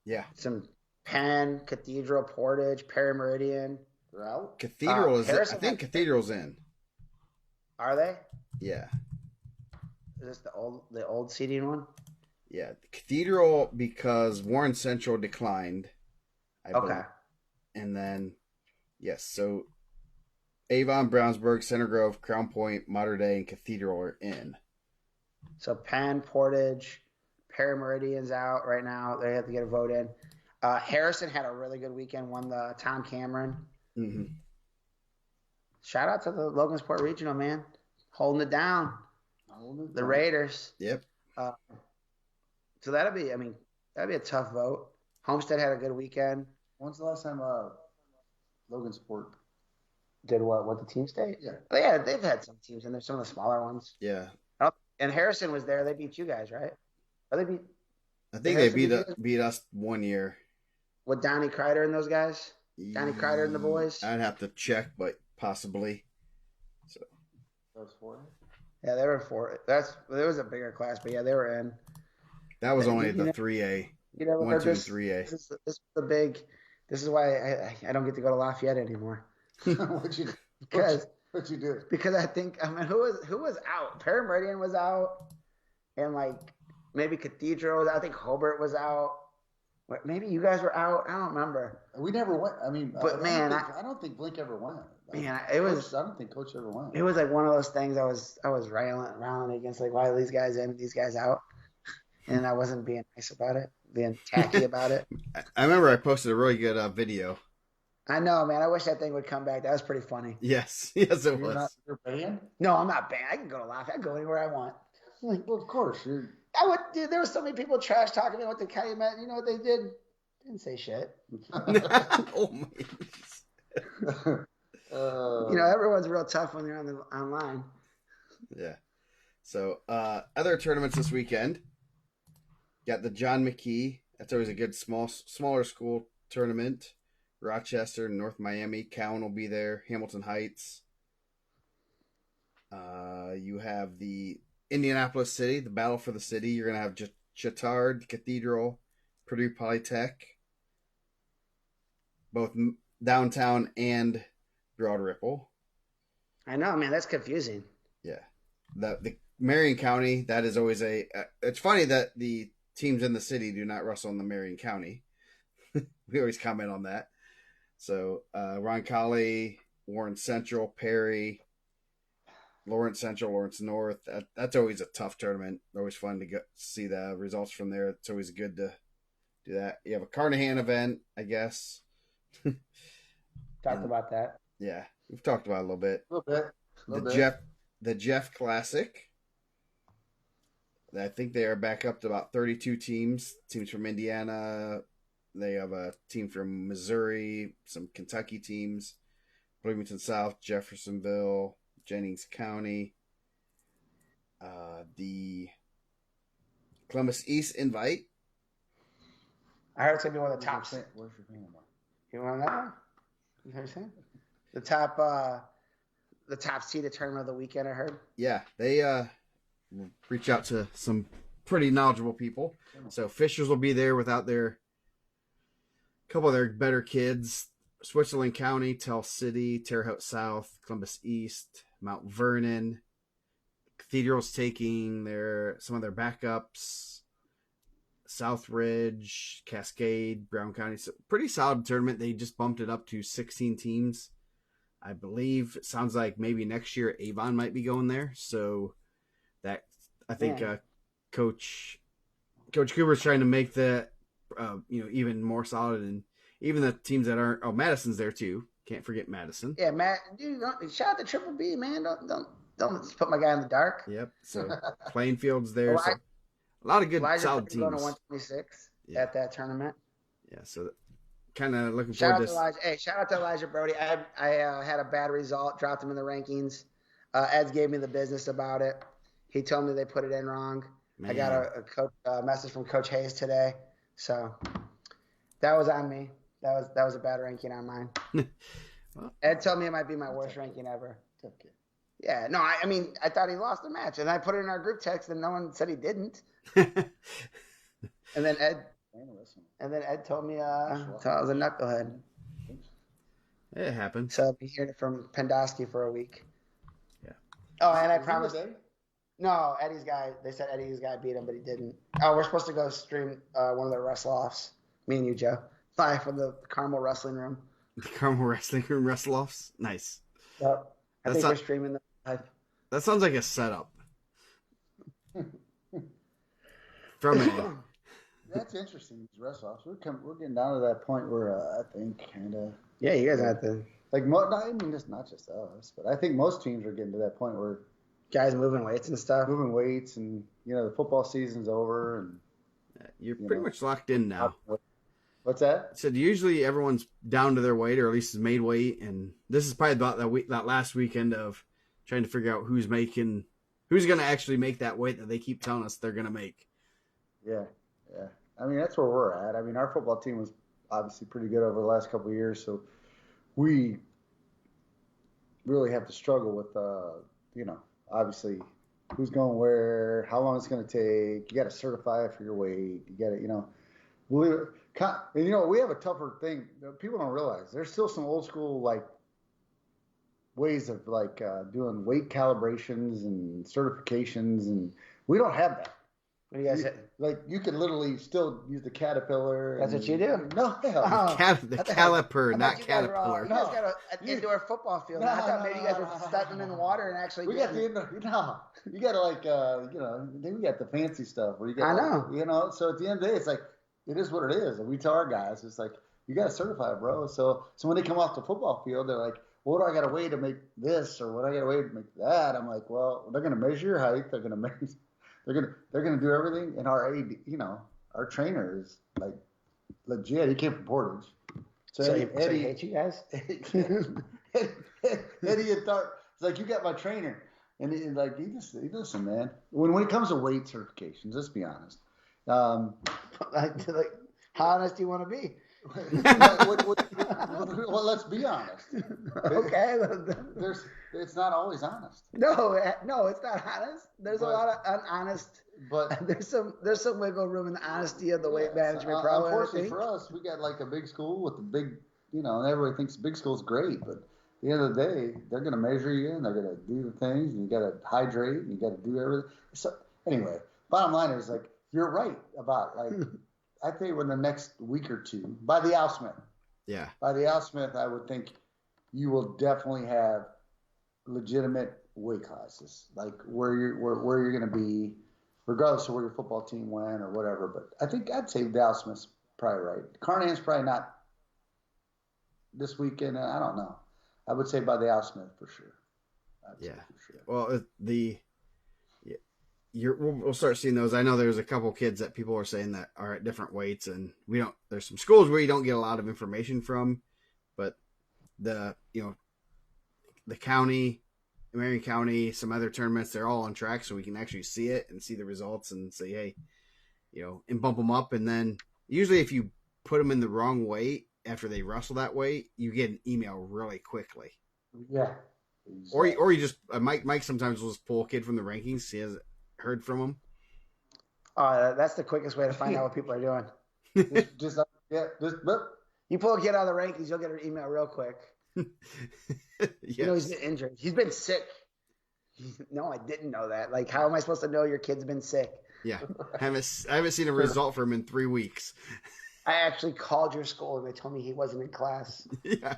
Yeah. Some Penn, Cathedral, Portage, Perry Meridian. They're out. Cathedral is. I think Cathedral's in. Are they? Yeah. Is this the old seeding one? Yeah, the Cathedral, because Warren Central declined. I believe. And then, yes, so Avon, Brownsburg, Center Grove, Crown Point, Mater Dei, and Cathedral are in. So Penn, Portage, Perry Meridian's out right now. They have to get a vote in. Harrison had a really good weekend, won the Tom Cameron. Mm-hmm. Shout out to the Logansport Regional, man. Holding it down. The Raiders. Yep. So that'll be a tough vote. Homestead had a good weekend. When's the last time Logansport did what? What, the team state? Yeah. They've had some teams, and there's some of the smaller ones. Yeah. And Harrison was there. They beat you guys, right? Or they beat. I think they beat us one year. With Donnie Kreider and those guys? Donnie Kreider and the boys? I'd have to check, but possibly. So. That was 4? Yeah, they were 4. There was a bigger class, but yeah, they were in. That was only the 3A. 1, 2, 3A. This is the big. This is why I don't get to go to Lafayette anymore. What'd you do? Because who was out? Perry Meridian was out, and like maybe Cathedral. I think Hobart was out. Maybe you guys were out. I don't remember. We never went. I mean, but I don't think Blink ever went. Man, I don't think Coach ever went. It was like one of those things. I was railing against, like, why are these guys in, these guys out, and I wasn't being nice about it, being tacky about it. I remember I posted a really good video. I know, man. I wish that thing would come back. That was pretty funny. Yes, it was. You're banned? No, I'm not banned. I can go to Lafayette. I can go anywhere I want. Well, of course. I would. Dude, there were so many people trash talking me what the Calumet. You know what they did? Didn't say shit. Oh my. Everyone's real tough when they're online. Yeah. So, other tournaments this weekend. Got the John McKee. That's always a good smaller school tournament. Rochester, North Miami. Cowan will be there. Hamilton Heights. You have the Indianapolis City, the Battle for the City. You're going to have Chittard, Cathedral, Purdue Polytech. Both downtown and Broad Ripple. I know, man. That's confusing. Yeah. The Marion County, that is always it's funny that the teams in the city do not wrestle in the Marion County. We always comment on that. So, Roncalli, Warren Central, Perry, Lawrence Central, Lawrence North. That's always a tough tournament. Always fun to see the results from there. It's always good to do that. You have a Carnahan event, I guess. Talked about that. Yeah, we've talked about it a little bit. A little bit. The Jeff Classic. I think they are back up to about 32 teams. Teams from Indiana. They have a team from Missouri, some Kentucky teams, Bloomington South, Jeffersonville, Jennings County. The Columbus East invite. I heard it's going to be one of the top. Where's your family? You want that one? You heard saying? The top seeded tournament of the weekend, I heard. Yeah, they reach out to some pretty knowledgeable people. So Fishers will be there without a couple of their better kids. Switzerland County, Tell City, Terre Haute South, Columbus East, Mount Vernon. Cathedral's taking some of their backups. Southridge, Cascade, Brown County. So pretty solid tournament. They just bumped it up to 16 teams. I believe it sounds like maybe next year Avon might be going there. So that I think Coach Cooper's trying to make that even more solid, and even the teams that aren't. Oh, Madison's there too. Can't forget Madison. Yeah, Matt. Dude, shout out to Triple B, man. Don't put my guy in the dark. Yep. So Plainfield's there. So a lot of good solid teams. Going to 126 at that tournament. Yeah. So kind of looking shout forward to Elijah. Hey, shout out to Elijah Brody. I had a bad result, dropped him in the rankings. Eds gave me the business about it. He told me they put it in wrong. Man. I got a message from Coach Hayes today, so that was on me. That was a bad ranking on mine. Well, Ed told me it might be my worst ranking ever. Okay. Yeah, no, I mean, I thought he lost the match, and I put it in our group text, and no one said he didn't. and then Ed told me I was a knucklehead. It happened. So I'll be hearing it from Pendosky for a week. Yeah. Oh, and I promised. No, Eddie's guy. They said Eddie's guy beat him, but he didn't. Oh, we're supposed to go stream one of the wrestle-offs. Me and you, Joe. Live from the Carmel Wrestling Room. The Carmel Wrestling Room wrestle-offs? Nice. Yep. I think we're streaming the live. That sounds like a setup. From it. That's interesting. These wrestle-offs. We're getting down to that point where I think kind of. Yeah, you guys have to. Like, I mean, it's not just us, but I think most teams are getting to that point where guys moving weights and stuff. Moving weights, and the football season's over, and you're pretty much locked in now. What's that? I said usually everyone's down to their weight, or at least has made weight, and this is probably about that last weekend of trying to figure out who's going to actually make that weight that they keep telling us they're going to make. Yeah. I mean, that's where we're at. I mean, our football team was obviously pretty good over the last couple of years, so we really have to struggle with, obviously who's going where, how long it's going to take. You got to certify it for your weight. You got to, and we have a tougher thing. People don't realize there's still some old school ways of doing weight calibrations and certifications, and we don't have that. What do you guys say? You can literally still use the caterpillar. That's what you do? No, the caliper, not caterpillar. You guys got an indoor football field. I thought maybe you guys were stepping in the water and actually. We got the indoor. No, you got to then we got the fancy stuff where you got. I know. So at the end of the day, it's like it is what it is, and we tell our guys, it's like you got to certify, bro. So when they come off the football field, they're like, what do I got to weigh to make this, or what do I got to weigh to make that? I'm like, well, they're going to measure your height. They're going to measure. They're gonna do everything, and our AD, our trainer is legit. He came from Portage. So Eddie hates you guys. Eddie and Tart. It's like, you got my trainer, and he listen, man. When it comes to weight certifications, let's be honest. How honest do you want to be? Well, let's be honest. Okay. It's not always honest. No, it's not honest. There's a lot of unhonest. But there's some wiggle room in the honesty of the weight management program. Unfortunately for us, we got a big school with the big, and everybody thinks big school's great, but at the end of the day, they're going to measure you, and they're going to do the things, and you got to hydrate, and you got to do everything. So anyway, bottom line is you're right about I think in the next week or two, by the Al Smith. Yeah. By the Al Smith, I would think you will definitely have legitimate weight classes, where you're going to be, regardless of where your football team went or whatever. But I think I'd say the Al Smith's probably right. Carnahan's probably not this weekend. I don't know. I would say by the Al Smith for sure. Yeah. For sure. Well, we'll start seeing those. I know there's a couple kids that people are saying that are at different weights, and there's some schools where you don't get a lot of information from, but the county, Marion County, some other tournaments, they're all on track, so we can actually see it and see the results and say, hey, and bump them up. And then usually if you put them in the wrong weight after they wrestle that weight, you get an email really quickly. Yeah. Exactly. Or you just Mike sometimes will just pull a kid from the rankings. He hasn't heard from him. That's the quickest way to find out what people are doing. just you pull a kid out of the rankings, you'll get an email real quick. Yes. He's been injured. He's been sick. No, I didn't know that. Like, how am I supposed to know your kid's been sick? Yeah, I haven't seen a result from him in 3 weeks. I actually called your school and they told me he wasn't in class. Yeah,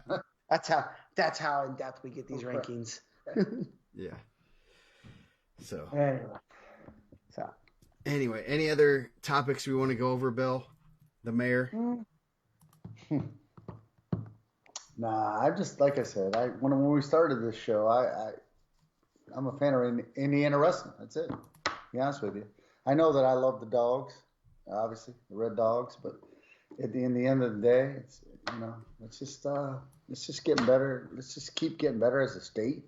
that's how in depth we get these rankings. Yeah. So anyway, any other topics we want to go over, Bill, the mayor? Nah, I just, like I said, when we started this show, I'm a fan of Indiana wrestling. That's it. To be honest with you, I know that I love the dogs, obviously the Red Dogs, but in the end of the day, it's it's just getting better. Let's just keep getting better as a state,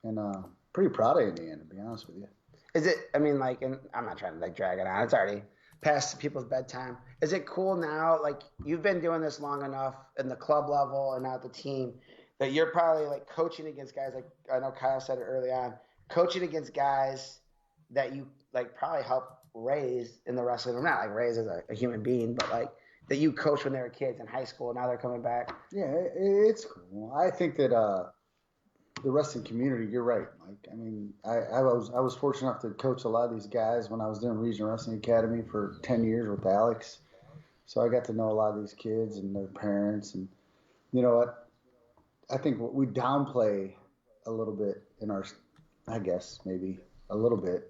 and pretty proud of Indiana, to be honest with you. Is it? I mean, like, and I'm not trying to drag it on. It's already past people's bedtime. Is it cool now? Like, you've been doing this long enough in the club level and now at the team that you're probably like coaching against guys. Like, I know Kyle said it early on, coaching against guys that you like probably helped raise in the wrestling room. Not like raise as a human being, but like that you coached when they were kids in high school. Now they're coming back. Yeah, it's cool. I think that the wrestling community, you're right, Mike. I mean, I was fortunate enough to coach a lot of these guys when I was doing Regional Wrestling Academy for 10 years with Alex. So I got to know a lot of these kids and their parents. And you know what? I think what we downplay a little bit in our, I guess maybe a little bit,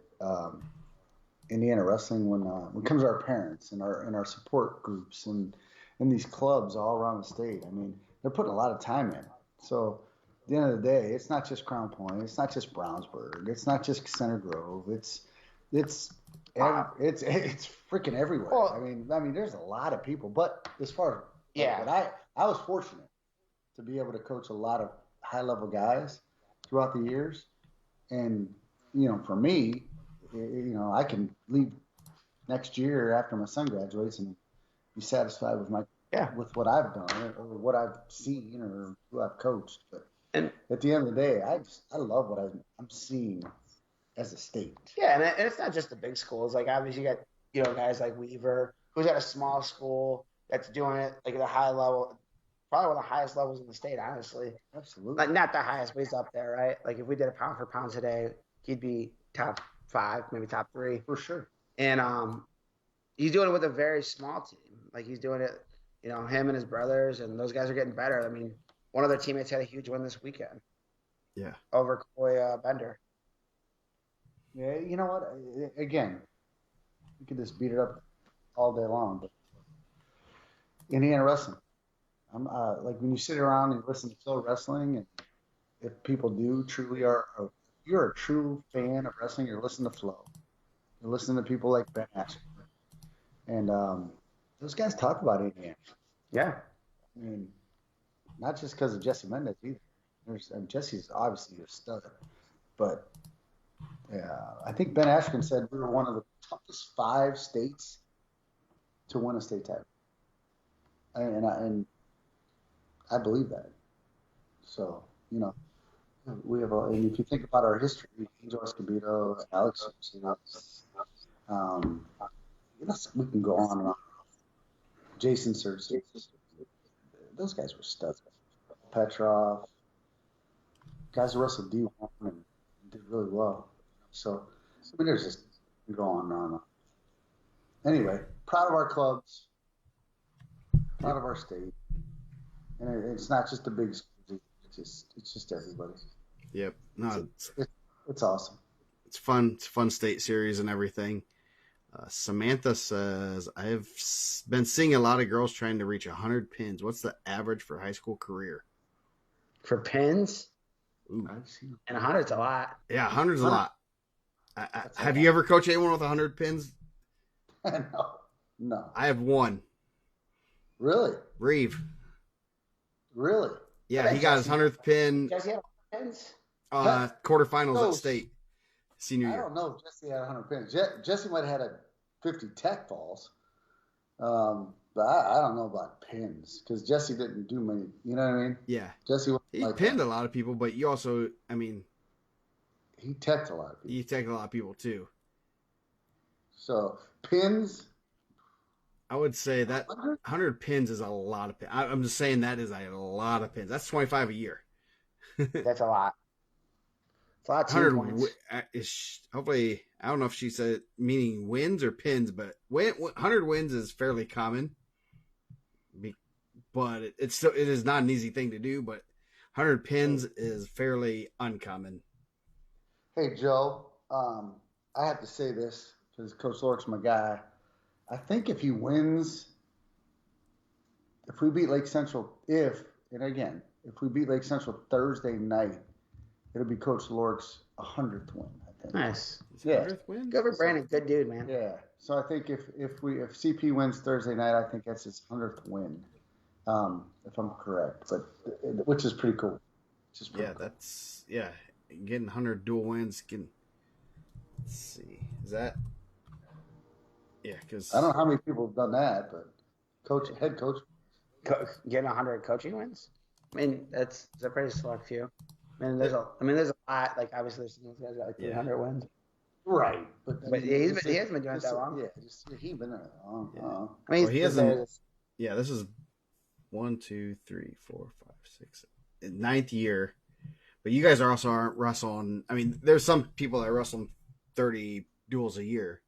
Indiana wrestling when it comes to our parents and our support groups and these clubs all around the state. I mean, they're putting a lot of time in. So at the end of the day, it's not just Crown Point, it's not just Brownsburg, it's not just Center Grove, it's freaking everywhere. Well, I mean, there's a lot of people. But as far Yeah. but I was fortunate to be able to coach a lot of high level guys throughout the years, and for me, I can leave next year after my son graduates and be satisfied with with what I've done or what I've seen or who I've coached. But at the end of the day, I love what I'm seeing as a state. Yeah, and it's not just the big schools. Like, obviously you got guys like Weaver, who's at a small school that's doing it like at a high level, probably one of the highest levels in the state, honestly. Absolutely. Like, not the highest, but he's up there, right? Like, if we did a pound for pound today, he'd be top 5, maybe top 3 For sure. And he's doing it with a very small team. Like, he's doing it, him and his brothers, and those guys are getting better. I mean, one of their teammates had a huge win this weekend. Yeah. Over Coy Bender. Yeah, you know what? Again, we could just beat it up all day long, but Indiana wrestling. I'm like, when you sit around and listen to Phil wrestling, and if people do truly you're a true fan of wrestling, you're listening to Flo. You're listening to people like Ben Askren. And those guys talk about Indiana. Yeah. I mean, not just because of Jesse Mendez either. Jesse's obviously a stud, but I think Ben Askren said we were one of the toughest 5 states to win a state title, and I believe that. So we have and if you think about our history, Angel Escobedo, Alex, we can go on and on. Jason Cersei, those guys were studs. Petrov, guys wrestled D1 and did really well. So, there's just go on and on and on. Anyway, proud of our clubs, proud of our state, and it's not just the big schools. It's just everybody. Yep. No, it's awesome. It's fun. It's a fun state series and everything. Samantha says, I've been seeing a lot of girls trying to reach 100 pins. What's the average for high school career? For pins? Ooh. And 100's a lot. Yeah, 100's a lot. Have you ever coached anyone with 100 pins? No. I have one. Really? Reeve. Really? Yeah, he got his 100th pin. Does he have pins? Quarterfinals at state. Senior year. I don't know if Jesse had 100 pins. Jesse might have had 50 tech falls. But I don't know about pins because Jesse didn't do many. You know what I mean? Yeah. Jesse he pinned a lot of people, but you also, I mean, he teched a lot of people. He teched a lot of people too. So pins. I would say that 100 pins is a lot of pins. I'm just saying that is a lot of pins. That's 25 a year. That's a lot. It's a lot of 100 hopefully, I don't know if she said meaning wins or pins, but 100 wins is fairly common. But it is not an easy thing to do. But 100 pins is fairly uncommon. Hey Joe, I have to say this because Coach Lork's my guy. I think if he wins, if we beat Lake Central, if we beat Lake Central Thursday night, it'll be Coach Lork's 100th win, I think. Nice. Yeah. 100th win? Good for Brandon. Good dude, man. Yeah. So I think if CP wins Thursday night, I think that's his 100th win, if I'm correct. But which is pretty cool. That's getting 100 dual wins. Let's see, is that? Yeah, because I don't know how many people have done that, but head coach getting 100 coaching wins. I mean, that's a pretty select few. There's a lot. Like obviously, there's some guys got like 300 wins. Right, but he hasn't been doing it that long. Yeah, he's been there that long. Yeah. I mean, he hasn't. Yeah, this is 1, 2, 3, 4, 5, 6, 9th year. But you guys aren't wrestling. I mean, there's some people that wrestle 30 duels a year.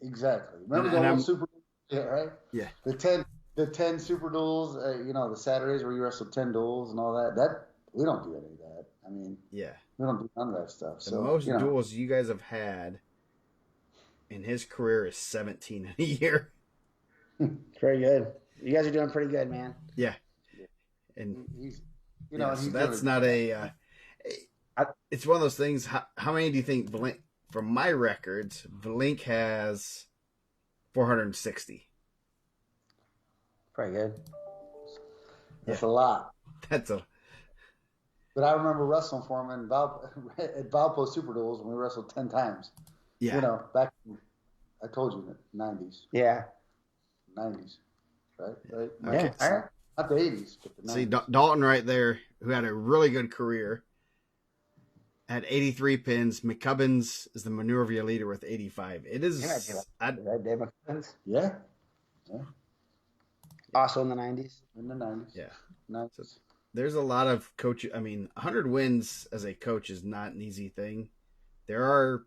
Exactly. Remember the old Super? Yeah, right. Yeah. The 10 Super duels. The Saturdays where you wrestle 10 duels and all that. That we don't do any of that. I mean, yeah, we don't do none of that stuff. The most duels you guys have had in his career is 17 in a year. Very good. You guys are doing pretty good, man. Yeah, and so that's not a. It's one of those things. How many do you think? From my records, Blink has 460. Pretty good. That's a lot. That's a. But I remember wrestling for him at Valpo Super Duels when we wrestled 10 times. Yeah. Back in, I told you, in the 90s. Yeah. 90s. Right? Okay. Yeah. Not the 80s, but the 90s. See, Dalton right there, who had a really good career, had 83 pins. McCubbins is the Manorvia leader with 85. It is. Dave McCubbins? Yeah. Also in the 90s? In the 90s. Yeah. 90s. So, there's a lot of coach. I mean, 100 wins as a coach is not an easy thing. There are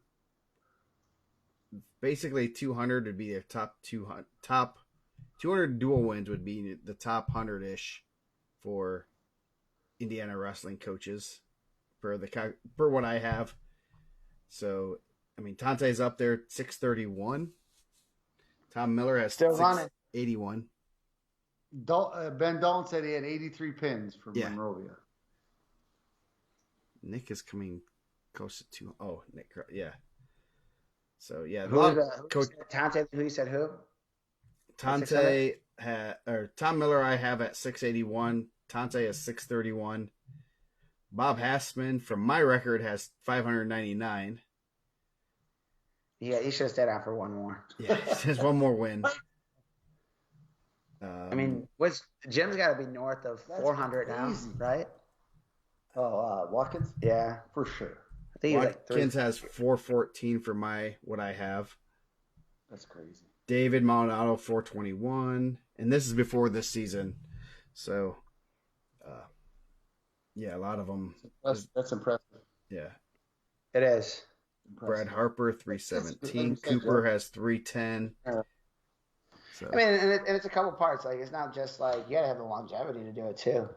basically 200 would be the top 200 dual wins would be the top 100-ish for Indiana wrestling coaches per what I have. So, I mean, Tante's up there 631. Tom Miller has still running 681. Ben Dalton said he had 83 pins for Monrovia. Nick is coming close to 2. Oh, Nick, yeah. So yeah, Coach Tante. Who you said who? Tante Tom Miller. I have at 681. Tante is 631. Bob Hassman from my record has 599. Yeah, he should have stayed out for one more. Yeah, he has one more win. I mean, Jim's got to be north of 400 now, right? Oh, Watkins? Yeah, for sure. I think Watkins has 414 for what I have. That's crazy. David Maldonado 421, and this is before this season. So, a lot of them. That's impressive. Yeah, it is. Brad Harper 317. Cooper has 310. So. I mean, and it's a couple parts. Like, it's not just like you gotta have the longevity to do it too.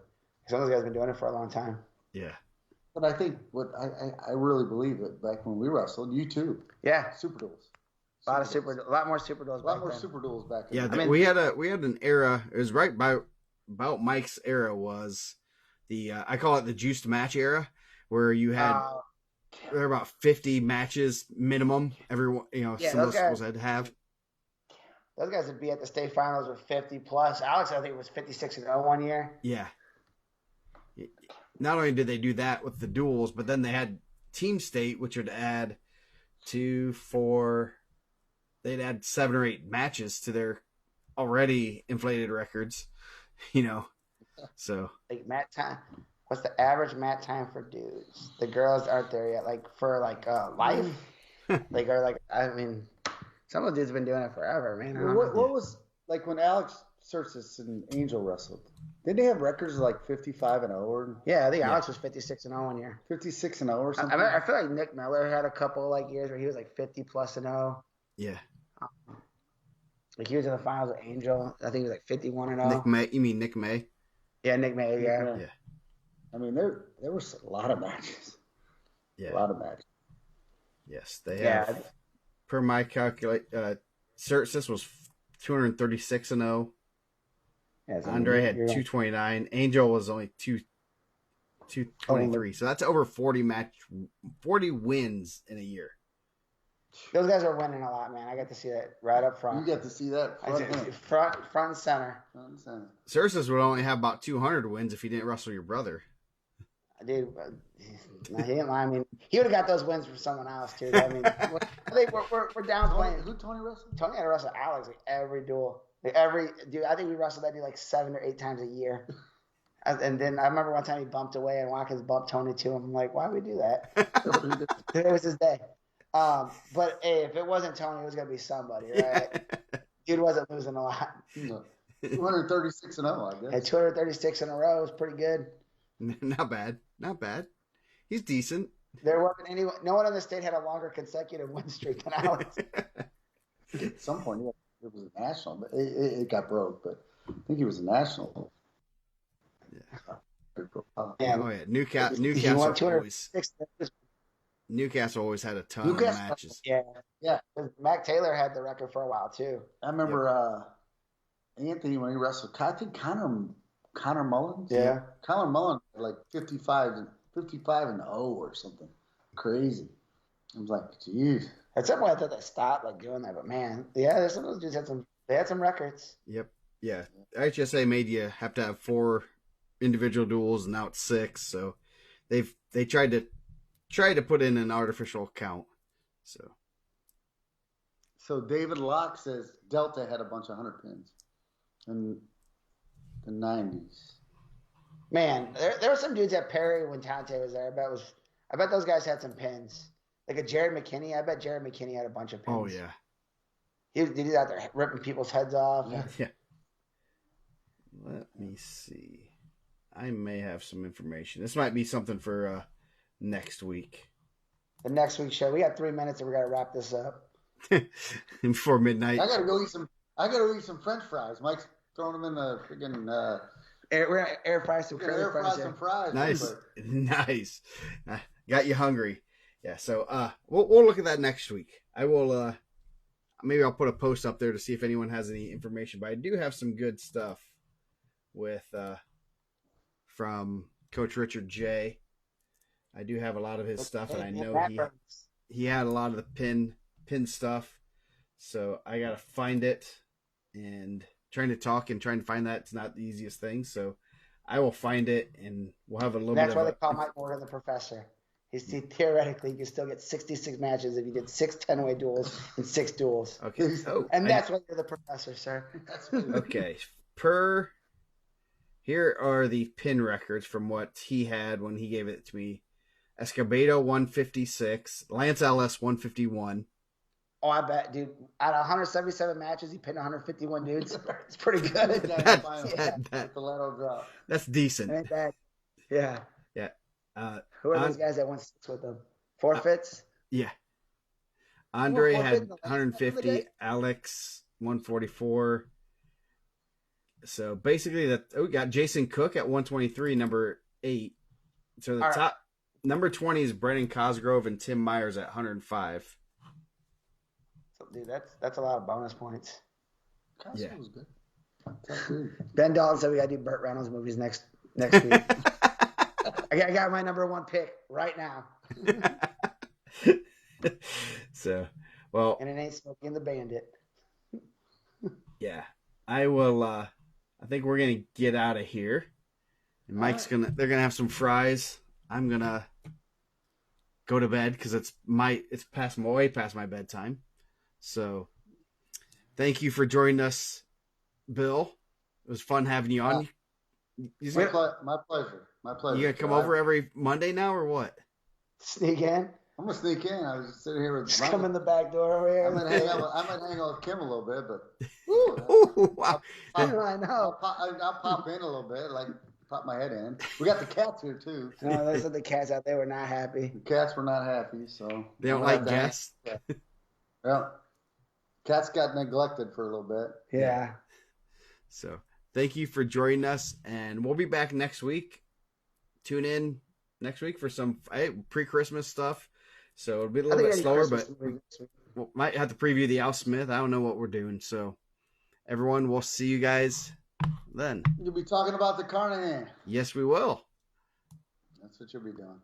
Some of those guys have been doing it for a long time. Yeah. But I think I really believe it. Back when we wrestled, you too. Yeah. Super duels. A lot more super duels. A lot more super duels back then. Yeah, we had an era. It was right by about Mike's era was the I call it the juiced match era, where you had there were about 50 matches minimum. Everyone, some of those schools had to have. Those guys would be at the state finals with 50 plus. Alex, I think, was 56-0 one year. Yeah. Not only did they do that with the duels, but then they had team state, which would add 2, 4. They'd add 7 or 8 matches to their already inflated records. So like mat time. What's the average mat time for dudes? The girls aren't there yet. Like for life, some of the dudes have been doing it forever, man. What was like when Alex Sersis and Angel wrestled? Did they have records of like 55-0 or? Yeah, I think Alex was 56-0 one year. 56-0 or something. I feel like Nick Miller had a couple years where he was like 50+0. Yeah. Like he was in the finals with Angel. I think he was like 51-0. Nick May? You mean Nick May? Yeah, Nick May. Yeah. I mean, there was a lot of matches. Yeah. A lot of matches. Yes, they have. Per my calculate, Sersis was 236-0. Yeah, Andre had 229. Angel was only 223. So that's over 40 wins in a year. Those guys are winning a lot, man. I got to see that right up front. You got to see that front and center. Sersis would only have about 200 wins if he didn't wrestle your brother. Dude, no, he didn't lie. I mean, he would have got those wins from someone else too. I mean, I think we're downplaying. Who Tony wrestled? Tony had to wrestle Alex like every duel. Dude, I think we wrestled that dude like 7 or 8 times a year. And then I remember one time he bumped away and Watkins bumped Tony to him. I'm like, why would we do that? It was his day. But hey, if it wasn't Tony, it was gonna be somebody, right? Dude wasn't losing a lot. 236-0, I guess. And 236 in a row is pretty good. Not bad. He's decent. There wasn't anyone. No one in the state had a longer consecutive win streak than Alex. At some point, it was a national, but it got broke. But I think he was a national. Yeah. Newcastle always had a ton of matches. Yeah. Mac Taylor had the record for a while too. I remember Anthony when he wrestled. I think Connor Mullins. Yeah. Connor Mullins had like 55-0 or something crazy. I was like, geez. At some point, I thought they stopped doing that, but man, some of those dudes had some records. Yep. Yeah. HSA made you have to have 4 individual duels, and now it's 6. So they tried to put in an artificial count. So David Locke says Delta had a bunch of 100 pins in the 90s. Man, there were some dudes at Perry when Tante was there. I bet those guys had some pins. Like a Jared McKinney. I bet Jared McKinney had a bunch of pins. Oh yeah. He's out there ripping people's heads off. Yeah. Let me see. I may have some information. This might be something for next week. The next week's show. We got 3 minutes and we got to wrap this up. Before midnight. I gotta go eat some French fries. Mike's throwing them in the freaking we're gonna air fry some fries. Nice. Got you hungry. Yeah, so we'll look at that next week. I will maybe I'll put a post up there to see if anyone has any information, but I do have some good stuff with from Coach Richard J. I do have a lot of his stuff, and I know he had a lot of the pin stuff. So I gotta find it, and trying to find that it's not the easiest thing. So I will find it, and we'll have a little. That's why they call Mike Morgan the professor. Theoretically, you can still get 66 matches if you did 6 10-way duels and 6 duels. Okay, that's why you're the professor, sir. Okay, here are the pin records from what he had when he gave it to me. Escobedo 156, Lance Ellis 151. Oh, I bet, dude. Out of 177 matches, he pinned 151 dudes. It's pretty good. That's decent. Ain't that? Yeah. Yeah. Who are those guys that won 6 with them? Forfeits? Yeah. Andre had 150, Alex 144. So basically, we got Jason Cook at 123, number 8. So the top number 20 is Brennan Cosgrove and Tim Myers at 105. So, dude, that's a lot of bonus points. Castle was good. Dude. Ben Dalton said we got to do Burt Reynolds movies next week. I got my number 1 pick right now. So, well, and it ain't Smokey and the Bandit. Yeah, I will. I think we're gonna get out of here. And Mike's they're gonna have some fries. I'm gonna go to bed because it's way past my bedtime. So, thank you for joining us, Bill. It was fun having you on. My pleasure. My pleasure. You gonna come over every Monday now, or what? Sneak in. I'm gonna sneak in. I was just sitting here with. Just come in the back door over here. I might hang out with Kim a little bit, but. Ooh, wow. I know. I'll pop in a little bit, like pop my head in. We got the cats here too. No, those are the cats out there were not happy. The cats were not happy, so they don't like guests. Well, cats got neglected for a little bit. Yeah. So thank you for joining us, and we'll be back next week. Tune in next week for some pre-Christmas stuff. So it'll be a little bit slower, but we might have to preview the Al Smith. I don't know what we're doing. So everyone, we'll see you guys then. You'll be talking about the Carnahan. Yes, we will. That's what you'll be doing.